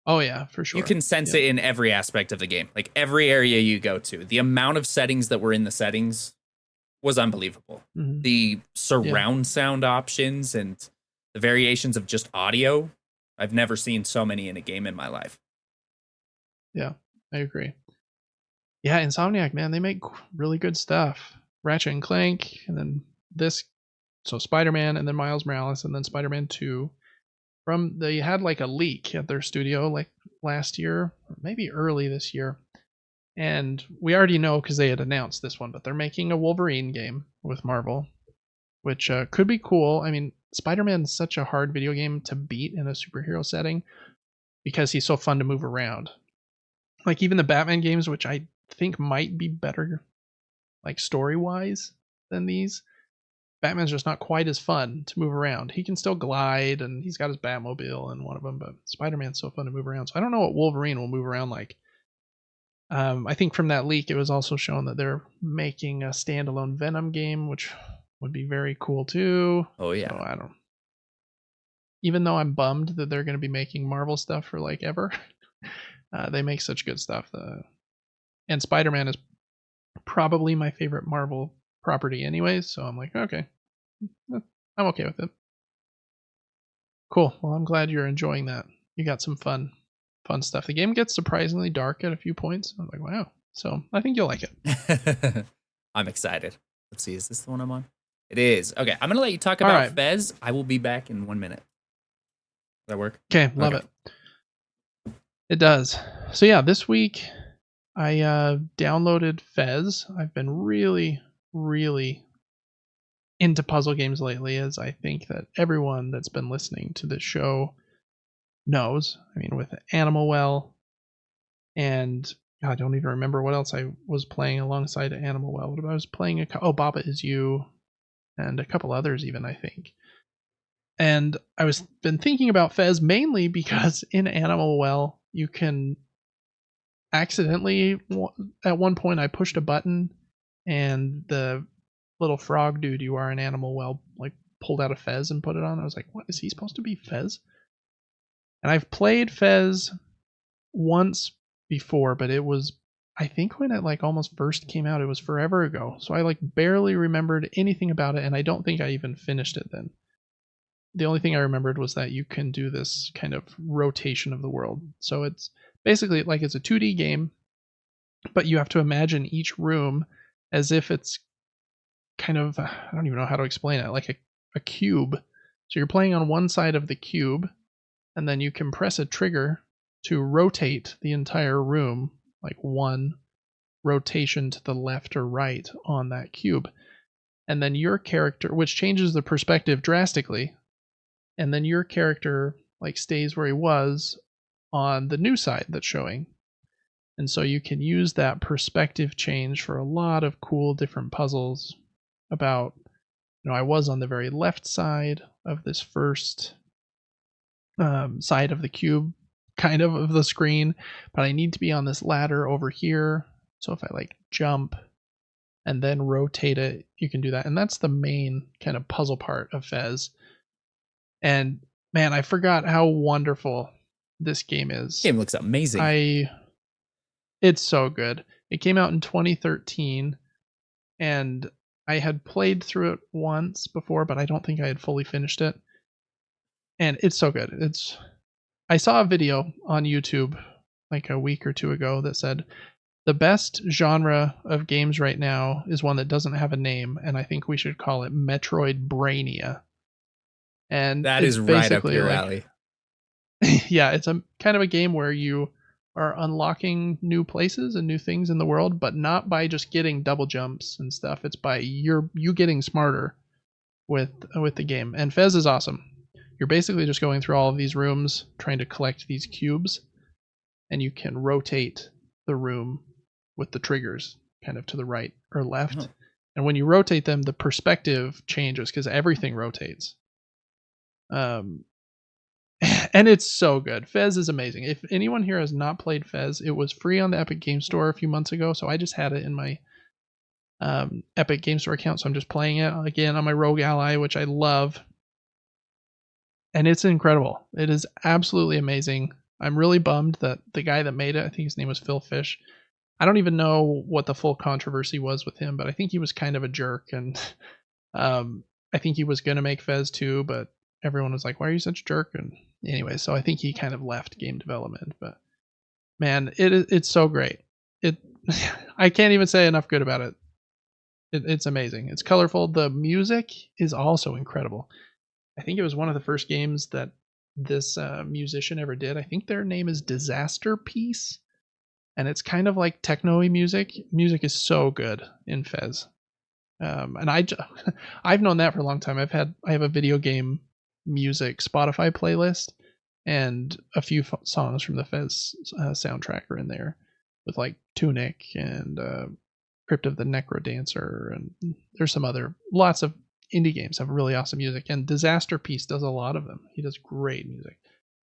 Oh yeah, for sure. You can sense it in every aspect of the game. Like every area you go to, the amount of settings that were in the settings was unbelievable. Mm-hmm. The surround sound options and the variations of just audio, I've never seen so many in a game in my life. Yeah, I agree. Yeah, Insomniac, man, they make really good stuff. Ratchet and Clank, and then this So Spider-Man and then Miles Morales and then Spider-Man 2. They had like a leak at their studio like last year, or maybe early this year. And we already know because they had announced this one, but they're making a Wolverine game with Marvel, which could be cool. I mean, Spider-Man is such a hard video game to beat in a superhero setting because he's so fun to move around. Like even the Batman games, which I think might be better, like story-wise than these, Batman's just not quite as fun to move around. He can still glide, and he's got his Batmobile in one of them, but Spider-Man's so fun to move around. So I don't know what Wolverine will move around like. I think from that leak, it was also shown that they're making a standalone Venom game, which would be very cool too. Oh yeah. So I don't. Even though I'm bummed that they're going to be making Marvel stuff for like ever, they make such good stuff. And Spider-Man is probably my favorite Marvel property, anyways. So I'm like, okay, I'm okay with it. Cool. Well, I'm glad you're enjoying that. You got some fun stuff. The game gets surprisingly dark at a few points. I'm like, wow. So I think you'll like it. I'm excited. Let's see. Is this the one I'm on? It is. Okay. I'm going to let you talk about Fez. I will be back in 1 minute. Does that work? Okay. Love it. It does. So yeah, this week I downloaded Fez. I've been really, really into puzzle games lately, as I think that everyone that's been listening to this show knows. I mean, with Animal Well, and I don't even remember what else I was playing alongside Animal Well. What I was playing Baba Is You, and a couple others even, I think. And I was been thinking about Fez mainly because in Animal Well you can accidentally, at one point I pushed a button and the little frog dude you are in Animal Well like pulled out a Fez and put it on. I was like, what, is he supposed to be Fez? And I've played Fez once before, but it was, I think when it like almost first came out, it was forever ago. So I like barely remembered anything about it, and I don't think I even finished it then. The only thing I remembered was that you can do this kind of rotation of the world. So it's basically like it's a 2D game, but you have to imagine each room as if it's kind of, I don't even know how to explain it, like a cube. So you're playing on one side of the cube, and then you can press a trigger to rotate the entire room, like one rotation to the left or right on that cube. And then your character, which changes the perspective drastically, and then your character like stays where he was on the new side that's showing. And so you can use that perspective change for a lot of cool different puzzles about, I was on the very left side of this first side of the cube, kind of the screen, but I need to be on this ladder over here. So if I like jump and then rotate it, you can do that. And that's the main kind of puzzle part of Fez. And man, I forgot how wonderful this game is. This game looks amazing. It's so good. It came out in 2013, and I had played through it once before, but I don't think I had fully finished it. And it's so good. I saw a video on YouTube like a week or two ago that said the best genre of games right now is one that doesn't have a name, and I think we should call it Metroid Brainia. And that is right up your alley. Yeah, it's a kind of a game where you are unlocking new places and new things in the world, but not by just getting double jumps and stuff. It's by you getting smarter with the game. And Fez is awesome. You're basically just going through all of these rooms trying to collect these cubes, and you can rotate the room with the triggers kind of to the right or left. Oh. And when you rotate them, the perspective changes because everything rotates. And it's so good. Fez is amazing. If anyone here has not played Fez, it was free on the Epic Game Store a few months ago, so I just had it in my Epic Game Store account, so I'm just playing it again on my Rogue Ally, which I love. And it's incredible. It is absolutely amazing. I'm really bummed that the guy that made it, I think his name was Phil Fish, I don't even know what the full controversy was with him, but I think he was kind of a jerk, and I think he was going to make Fez 2, but everyone was like, why are you such a jerk? And anyway, so I think he kind of left game development, but man, it's so great. I can't even say enough good about it. It's amazing. It's colorful. The music is also incredible. I think it was one of the first games that this musician ever did. I think their name is Disaster Piece, and it's kind of like techno-y music. Music is so good in Fez. And I've known that for a long time. I have a video game music Spotify playlist, and a few songs from the Fez soundtrack are in there, with like Tunic and Crypt of the Necro Dancer, and there's some other lots of indie games have really awesome music, and Disaster Piece does a lot of them. He does great music.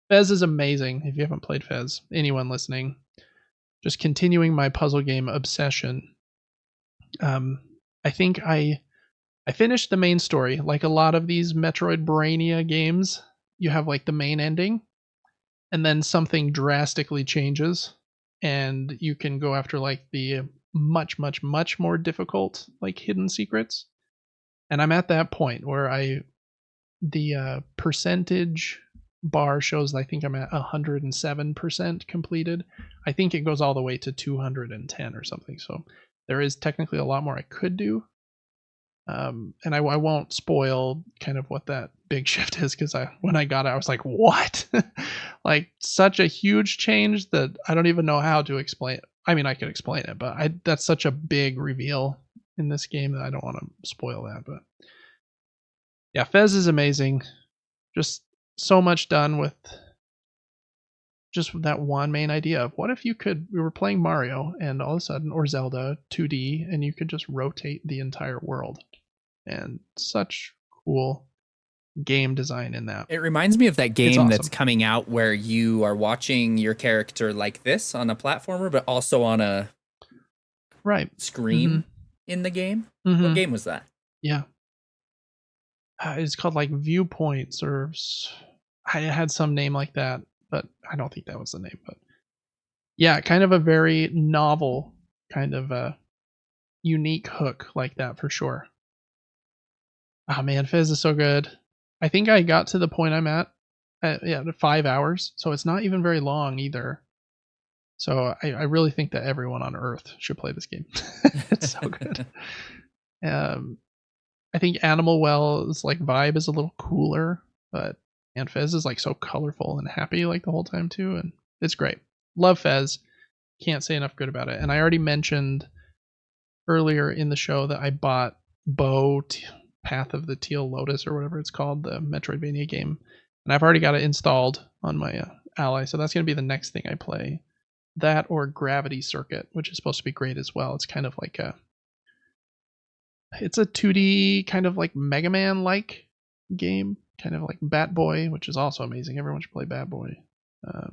Fez is amazing. If you haven't played Fez, anyone listening, just continuing my puzzle game obsession. I think I finished the main story. Like a lot of these Metroid Brainia games, you have like the main ending, and then something drastically changes, and you can go after like the much, much, much more difficult like hidden secrets. And I'm at that point where the percentage bar shows I think I'm at 107% completed. I think it goes all the way to 210 or something. So there is technically a lot more I could do. And I won't spoil kind of what that big shift is, because when I got it, I was like, what? Like such a huge change that I don't even know how to explain it. I mean, I could explain it, but that's such a big reveal in this game that I don't want to spoil that. But yeah, Fez is amazing. Just so much done with just that one main idea of what if we were playing Mario and all of a sudden, or Zelda 2D, and you could just rotate the entire world. And such cool game design in that. It reminds me of that game awesome. That's coming out where you are watching your character like this on a platformer, but also on a screen in the game. Mm-hmm. What game was that? Yeah. It's called like Viewpoints, or I had some name like that, but I don't think that was the name. But yeah, kind of a very novel, kind of a unique hook like that for sure. Oh man, Fez is so good. I think I got to the point I'm at 5 hours, so it's not even very long either. So I really think that everyone on Earth should play this game. It's so good. I think Animal Well's like vibe is a little cooler, but Fez is like so colorful and happy like the whole time too, and it's great. Love Fez. Can't say enough good about it. And I already mentioned earlier in the show that I bought Path of the Teal Lotus, or whatever it's called, the Metroidvania game, and I've already got it installed on my Ally, so that's going to be the next thing I play. That or Gravity Circuit, which is supposed to be great as well. It's kind of like it's a 2D kind of like Mega Man like game, kind of like Bat Boy, which is also amazing. Everyone should play Bat Boy. But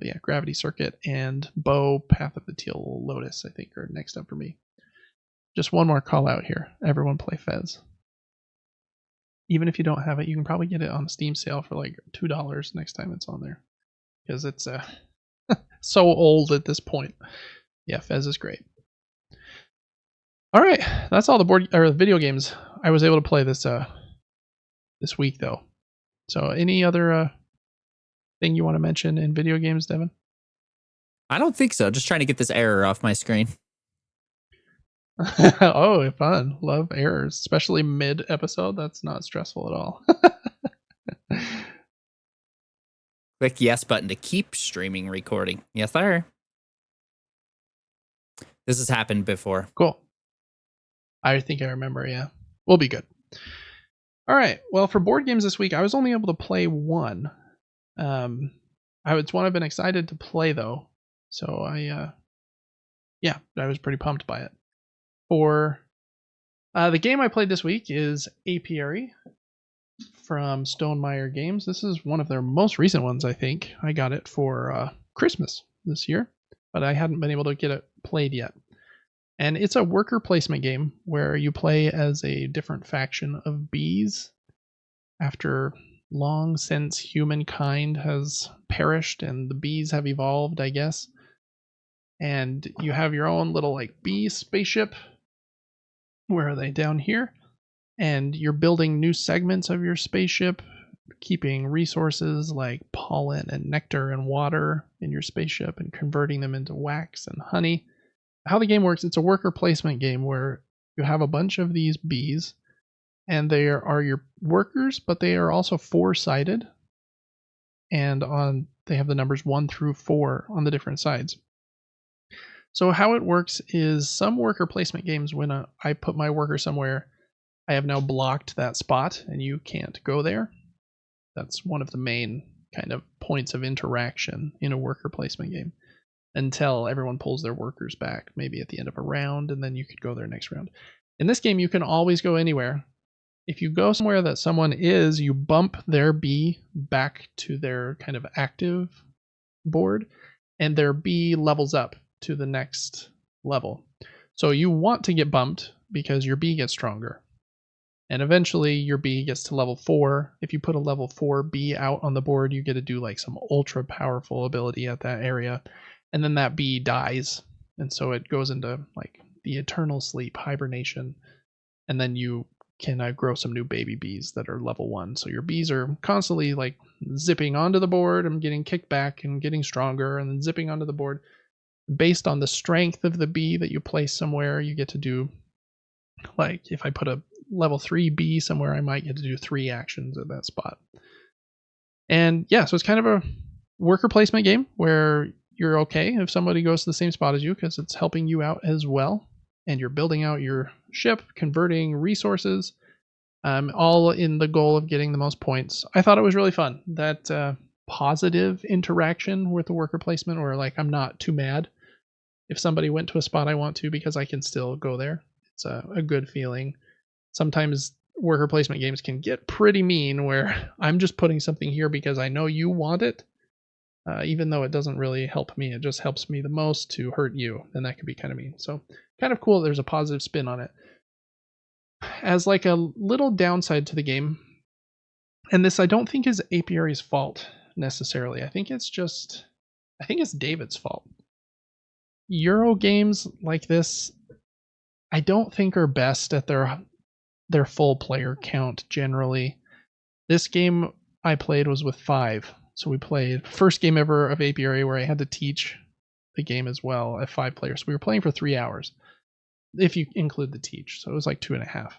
yeah, Gravity Circuit and Path of the Teal Lotus, I think, are next up for me. Just one more call out here. Everyone play Fez. Even if you don't have it, you can probably get it on a Steam sale for like $2 next time it's on there, because it's so old at this point. Yeah, Fez is great. All right, that's all the video games I was able to play this week, though. So, any other thing you want to mention in video games, Devin? I don't think so. Just trying to get this error off my screen. Oh, fun. Love errors, especially mid-episode. That's not stressful at all. Click yes button to keep streaming recording. Yes, sir. This has happened before. Cool. I think I remember, yeah. We'll be good. All right. Well, for board games this week, I was only able to play one. It's one I've been excited to play, though. So I was pretty pumped by it. For the game I played this week is Apiary from Stonemaier Games. This is one of their most recent ones, I think. I got it for Christmas this year, but I hadn't been able to get it played yet. And it's a worker placement game where you play as a different faction of bees after long since humankind has perished and the bees have evolved, I guess. And you have your own little like bee spaceship. Where are they? Down here. And you're building new segments of your spaceship, keeping resources like pollen and nectar and water in your spaceship and converting them into wax and honey. How the game works, it's a worker placement game where You have a bunch of these bees, and they are your workers, but they are also 4-sided, and they have the numbers 1 through 4 on the different sides. So how it works is some worker placement games, when I put my worker somewhere, I have now blocked that spot and you can't go there. That's one of the main kind of points of interaction in a worker placement game, until everyone pulls their workers back, maybe at the end of a round, and then you could go there next round. In this game, you can always go anywhere. If you go somewhere that someone is, you bump their bee back to their kind of active board, and their bee levels up to the next level. So you want to get bumped because your bee gets stronger. And eventually your bee gets to level 4. If you put a level 4 bee out on the board, you get to do like some ultra powerful ability at that area. And then that bee dies. And so it goes into like the eternal sleep, hibernation. And then you can grow some new baby bees that are level 1. So your bees are constantly like zipping onto the board and getting kicked back and getting stronger and then zipping onto the board. Based on the strength of the bee that you place somewhere, you get to do, like if I put a level 3 bee somewhere, I might get to do 3 actions at that spot. And yeah, so it's kind of a worker placement game where you're okay if somebody goes to the same spot as you because it's helping you out as well. And you're building out your ship, converting resources, all in the goal of getting the most points. I thought it was really fun. That positive interaction with the worker placement, where like I'm not too mad if somebody went to a spot I want to because I can still go there. It's a good feeling. Sometimes worker placement games can get pretty mean where I'm just putting something here because I know you want it, even though it doesn't really help me. It just helps me the most to hurt you, and that can be kind of mean. So kind of cool there's a positive spin on it. As like a little downside to the game, and this I don't think is Apiary's fault necessarily. I think it's David's fault. Euro games like this, I don't think are best at their full player count generally. This game I played was with 5. So we played first game ever of Apiary where I had to teach the game as well at 5 players. So we were playing for 3 hours if you include the teach. So it was like 2.5.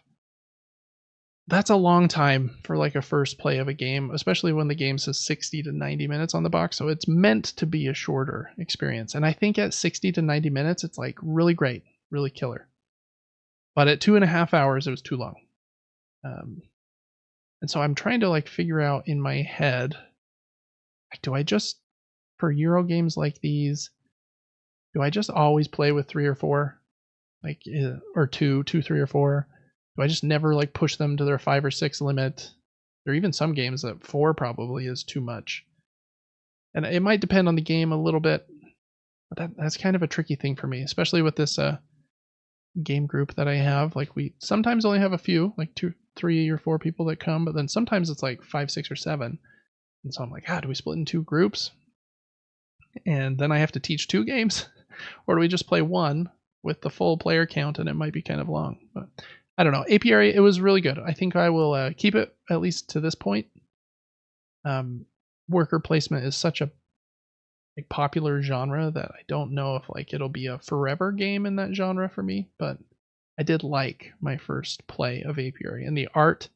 That's a long time for like a first play of a game, especially when the game says 60 to 90 minutes on the box. So it's meant to be a shorter experience. And I think at 60 to 90 minutes, it's like really great, really killer. But at 2.5 hours, it was too long. And so I'm trying to like figure out in my head, like, do I just, for Euro games like these, do I just always play with 3 or 4? Like, or 2, 3 or 4? Do I just never like push them to their 5 or 6 limit? There are even some games that 4 probably is too much. And it might depend on the game a little bit. But that's kind of a tricky thing for me, especially with this game group that I have. Like we sometimes only have a few, like 2, 3 or 4 people that come, but then sometimes it's like 5, 6 or 7. And so I'm like, do we split in 2 groups? And then I have to teach 2 games? Or do we just play 1 with the full player count and it might be kind of long? But I don't know. Apiary, it was really good. I think I will keep it at least to this point. Worker placement is such a popular genre that I don't know if like it'll be a forever game in that genre for me, but I did like my first play of Apiary. And the art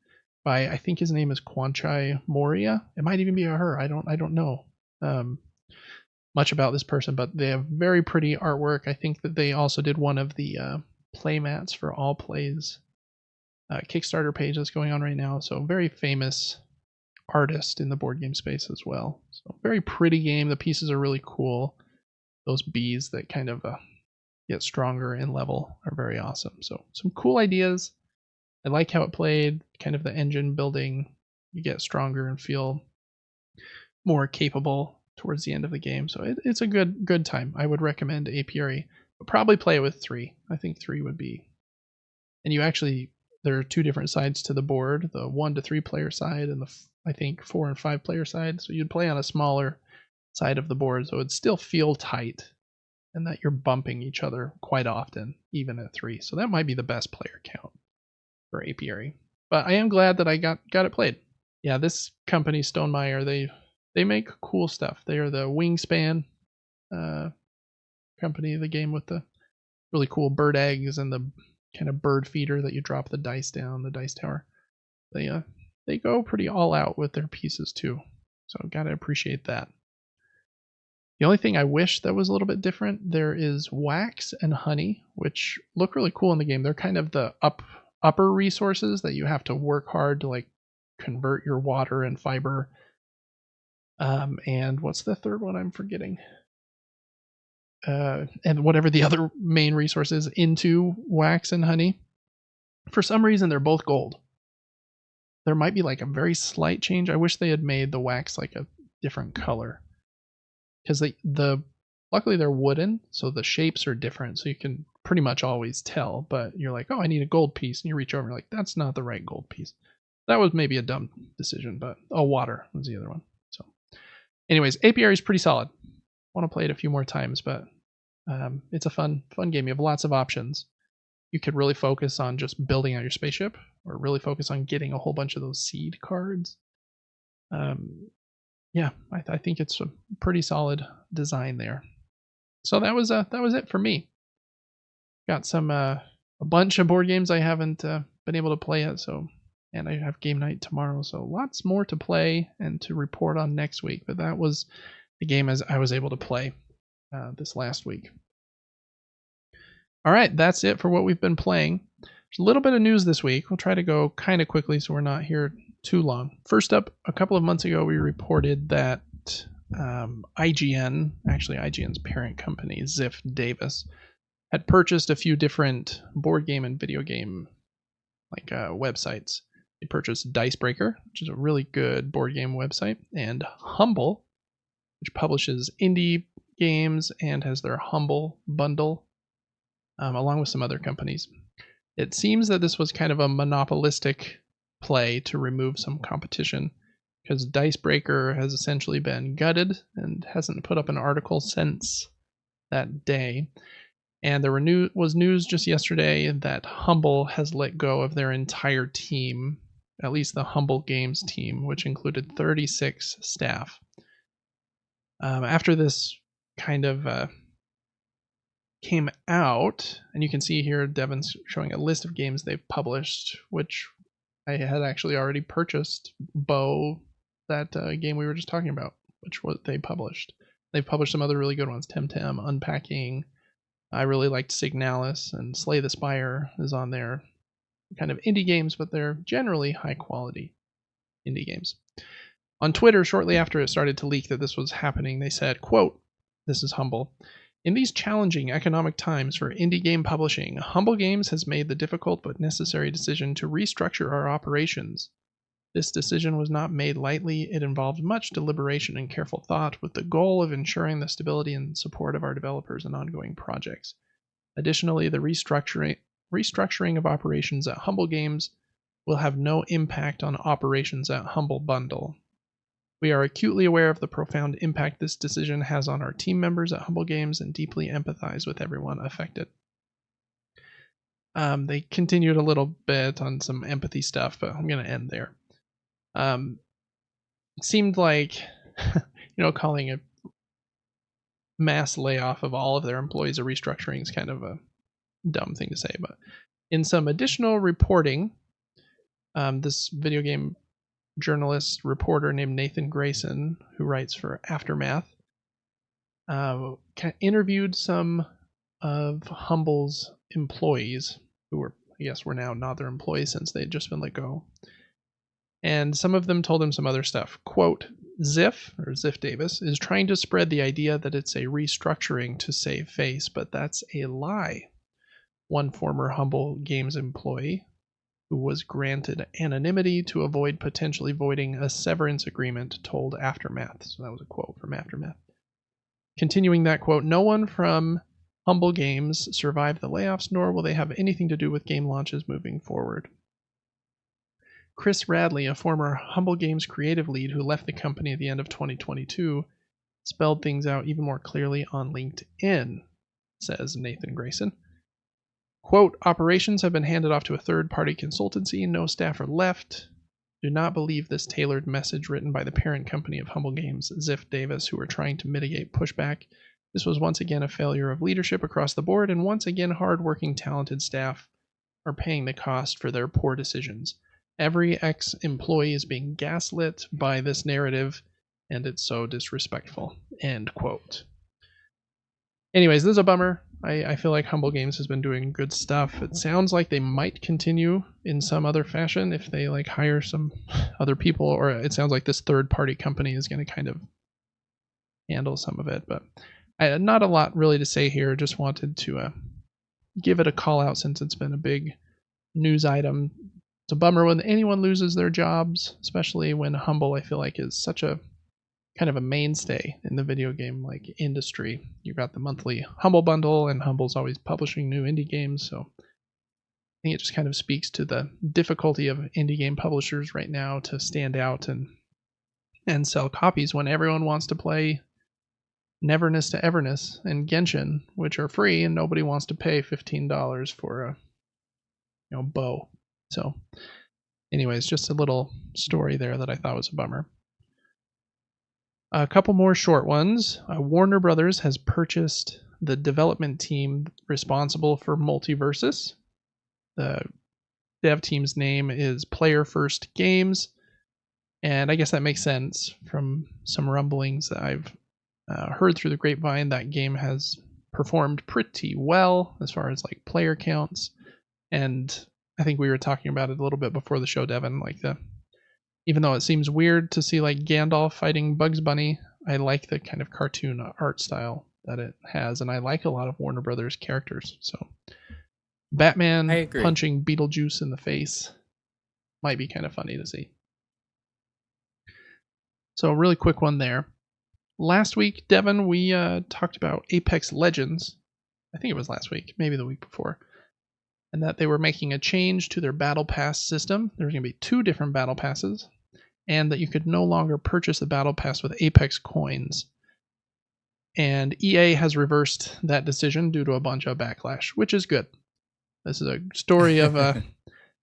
by, I think his name is Kwanchai Moria. It might even be a her. I don't know much about this person, but they have very pretty artwork. I think that they also did one of the playmats for All Plays Kickstarter page that's going on right now. So very famous artist in the board game space as well. So very pretty game. The pieces are really cool. Those bees that kind of get stronger in level are very awesome. So some cool ideas. I like how it played, kind of the engine building. You get stronger and feel more capable towards the end of the game. So it's a good time. I would recommend Apiary, but probably play it with 3. I think 3 would be. And you actually, there are 2 different sides to the board, the 1 to 3 player side and the I think 4 and 5 player side. So you'd play on a smaller side of the board, so it'd still feel tight and that you're bumping each other quite often, even at 3. So that might be the best player count for Apiary. But I am glad that I got it played. Yeah, this company, Stonemaier, they make cool stuff. They are the Wingspan company, the game with the really cool bird eggs and the kind of bird feeder that you drop the dice down, the dice tower. They go pretty all out with their pieces too. So gotta appreciate that. The only thing I wish that was a little bit different, there is wax and honey, which look really cool in the game. They're kind of the upper resources that you have to work hard to like convert your water and fiber. And what's the third one I'm forgetting? And whatever the other main resource is into wax and honey. For some reason, they're both gold. There might be like a very slight change. I wish they had made the wax like a different color. Because luckily they're wooden, so the shapes are different, so you can pretty much always tell. But you're like, oh, I need a gold piece, and you reach over and you're like, that's not the right gold piece. That was maybe a dumb decision, but water was the other one. So, anyways, Apiary is pretty solid. Want to play it a few more times, but it's a fun game. You have lots of options. You could really focus on just building out your spaceship, or really focus on getting a whole bunch of those seed cards. Yeah, I think it's a pretty solid design there. So that was it for me. Got some a bunch of board games I haven't been able to play yet. So, and I have game night tomorrow, so lots more to play and to report on next week. But that was the game as I was able to play this last week. All right, that's it for what we've been playing. There's a little bit of news this week. We'll try to go kind of quickly so we're not here too long. First up, a couple of months ago, we reported that IGN, actually IGN's parent company, Ziff Davis, had purchased a few different board game and video game websites. They purchased Dicebreaker, which is a really good board game website, and Humble, which publishes indie games and has their Humble bundle, along with some other companies. It seems that this was kind of a monopolistic play to remove some competition, because Dicebreaker has essentially been gutted and hasn't put up an article since that day. And there was news just yesterday that Humble has let go of their entire team, at least the Humble Games team, which included 36 staff. After this kind of came out, and you can see here Devin's showing a list of games they've published, which I had actually already purchased. Bo, that game we were just talking about, which what they published. They've published some other really good ones. Temtem, Unpacking. I really liked Signalis, and Slay the Spire is on there. Kind of indie games, but they're generally high quality indie games. On Twitter, shortly after it started to leak that this was happening, they said, quote, this is Humble, "In these challenging economic times for indie game publishing, Humble Games has made the difficult but necessary decision to restructure our operations. This decision was not made lightly. It involved much deliberation and careful thought, with the goal of ensuring the stability and support of our developers and ongoing projects. Additionally, the restructuring of operations at Humble Games will have no impact on operations at Humble Bundle. We are acutely aware of the profound impact this decision has on our team members at Humble Games and deeply empathize with everyone affected." They continued a little bit on some empathy stuff, but I'm going to end there. It seemed like, calling a mass layoff of all of their employees a restructuring is kind of a dumb thing to say. But in some additional reporting, this video game journalist reporter named Nathan Grayson, who writes for Aftermath, interviewed some of Humble's employees, who were now not their employees since they had just been let go. And some of them told him some other stuff. Quote, Ziff Davis, is trying to spread the idea that it's a restructuring to save face, but that's a lie. One former Humble Games employee, who was granted anonymity to avoid potentially voiding a severance agreement, told Aftermath. So that was a quote from Aftermath. Continuing that quote, "No one from Humble Games survived the layoffs, nor will they have anything to do with game launches moving forward." Chris Radley, a former Humble Games creative lead who left the company at the end of 2022, spelled things out even more clearly on LinkedIn, says Nathan Grayson. Quote, "Operations have been handed off to a third-party consultancy. No staff are left. Do not believe this tailored message written by the parent company of Humble Games, Ziff Davis, who are trying to mitigate pushback. This was once again a failure of leadership across the board, and once again hard-working, talented staff are paying the cost for their poor decisions. Every ex-employee is being gaslit by this narrative, and it's so disrespectful. End quote. Anyways, this is a bummer. I feel like Humble Games has been doing good stuff. It sounds like they might continue in some other fashion if they like hire some other people, or it sounds like this third-party company is going to kind of handle some of it. But not a lot really to say here. Just wanted to give it a call out since it's been a big news item. It's a bummer when anyone loses their jobs, especially when Humble, I feel like, is such a kind of a mainstay in the video game like industry. You've got the monthly Humble bundle, and Humble's always publishing new indie games, so I think it just kind of speaks to the difficulty of indie game publishers right now to stand out and sell copies when everyone wants to play Neverness to Everness and Genshin, which are free, and nobody wants to pay $15 for a bow. So anyways, just a little story there that I thought was a bummer. A couple more short ones. Warner Brothers has purchased the development team responsible for Multiversus. The dev team's name is Player First Games, and I guess that makes sense from some rumblings that I've heard through the grapevine. That game has performed pretty well as far as like player counts, and I think we were talking about it a little bit before the show, Devin, like even though it seems weird to see like Gandalf fighting Bugs Bunny, I like the kind of cartoon art style that it has, and I like a lot of Warner Brothers characters. So Batman punching Beetlejuice in the face might be kind of funny to see. So a really quick one there. Last week, Devin, we talked about Apex Legends. I think it was last week, maybe the week before. And that they were making a change to their Battle Pass system. There was going to be 2 different Battle Passes, and that you could no longer purchase the Battle Pass with Apex coins. And EA has reversed that decision due to a bunch of backlash, which is good. This is a story of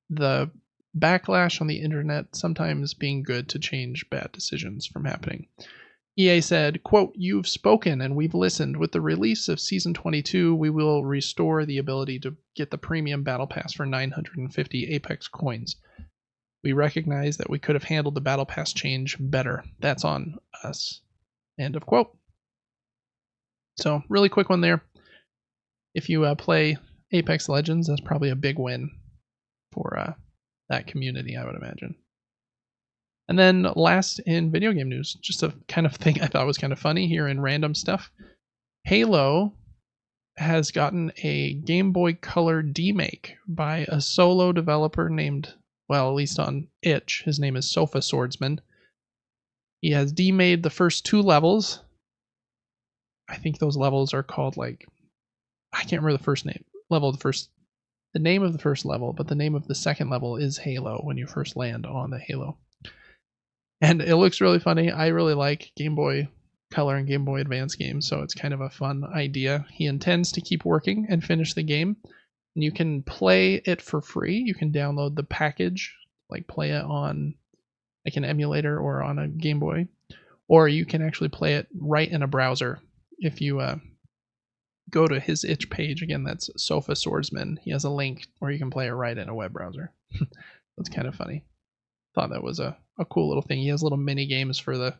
the backlash on the internet sometimes being good to change bad decisions from happening. EA said, quote, "You've spoken and we've listened. With the release of Season 22, we will restore the ability to get the premium Battle Pass for 950 Apex coins. We recognize that we could have handled the Battle Pass change better. That's on us." End of quote. So, really quick one there. If you play Apex Legends, that's probably a big win for that community, I would imagine. And then last in video game news, just a kind of thing I thought was kind of funny here in random stuff. Halo has gotten a Game Boy Color demake by a solo developer named, well, at least on itch, his name is Sofa Swordsman. He has demade the first 2 levels. I think those levels are called like, I can't remember the first name. The name of the first level, but the name of the second level is Halo when you first land on the Halo. And it looks really funny. I really like Game Boy Color and Game Boy Advance games, so it's kind of a fun idea. He intends to keep working and finish the game. And you can play it for free. You can download the package, like play it on like an emulator or on a Game Boy. Or you can actually play it right in a browser. If you go to his itch page, again, that's Sofa Swordsman. He has a link where you can play it right in a web browser. That's kind of funny. Thought that was a cool little thing. He has little mini games for the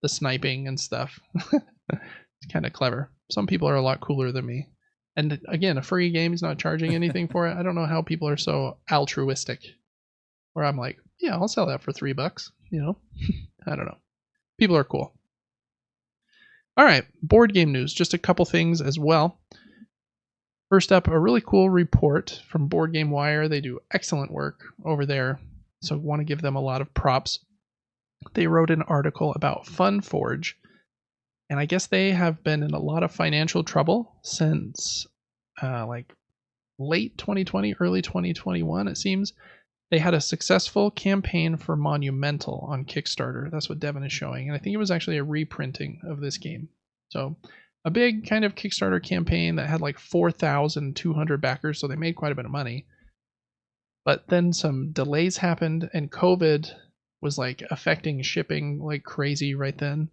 sniping and stuff. It's kind of clever. Some people are a lot cooler than me. And again, a free game, he's not charging anything for it. I don't know how people are so altruistic. Where I'm like, yeah, I'll sell that for $3, I don't know. People are cool. All right, board game news. Just a couple things as well. First up, a really cool report from Board Game Wire. They do excellent work over there, so I want to give them a lot of props. They wrote an article about FunForge, and I guess they have been in a lot of financial trouble since like late 2020, early 2021, it seems. They had a successful campaign for Monumental on Kickstarter. That's what Devin is showing, and I think it was actually a reprinting of this game. So a big kind of Kickstarter campaign that had like 4,200 backers, so they made quite a bit of money. But then some delays happened, and COVID was like affecting shipping like crazy right then.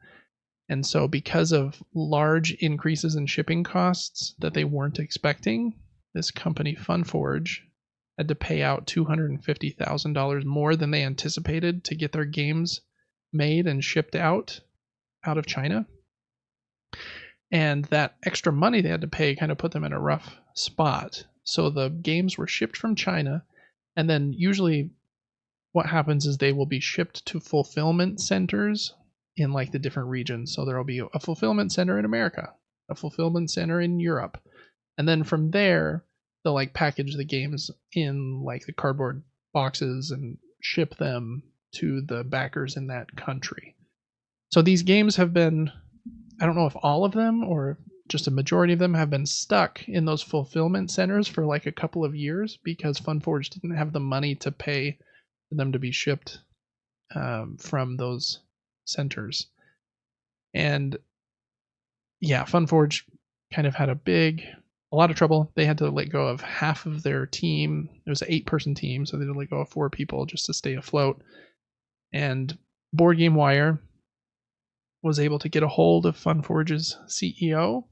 And so because of large increases in shipping costs that they weren't expecting, this company FunForge, had to pay out $250,000 more than they anticipated to get their games made and shipped out of China. And that extra money they had to pay kind of put them in a rough spot. So the games were shipped from China, and then usually what happens is they will be shipped to fulfillment centers in like the different regions. So there will be a fulfillment center in America, a fulfillment center in Europe, and then from there they'll like package the games in like the cardboard boxes and ship them to the backers in that country. So these games have been, I don't know if all of them or just a majority of them have been stuck in those fulfillment centers for like a couple of years because FunForge didn't have the money to pay for them to be shipped from those centers. And yeah, FunForge kind of had a lot of trouble. They had to let go of half of their team. It was an 8-person team, so they had to let go of 4 people just to stay afloat. And Board Game Wire was able to get a hold of FunForge's CEO,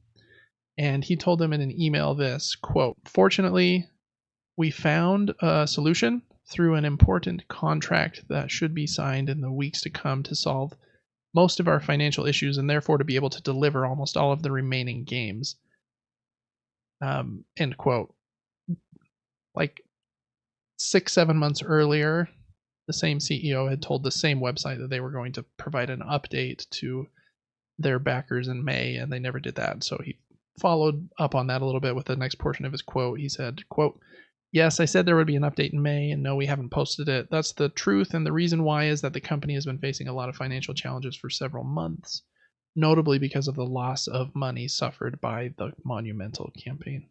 and he told them in an email this, quote, "Fortunately, we found a solution through an important contract that should be signed in the weeks to come to solve most of our financial issues and therefore to be able to deliver almost all of the remaining games." End quote. Like 6-7 months earlier, the same CEO had told the same website that they were going to provide an update to their backers in May, and they never did that. So he followed up on that a little bit with the next portion of his quote. He said, quote, "Yes, I said there would be an update in May, and no, we haven't posted it. That's the truth, and the reason why is that the company has been facing a lot of financial challenges for several months, notably because of the loss of money suffered by the Monumental campaign."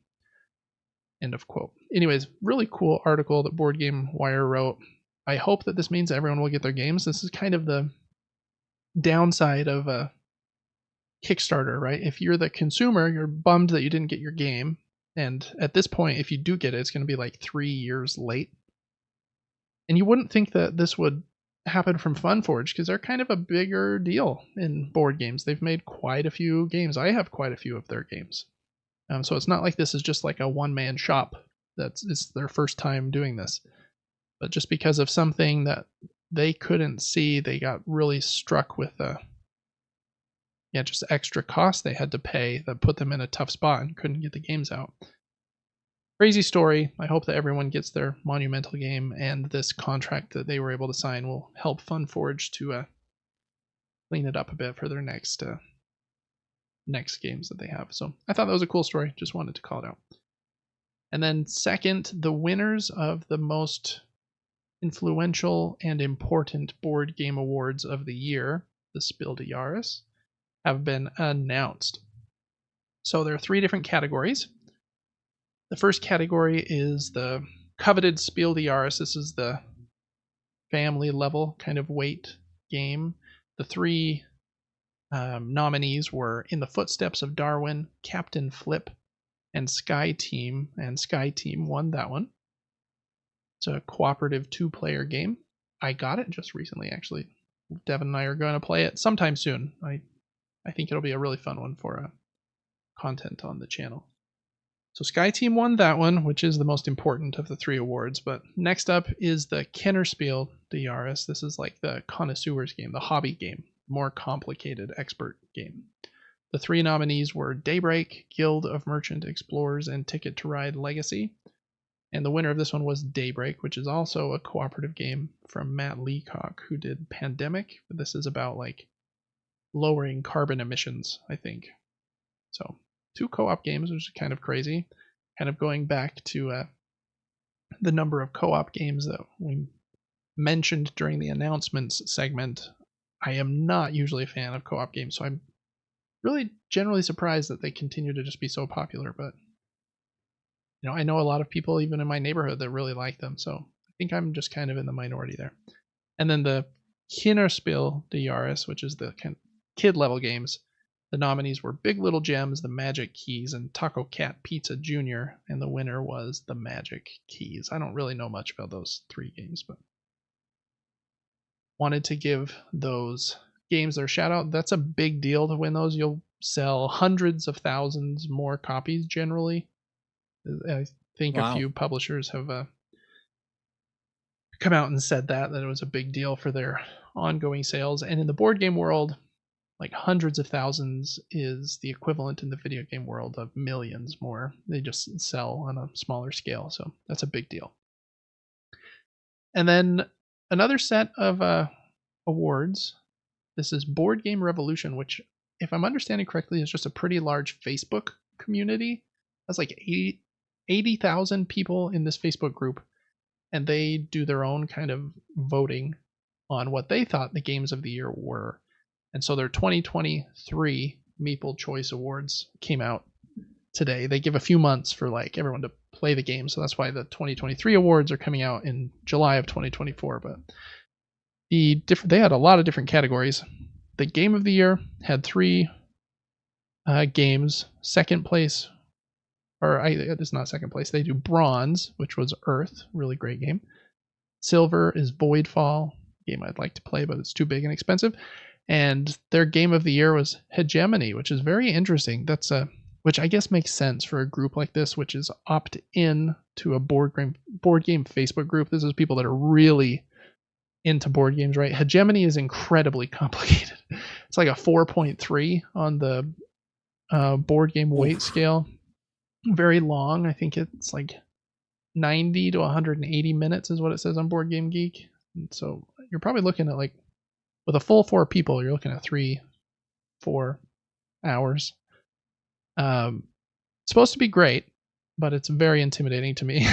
End of quote. Anyways, really cool article that Board Game Wire wrote. I hope that this means everyone will get their games. This is kind of the downside of a Kickstarter, right? If you're the consumer, you're bummed that you didn't get your game. And at this point, if you do get it, it's going to be like 3 years late. And you wouldn't think that this would happen from FunForge because they're kind of a bigger deal in board games. They've made quite a few games. I have quite a few of their games. So it's not like this is just like a one-man shop. It's their first time doing this. But just because of something that they couldn't see, they got really struck with just extra costs they had to pay that put them in a tough spot and couldn't get the games out. Crazy story. I hope that everyone gets their Monumental game, and this contract that they were able to sign will help FunForge to clean it up a bit for their next games that they have. So I thought that was a cool story. Just wanted to call it out. And then second, the winners of the most influential and important board game awards of the year, the Spiel des Jahres, have been announced. So there are 3 different categories. The first category is the coveted Spiel des Jahres. This is the family level kind of weight game. The 3 nominees were In the Footsteps of Darwin, Captain Flip, and Sky Team. And Sky Team won that one. It's a cooperative 2-player game. I got it just recently, actually. Devin and I are going to play it sometime soon. I think it'll be a really fun one for content on the channel. So Sky Team won that one, which is the most important of the 3 awards. But next up is the Kennerspiel des Jahres. This is like the connoisseur's game, the hobby game, more complicated expert game. The 3 nominees were Daybreak, Guild of Merchant Explorers, and Ticket to Ride Legacy. And the winner of this one was Daybreak, which is also a cooperative game from Matt Leacock, who did Pandemic. This is about like lowering carbon emissions, I think. So 2 co-op games, which is kind of crazy. Kind of going back to the number of co-op games that we mentioned during the announcements segment. I am not usually a fan of co-op games, so I'm really generally surprised that they continue to just be so popular. But I know a lot of people even in my neighborhood that really like them, so I think I'm just kind of in the minority there. And then the Kinderspiel des Jahres, which is the kind of kid level games. The nominees were Big Little Gems, The Magic Keys, and Taco Cat Pizza Jr., and the winner was The Magic Keys. I don't really know much about those 3 games, but wanted to give those games their shout out. That's a big deal to win those. You'll sell hundreds of thousands more copies generally. I think a few publishers have come out and said that it was a big deal for their ongoing sales. And in the board game world, like hundreds of thousands is the equivalent in the video game world of millions more. They just sell on a smaller scale, so that's a big deal. And then another set of awards. This is Board Game Revolution, which, if I'm understanding correctly, is just a pretty large Facebook community. That's like 80,000 people in this Facebook group, and they do their own kind of voting on what they thought the games of the year were. And so their 2023 Meeple Choice Awards came out today. They give a few months for like everyone to play the game, so that's why the 2023 awards are coming out in July of 2024. But they had a lot of different categories. The game of the year had 3 games. Second place, it's not second place. They do bronze, which was Earth, really great game. Silver is Voidfall, game I'd like to play, but it's too big and expensive. And their game of the year was Hegemony, which is very interesting. That's which I guess makes sense for a group like this, which is opt-in to a board game Facebook group. This is people that are really into board games, right? Hegemony is incredibly complicated. It's like a 4.3 on the board game weight scale. Very long. I think it's like 90 to 180 minutes is what it says on Board Game Geek. And so you're probably looking at, like, with a full 4 people, you're looking at 3-4 hours. Supposed to be great, but it's very intimidating to me.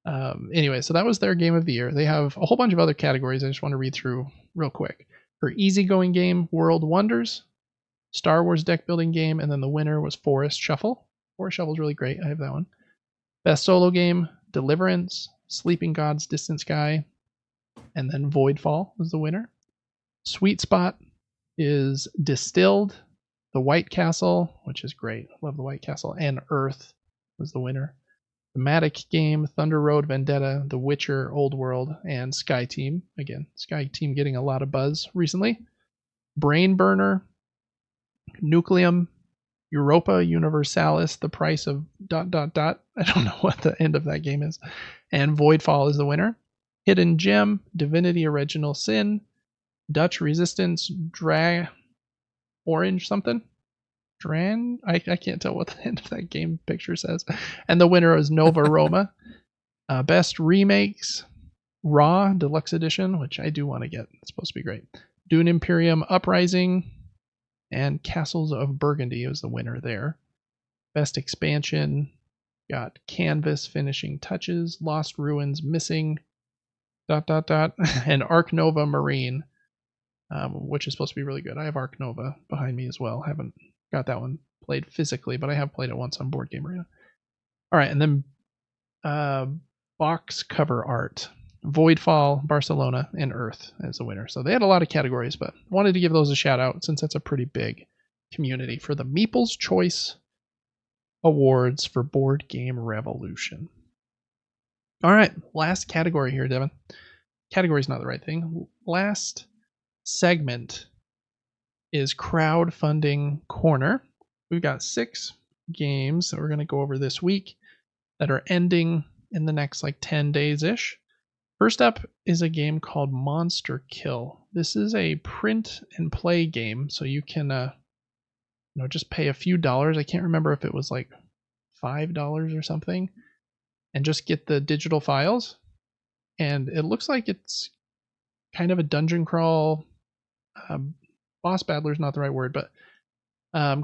Anyway, so that was their game of the year. They have a whole bunch of other categories I just want to read through real quick. For easygoing game, World Wonders, Star Wars deck building game, and then the winner was Forest Shuffle. Forest Shuffle is really great. I have that one. Best solo game, Deliverance, Sleeping Gods Distant Sky, and then Voidfall was the winner. Sweet Spot is Distilled, The White Castle, which is great. Love The White Castle, and Earth was the winner. Thematic game, Thunder Road Vendetta, The Witcher, Old World, and Sky Team. Again, Sky Team getting a lot of buzz recently. Brain Burner, Nucleum, Europa Universalis, The Price of ... I don't know what the end of that game is. And Voidfall is the winner. Hidden Gem, Divinity Original Sin, Dutch Resistance, Orange something? I can't tell what the end of that game picture says. And the winner is Nova Roma. Best Remakes, Raw Deluxe Edition, which I do want to get. It's supposed to be great. Dune Imperium Uprising, and Castles of Burgundy was the winner there. Best Expansion, got Canvas Finishing Touches, Lost Ruins Missing, ... and Ark Nova Marine, which is supposed to be really good. I have Ark Nova behind me as well. Haven't got that one played physically, but I have played it once on Board Game Arena. All right, and then box cover art, Voidfall, Barcelona, and Earth as the winner. So they had a lot of categories, but wanted to give those a shout out since that's a pretty big community for the Meeple's Choice Awards for Board Game Revolution. All right, last category here, Devin. Category is not the right thing. Last segment is crowdfunding corner. We've got 6 games that we're going to go over this week that are ending in the next like 10 days-ish. First up is a game called Monster Kill. This is a print and play game, so you can just pay a few dollars. I can't remember if it was like $5 or something, and just get the digital files. And it looks like it's kind of a dungeon crawl, boss battler is not the right word, but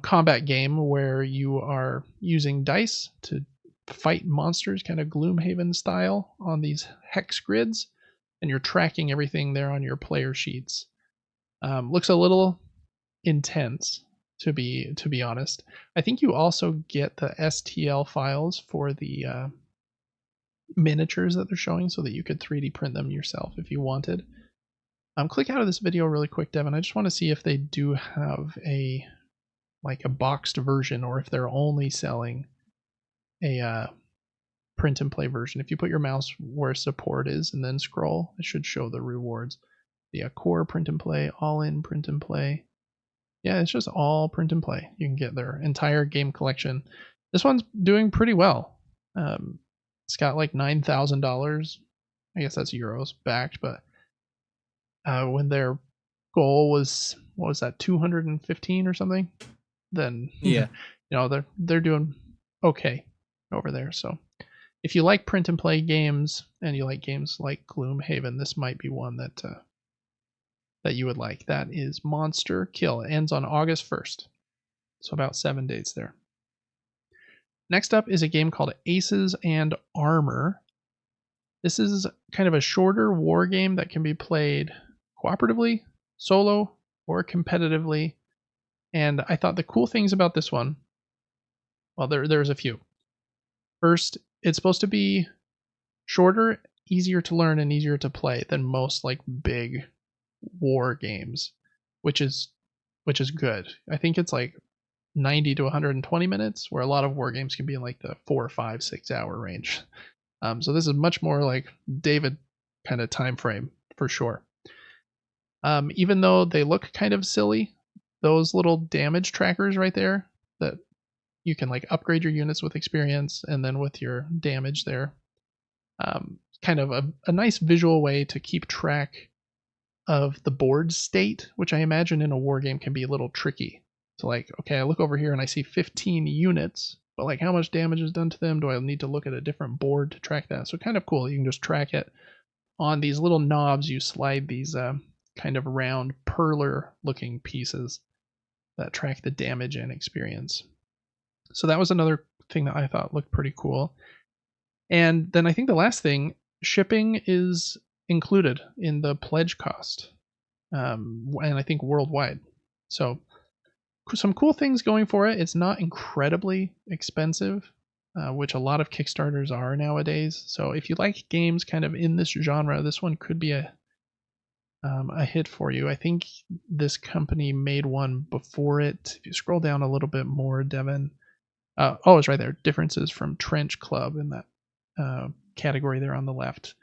combat game where you are using dice to fight monsters, kind of Gloomhaven style, on these hex grids, and you're tracking everything there on your player sheets. Looks a little intense, to be honest. I think you also get the STL files for the miniatures that they're showing, so that you could 3D print them yourself if you wanted. Click out of this video really quick, Devin. I just want to see if they do have a boxed version, or if they're only selling a print and play version. If you put your mouse where support is and then scroll, it should show the rewards. The core print and play, all in print and play. Yeah, it's just all print and play. You can get their entire game collection. This one's doing pretty well. It's got like $9,000 I guess that's euros backed, but when their goal was, what was that, 215 or something, then Yeah. they're doing okay over there. So if you like print and play games and you like games like Gloomhaven, this might be one that you would like. That is Monster Kill. It ends on August 1st. So about 7 days there. Next up is a game called Aces and Armor. This is kind of a shorter war game that can be played cooperatively, solo, or competitively. And I thought the cool things about this one, well, there's a few. First, it's supposed to be shorter, easier to learn, and easier to play than most like big war games, which is good. I think it's like 90 to 120 minutes, where a lot of war games can be in like the 4, 5, 6 hour range. So this is much more like David kind of time frame for sure. Even though they look kind of silly, those little damage trackers right there that you can like upgrade your units with experience and then with your damage there, kind of a nice visual way to keep track of the board state, which I imagine in a war game can be a little tricky. So like, okay, I look over here and I see 15 units, but like how much damage is done to them? Do I need to look at a different board to track that? So kind of cool. You can just track it on these little knobs. You slide these kind of round perler looking pieces that track the damage and experience. So that was another thing that I thought looked pretty cool. And then I think the last thing, shipping is included in the pledge cost, and I think worldwide. So some cool things going for it. It's not incredibly expensive, which a lot of Kickstarters are nowadays. So if you like games kind of in this genre, this one could be a hit for you. I think this company made one before it. If you scroll down a little bit more, Devin. It's right there. Differences from Trench Club in that category there on the left.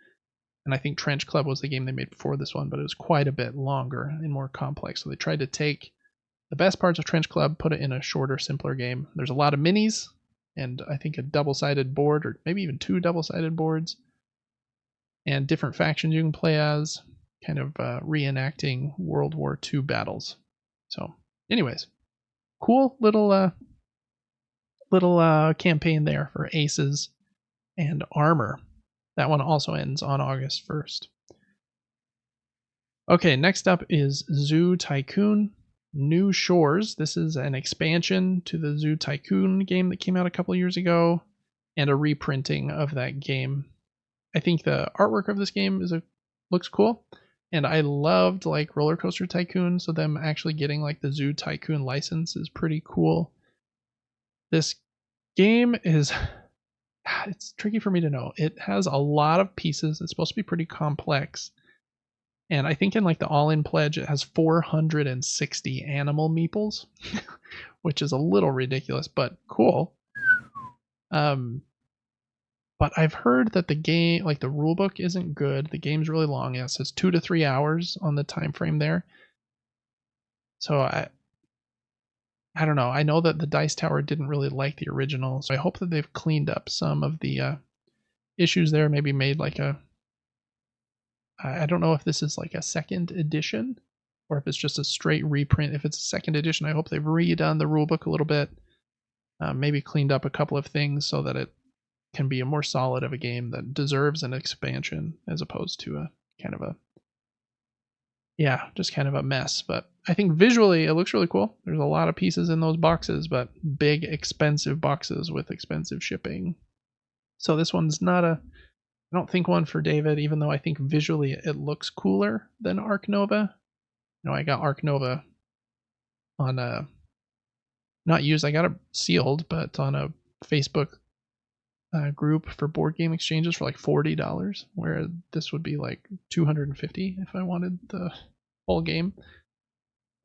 And I think Trench Club was the game they made before this one, but it was quite a bit longer and more complex. So they tried to take the best parts of Trench Club, put it in a shorter, simpler game. There's a lot of minis, and I think a double-sided board, or maybe even 2 double-sided boards, and different factions you can play as, kind of reenacting World War II battles. So, anyways, cool little campaign there for Aces and Armor. That one also ends on August 1st. Okay, next up is Zoo Tycoon New Shores. This is an expansion to the Zoo Tycoon game that came out a couple years ago, and a reprinting of that game. I think the artwork of this game looks cool, and I loved like Roller Coaster Tycoon, so them actually getting like the Zoo Tycoon license is pretty cool. This game is, it's tricky for me to know. It has a lot of pieces. It's supposed to be pretty complex. And I think in like the all-in pledge, it has 460 animal meeples, which is a little ridiculous, but cool. But I've heard that the game, like the rulebook, isn't good. The game's really long. It says 2 to 3 hours on the time frame there. So I don't know. I know that the Dice Tower didn't really like the original, so I hope that they've cleaned up some of the issues there. Maybe made like I don't know if this is like a second edition or if it's just a straight reprint. If it's a second edition, I hope they've redone the rulebook a little bit, maybe cleaned up a couple of things so that it can be a more solid of a game that deserves an expansion as opposed to a kind of just kind of a mess. But I think visually it looks really cool. There's a lot of pieces in those boxes, but big, expensive boxes with expensive shipping. So this one's not I don't think one for David, even though I think visually it looks cooler than Arc Nova. I got Arc Nova on not used. I got it sealed, but on a Facebook group for board game exchanges for like $40, whereas this would be like $250 if I wanted the whole game.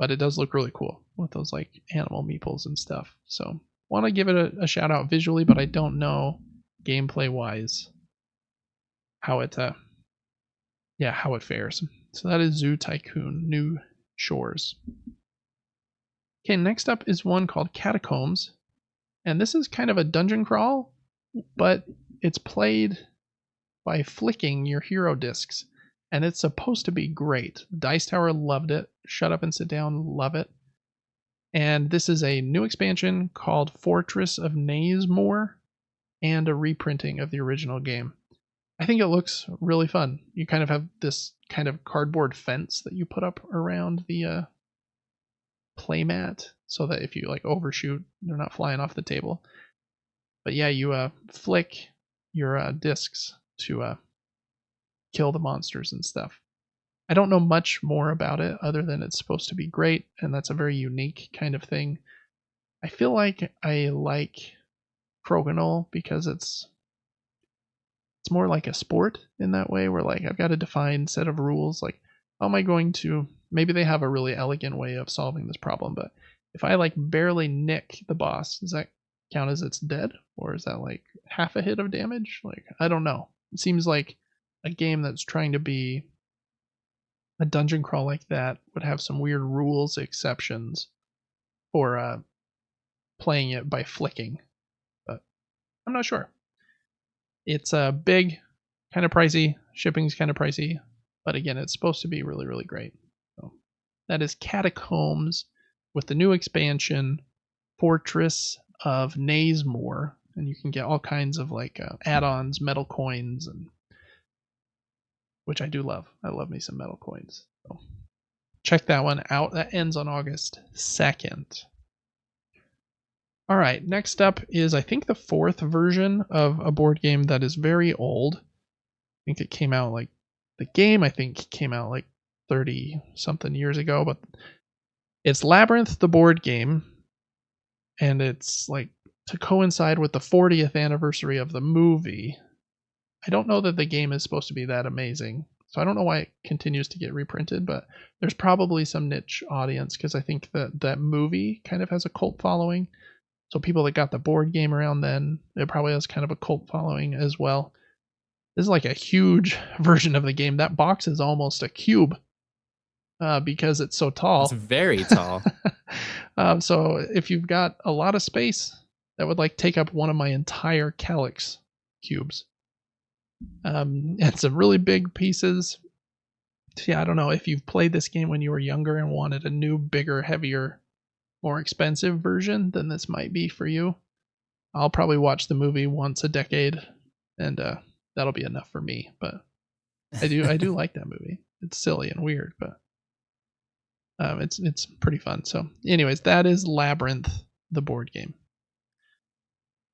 But it does look really cool with those like animal meeples and stuff. So want to give it a shout out visually, but I don't know gameplay wise how it fares. So that is Zoo Tycoon New Shores. Okay, next up is one called Catacombs, and this is kind of a dungeon crawl, but it's played by flicking your hero discs, and it's supposed to be great. Dice Tower loved it. Shut Up and Sit Down, love it. And this is a new expansion called Fortress of Nazemore and a reprinting of the original game. I think it looks really fun. You kind of have this kind of cardboard fence that you put up around the playmat so that if you like overshoot, they're not flying off the table. But yeah, you flick your discs to kill the monsters and stuff. I don't know much more about it other than it's supposed to be great, and that's a very unique kind of thing. I feel like I like Crokinole because it's more like a sport in that way, where like I've got a defined set of rules. Like, how am I going to? Maybe they have a really elegant way of solving this problem, but if I like barely nick the boss, does that count as it's dead, or is that like half a hit of damage? Like, I don't know. It seems like a game that's trying to be a dungeon crawl like that would have some weird rules exceptions for playing it by flicking, but I'm not sure. It's big, kind of pricey. Shipping's kind of pricey, but again, it's supposed to be really, really great. So that is Catacombs with the new expansion, Fortress of Nazemore, and you can get all kinds of like add-ons, metal coins, and which I do love. I love me some metal coins. So check that one out. That ends on August 2nd. All right, next up is, I think, the 4th version of a board game that is very old. I think it came out like, the game I think came out like 30 something years ago, but it's Labyrinth the board game, and it's like to coincide with the 40th anniversary of the movie. I don't know that the game is supposed to be that amazing, so I don't know why it continues to get reprinted, but there's probably some niche audience because I think that movie kind of has a cult following. So people that got the board game around then, it probably has kind of a cult following as well. This is like a huge version of the game. That box is almost a cube because it's so tall. It's very tall. So if you've got a lot of space, that would like take up one of my entire Calyx cubes. And some really big pieces. So yeah, I don't know if you've played this game when you were younger and wanted a new, bigger, heavier, more expensive version, then this might be for you. I'll probably watch the movie once a decade, and that'll be enough for me. But I do like that movie. It's silly and weird, but it's pretty fun. So, anyways, that is Labyrinth, the board game.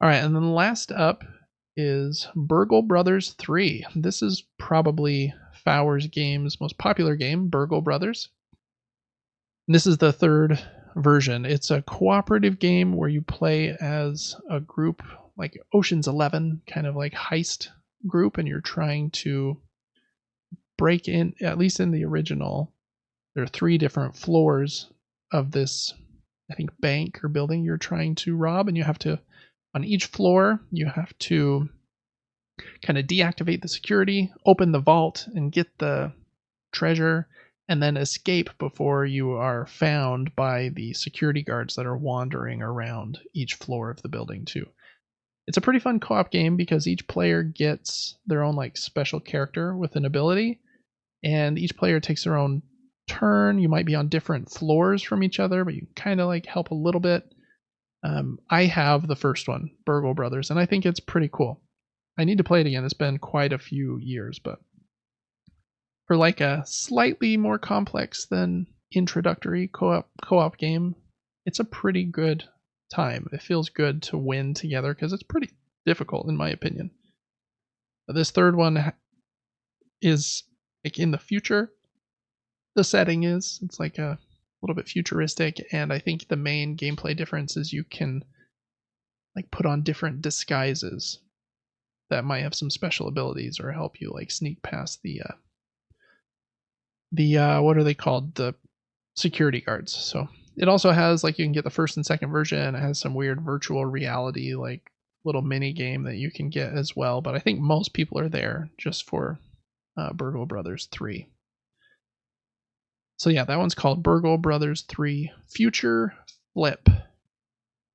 All right, and then last up is Burgle Brothers 3. This is probably Fowers Games' most popular game, Burgle Brothers. And this is the 3rd version. It's a cooperative game where you play as a group, like Ocean's 11, kind of like heist group, and you're trying to break in, at least in the original, there are 3 different floors of this, I think, bank or building you're trying to rob, and you have to, on each floor, you have to kind of deactivate the security, open the vault, and get the treasure, and then escape before you are found by the security guards that are wandering around each floor of the building too. It's a pretty fun co-op game because each player gets their own like special character with an ability, and each player takes their own turn. You might be on different floors from each other, but you kind of like help a little bit. I have the first one, Burgle Brothers, and I think it's pretty cool. I need to play it again. It's been quite a few years, but for like a slightly more complex than introductory co-op game, it's a pretty good time. It feels good to win together because it's pretty difficult in my opinion. This 3rd one is like in the future. The setting is, it's like a little bit futuristic, and I think the main gameplay difference is you can like put on different disguises that might have some special abilities or help you like sneak past the what are they called, the security guards. So it also has like, you can get the 1st and 2nd version. It has some weird virtual reality like little mini game that you can get as well, but I think most people are there just for Burgle Brothers 3. So yeah, that one's called Burgle Brothers 3 Future Flip.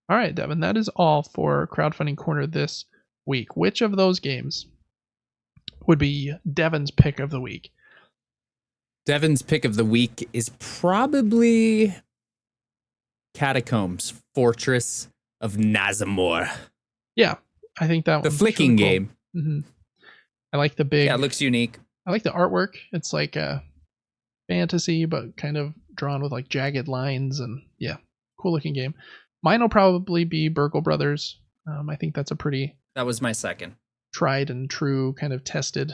All right, Devin, that is all for Crowdfunding Corner this week. Which of those games would be Devin's pick of the week? Devin's pick of the week is probably Catacombs, Fortress of Nazamor. Yeah, I think that the flicking really cool. Game. I like the big. Yeah, it looks unique. I like the artwork. It's like a fantasy, but kind of drawn with like jagged lines, and yeah, cool looking game. Mine will probably be Burgle Brothers. I think that's a pretty. That was my second. Tried and true, kind of tested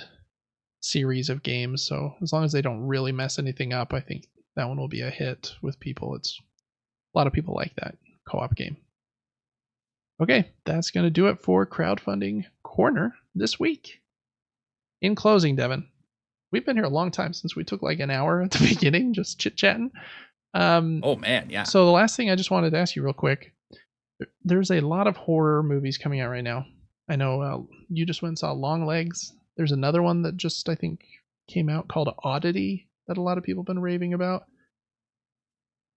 series of games. So as long as they don't really mess anything up, I think that one will be a hit with people. It's a lot of people like that co-op game. Okay, that's going to do it for Crowdfunding Corner this week. In closing, Devin, we've been here a long time, since we took like an hour at the beginning just chit-chatting. Oh man, yeah. So the last thing I just wanted to ask you real quick, there's a lot of horror movies coming out right now. I know you just went and saw Long Legs. There's another one that just, I think, came out called Oddity that a lot of people have been raving about.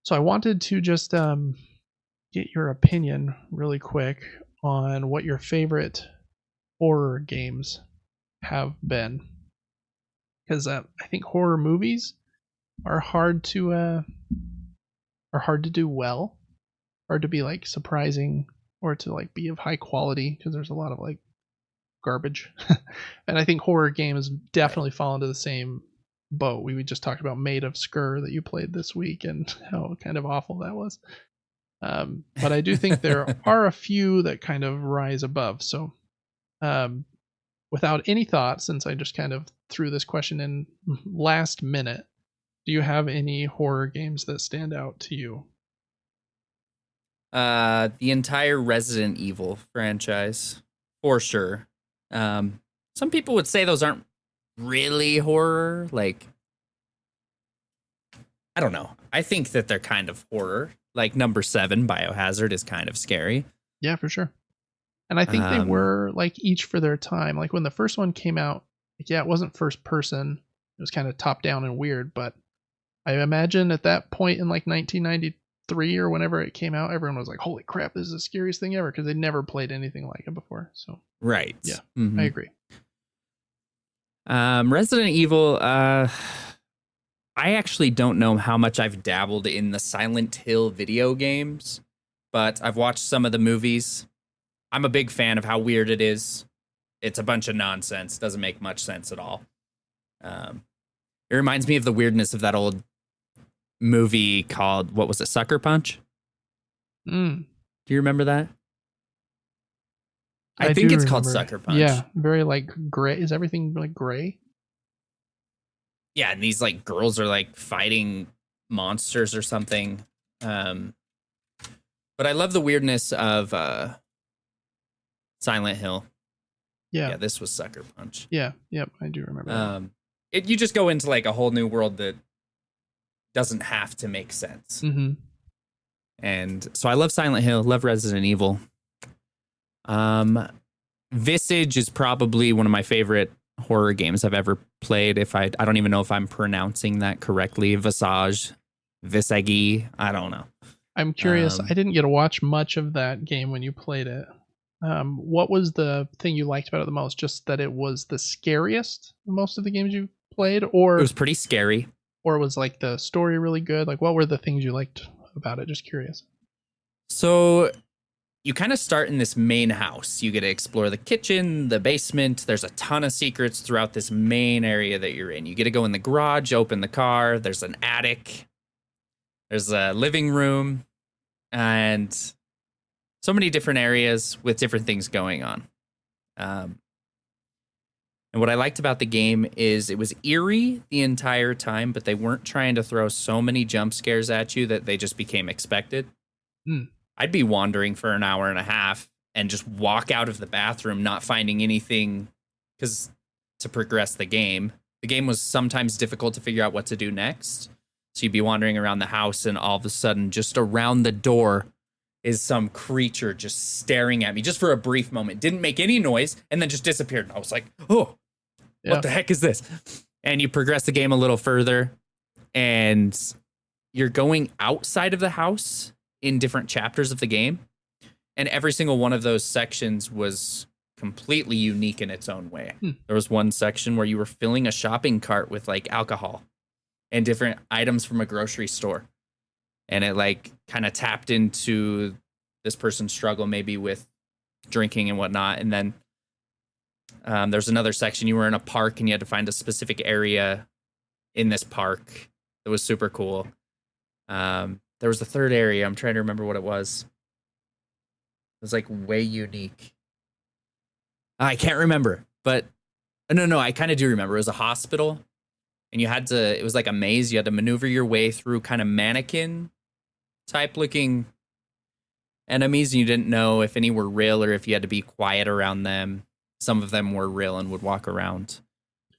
So I wanted to just get your opinion really quick on what your favorite horror games have been. Because I think horror movies are hard to do well, hard to be like surprising or to like be of high quality, because there's a lot of like garbage. And I think horror games definitely fall into the same boat. We just talked about Made of Skur that you played this week and how kind of awful that was. But I do think there are a few that kind of rise above. So without any thought, since I just kind of threw this question in last minute, do you have any horror games that stand out to you? The entire Resident Evil franchise, for sure. Some people would say those aren't really horror. Like, I don't know. I think that they're kind of horror. Like number 7, Biohazard, is kind of scary. Yeah, for sure. And I think they were like each for their time. Like when the first one came out, like, yeah, it wasn't first person. It was kind of top down and weird. But I imagine at that point in like 1993 or whenever it came out, everyone was like, holy crap, this is the scariest thing ever, because they'd never played anything like it before. So right. Yeah, I agree. Resident Evil, I actually don't know how much I've dabbled in the Silent Hill video games, but I've watched some of the movies. I'm a big fan of how weird it is. It's a bunch of nonsense. Doesn't make much sense at all. It reminds me of the weirdness of that old movie called, what was it, Sucker Punch? Do you remember that? I think it's called Sucker Punch. Yeah, very like gray. Is everything like gray? Yeah, and these like girls are like fighting monsters or something. But I love the weirdness of Silent Hill. Yeah, this was Sucker Punch. Yeah, yep, I do remember. You just go into like a whole new world that doesn't have to make sense. Mm-hmm. And so I love Silent Hill, love Resident Evil. Visage is probably one of my favorite horror games I've ever played. If I don't even know if I'm pronouncing that correctly. Visage, I don't know. I'm curious. I didn't get to watch much of that game when you played it. What was the thing you liked about it the most? Just that it was the scariest of most of the games you played, or it was pretty scary, or was like the story really good? Like, what were the things you liked about it? Just curious. So you kind of start in this main house. You get to explore the kitchen, the basement. There's a ton of secrets throughout this main area that you're in. You get to go in the garage, open the car. There's an attic. There's a living room, and so many different areas with different things going on. And what I liked about the game is it was eerie the entire time, but they weren't trying to throw so many jump scares at you that they just became expected. I'd be wandering for an hour and a half and just walk out of the bathroom not finding anything, because to progress the game was sometimes difficult to figure out what to do next. So you'd be wandering around the house and all of a sudden just around the door is some creature just staring at me just for a brief moment. Didn't make any noise and then just disappeared. And I was like, oh, what the heck is this? And you progress the game a little further and you're going outside of the house in different chapters of the game. And every single one of those sections was completely unique in its own way. Hmm. There was one section where you were filling a shopping cart with like alcohol and different items from a grocery store. And it like kind of tapped into this person's struggle maybe with drinking and whatnot. And then there's another section, you were in a park and you had to find a specific area in this park that was super cool. There was a third area. I'm trying to remember what it was. It was like way unique. I can't remember, but no, I kind of do remember. It was a hospital and it was like a maze. You had to maneuver your way through kind of mannequin type looking enemies. And you didn't know if any were real or if you had to be quiet around them. Some of them were real and would walk around.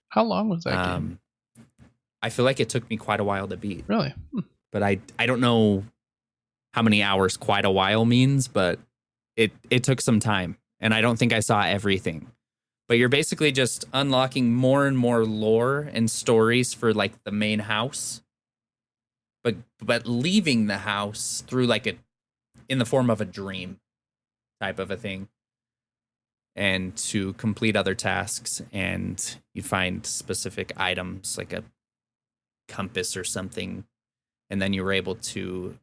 How long was that game? I feel like it took me quite a while to beat. Really? But I don't know how many hours quite a while means, but it took some time. And I don't think I saw everything. But you're basically just unlocking more and more lore and stories for like the main house. But leaving the house through like in the form of a dream type of a thing. And to complete other tasks, and you find specific items like a compass or something, and then you were able to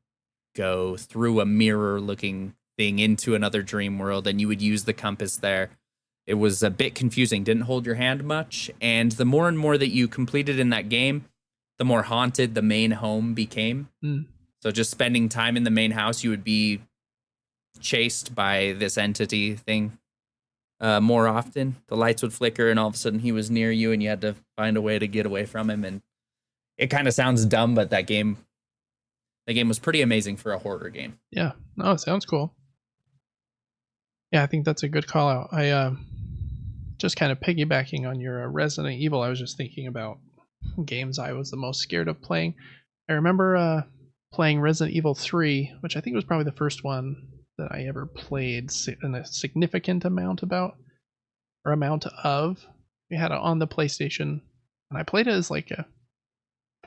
go through a mirror looking thing into another dream world, and you would use the compass there. It was a bit confusing, didn't hold your hand much, and the more and more that you completed in that game, the more haunted the main home became. So just spending time in the main house, you would be chased by this entity thing. More often, the lights would flicker, and all of a sudden he was near you, and you had to find a way to get away from him. And it kind of sounds dumb, but the game was pretty amazing for a horror game. Yeah, no, it sounds cool. Yeah, I think that's a good call out. I just kind of piggybacking on your Resident Evil. I was just thinking about games I was the most scared of playing. I remember playing Resident Evil 3, which I think was probably the first one that I ever played in a significant amount of. We had it on the PlayStation, and I played it as like a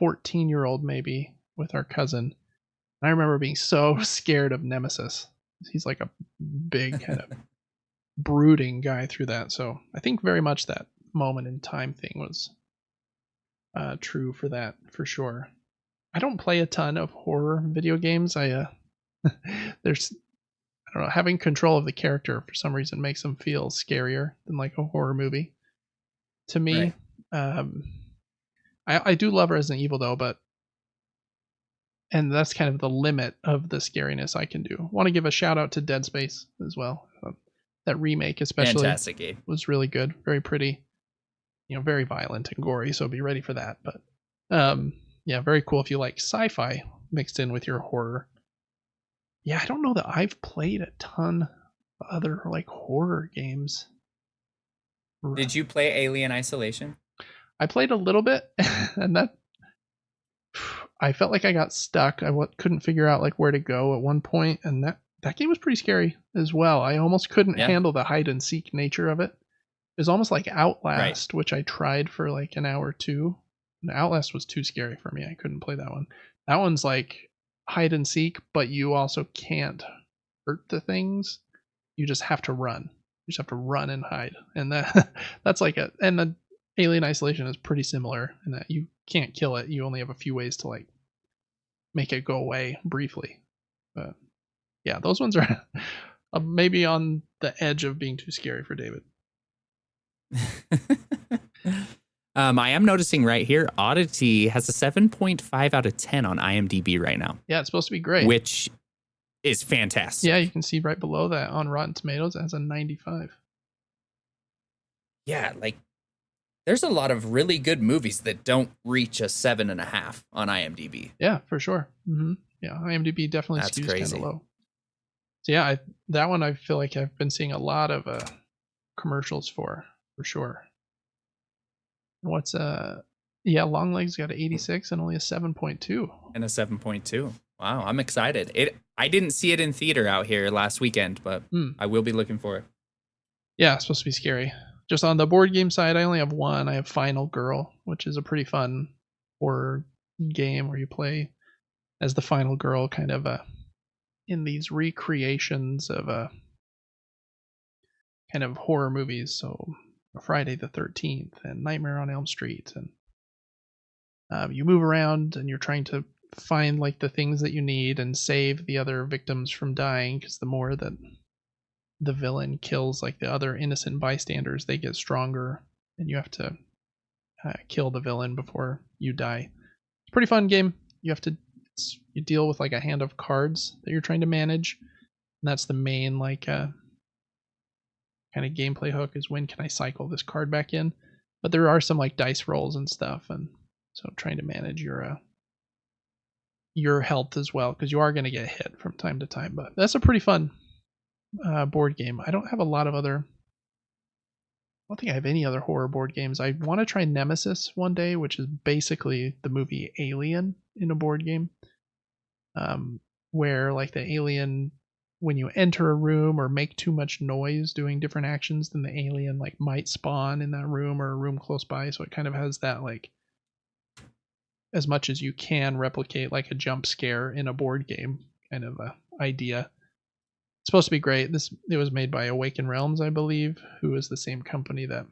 14-year-old maybe with our cousin. And I remember being so scared of Nemesis. He's like a big kind of brooding guy through that. So I think very much that moment in time thing was true for that, for sure. I don't play a ton of horror video games. I don't know, having control of the character for some reason makes them feel scarier than like a horror movie. To me, right. I do love Resident Evil though, and that's kind of the limit of the scariness I can do. Want to give a shout out to Dead Space as well. That remake especially fantastic game. Was really good, very pretty, very violent and gory, so be ready for that. But yeah, very cool if you like sci-fi mixed in with your horror. Yeah, I don't know that I've played a ton of other like horror games. Did you play Alien Isolation? I played a little bit, and that I felt like I got stuck. I couldn't figure out like where to go at one point, and that game was pretty scary as well. I almost couldn't handle the hide and seek nature of it. It was almost like Outlast, which I tried for like an hour or two. And Outlast was too scary for me. I couldn't play that one. That one's like hide and seek, but you also can't hurt the things. You just have to run. You just have to run and hide. And that's like and the Alien Isolation is pretty similar in that you can't kill it. You only have a few ways to like make it go away briefly. But yeah, those ones are maybe on the edge of being too scary for David. I am noticing right here, Oddity has a 7.5 out of 10 on IMDb right now. Yeah, it's supposed to be great. Which is fantastic. Yeah, you can see right below that on Rotten Tomatoes, it has a 95. Yeah, like there's a lot of really good movies that don't reach a 7.5 on IMDb. Yeah, for sure. Mm-hmm. Yeah, IMDb definitely skews kind of low. So yeah, that one I feel like I've been seeing a lot of commercials for sure. What's Longlegs got an 86 and only a 7.2. And a 7.2. Wow, I'm excited. I didn't see it in theater out here last weekend, but I will be looking for it. Yeah, it's supposed to be scary. Just on the board game side, I only have one. I have Final Girl, which is a pretty fun horror game where you play as the final girl, kind of in these recreations of kind of horror movies. So Friday the 13th and Nightmare on Elm Street, and you move around and you're trying to find like the things that you need and save the other victims from dying, because the more that the villain kills like the other innocent bystanders, they get stronger, and you have to kill the villain before you die. It's a pretty fun game. You deal with like a hand of cards that you're trying to manage, and that's the main like kind of gameplay hook, is when can I cycle this card back in. But there are some like dice rolls and stuff, and so trying to manage your health as well, because you are going to get hit from time to time. But that's a pretty fun board game. I don't have a lot of other. I don't think I have any other horror board games. I want to try Nemesis one day, which is basically the movie Alien in a board game, where like the alien, when you enter a room or make too much noise doing different actions, then the alien like might spawn in that room or a room close by. So it kind of has that like, as much as you can replicate like a jump scare in a board game kind of a idea. It's supposed to be great. It was made by Awaken Realms, I believe, who is the same company that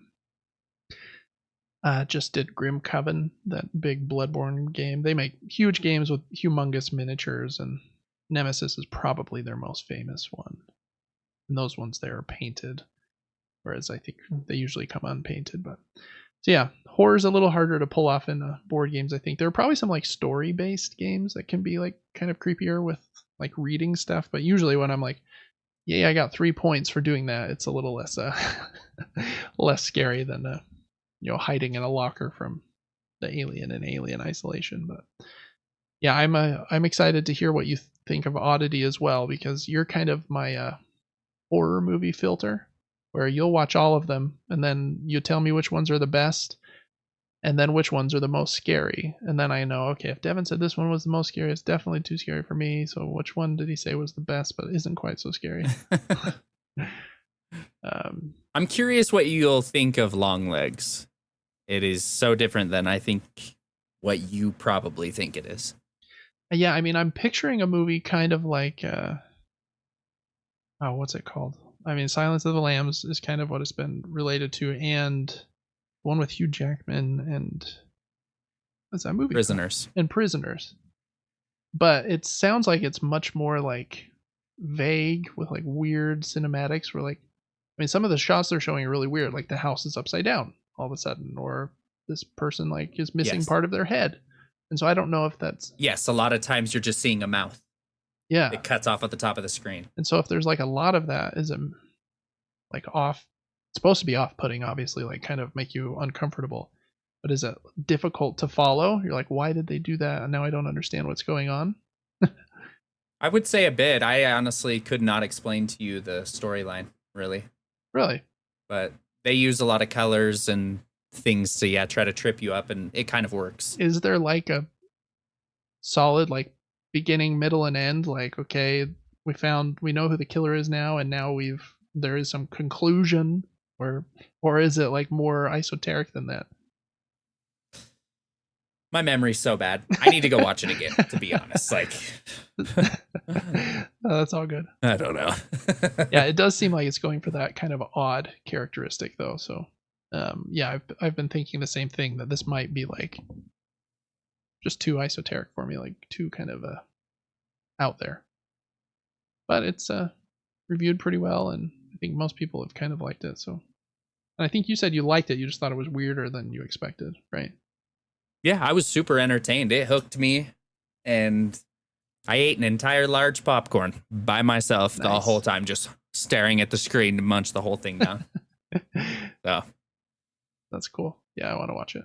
just did Grim Coven, that big Bloodborne game. They make huge games with humongous miniatures, and Nemesis is probably their most famous one. And those ones there are painted, whereas I think they usually come unpainted. But so yeah, horror's a little harder to pull off in board games. I think there are probably some like story-based games that can be like kind of creepier with like reading stuff. But usually when I'm like, yay, I got 3 points for doing that, it's a little less less scary than hiding in a locker from the alien in Alien Isolation. But yeah, I'm excited to hear what you think of Oddity as well, because you're kind of my horror movie filter, where you'll watch all of them and then you tell me which ones are the best and then which ones are the most scary. And then I know, okay, if Devin said this one was the most scary, it's definitely too scary for me. So which one did he say was the best but isn't quite so scary? I'm curious what you'll think of Long Legs. It is so different than I think what you probably think it is. Yeah, I mean, I'm picturing a movie kind of like, what's it called? I mean, Silence of the Lambs is kind of what it's been related to, and one with Hugh Jackman and what's that movie? Prisoners. And Prisoners. But it sounds like it's much more like vague with like weird cinematics where like, I mean, some of the shots they're showing are really weird. Like the house is upside down all of a sudden, or this person like is missing part of their head. And so I don't know if that's... Yes, a lot of times you're just seeing a mouth. Yeah. It cuts off at the top of the screen. And so if there's like a lot of that, is it like off? It's supposed to be off-putting, obviously, like kind of make you uncomfortable. But is it difficult to follow? You're like, why did they do that? And now I don't understand what's going on. I would say a bit. I honestly could not explain to you the storyline, really. Really? But they use a lot of colors and things to, try to trip you up, and it kind of works. Is there like a solid, like, beginning, middle, and end? Like, okay, we know who the killer is now, and now there is some conclusion, or is it like more esoteric than that? My memory's so bad. I need to go watch it again, to be honest. Like, that's all good. I don't know. Yeah, it does seem like it's going for that kind of odd characteristic, though. So, yeah, I've been thinking the same thing, that this might be like just too esoteric for me, like too kind of out there. But it's reviewed pretty well, and I think most people have kind of liked it. So, and I think you said you liked it. You just thought it was weirder than you expected, right? Yeah, I was super entertained. It hooked me, and I ate an entire large popcorn by myself the whole time, just staring at the screen to munch the whole thing down. So that's cool. Yeah, I want to watch it.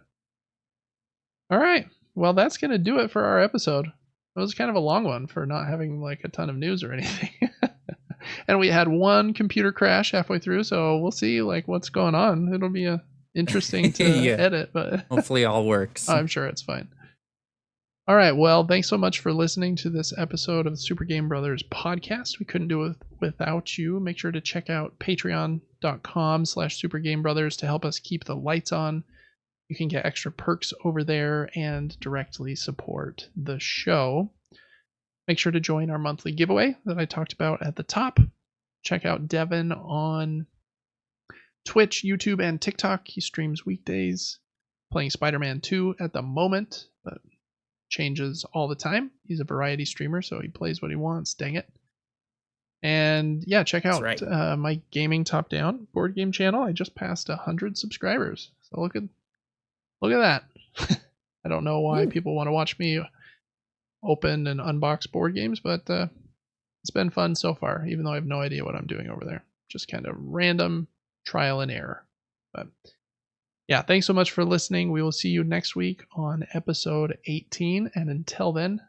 All right. Well, that's going to do it for our episode. It was kind of a long one for not having like a ton of news or anything. And we had one computer crash halfway through, so we'll see like what's going on. It'll be interesting to edit, but hopefully all works. I'm sure it's fine. All right. Well, thanks so much for listening to this episode of the Super Game Brothers podcast. We couldn't do it without you. Make sure to check out patreon.com/supergamebrothers to help us keep the lights on. You can get extra perks over there and directly support the show. Make sure to join our monthly giveaway that I talked about at the top. Check out Devin on Twitch, YouTube, and TikTok. He streams weekdays, playing Spider-Man 2 at the moment, but changes all the time. He's a variety streamer, so he plays what he wants. Dang it. And yeah, check out my Gaming Top Down board game channel. I just passed 100 subscribers. So look at that. I don't know why people want to watch me open and unbox board games, but it's been fun so far, even though I have no idea what I'm doing over there. Just kind of random trial and error. But yeah, thanks so much for listening. We will see you next week on episode 18. And until then,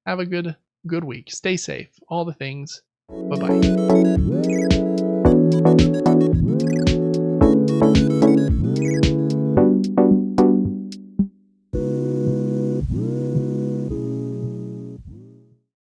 have a good week. Stay safe. All the things. Bye-bye.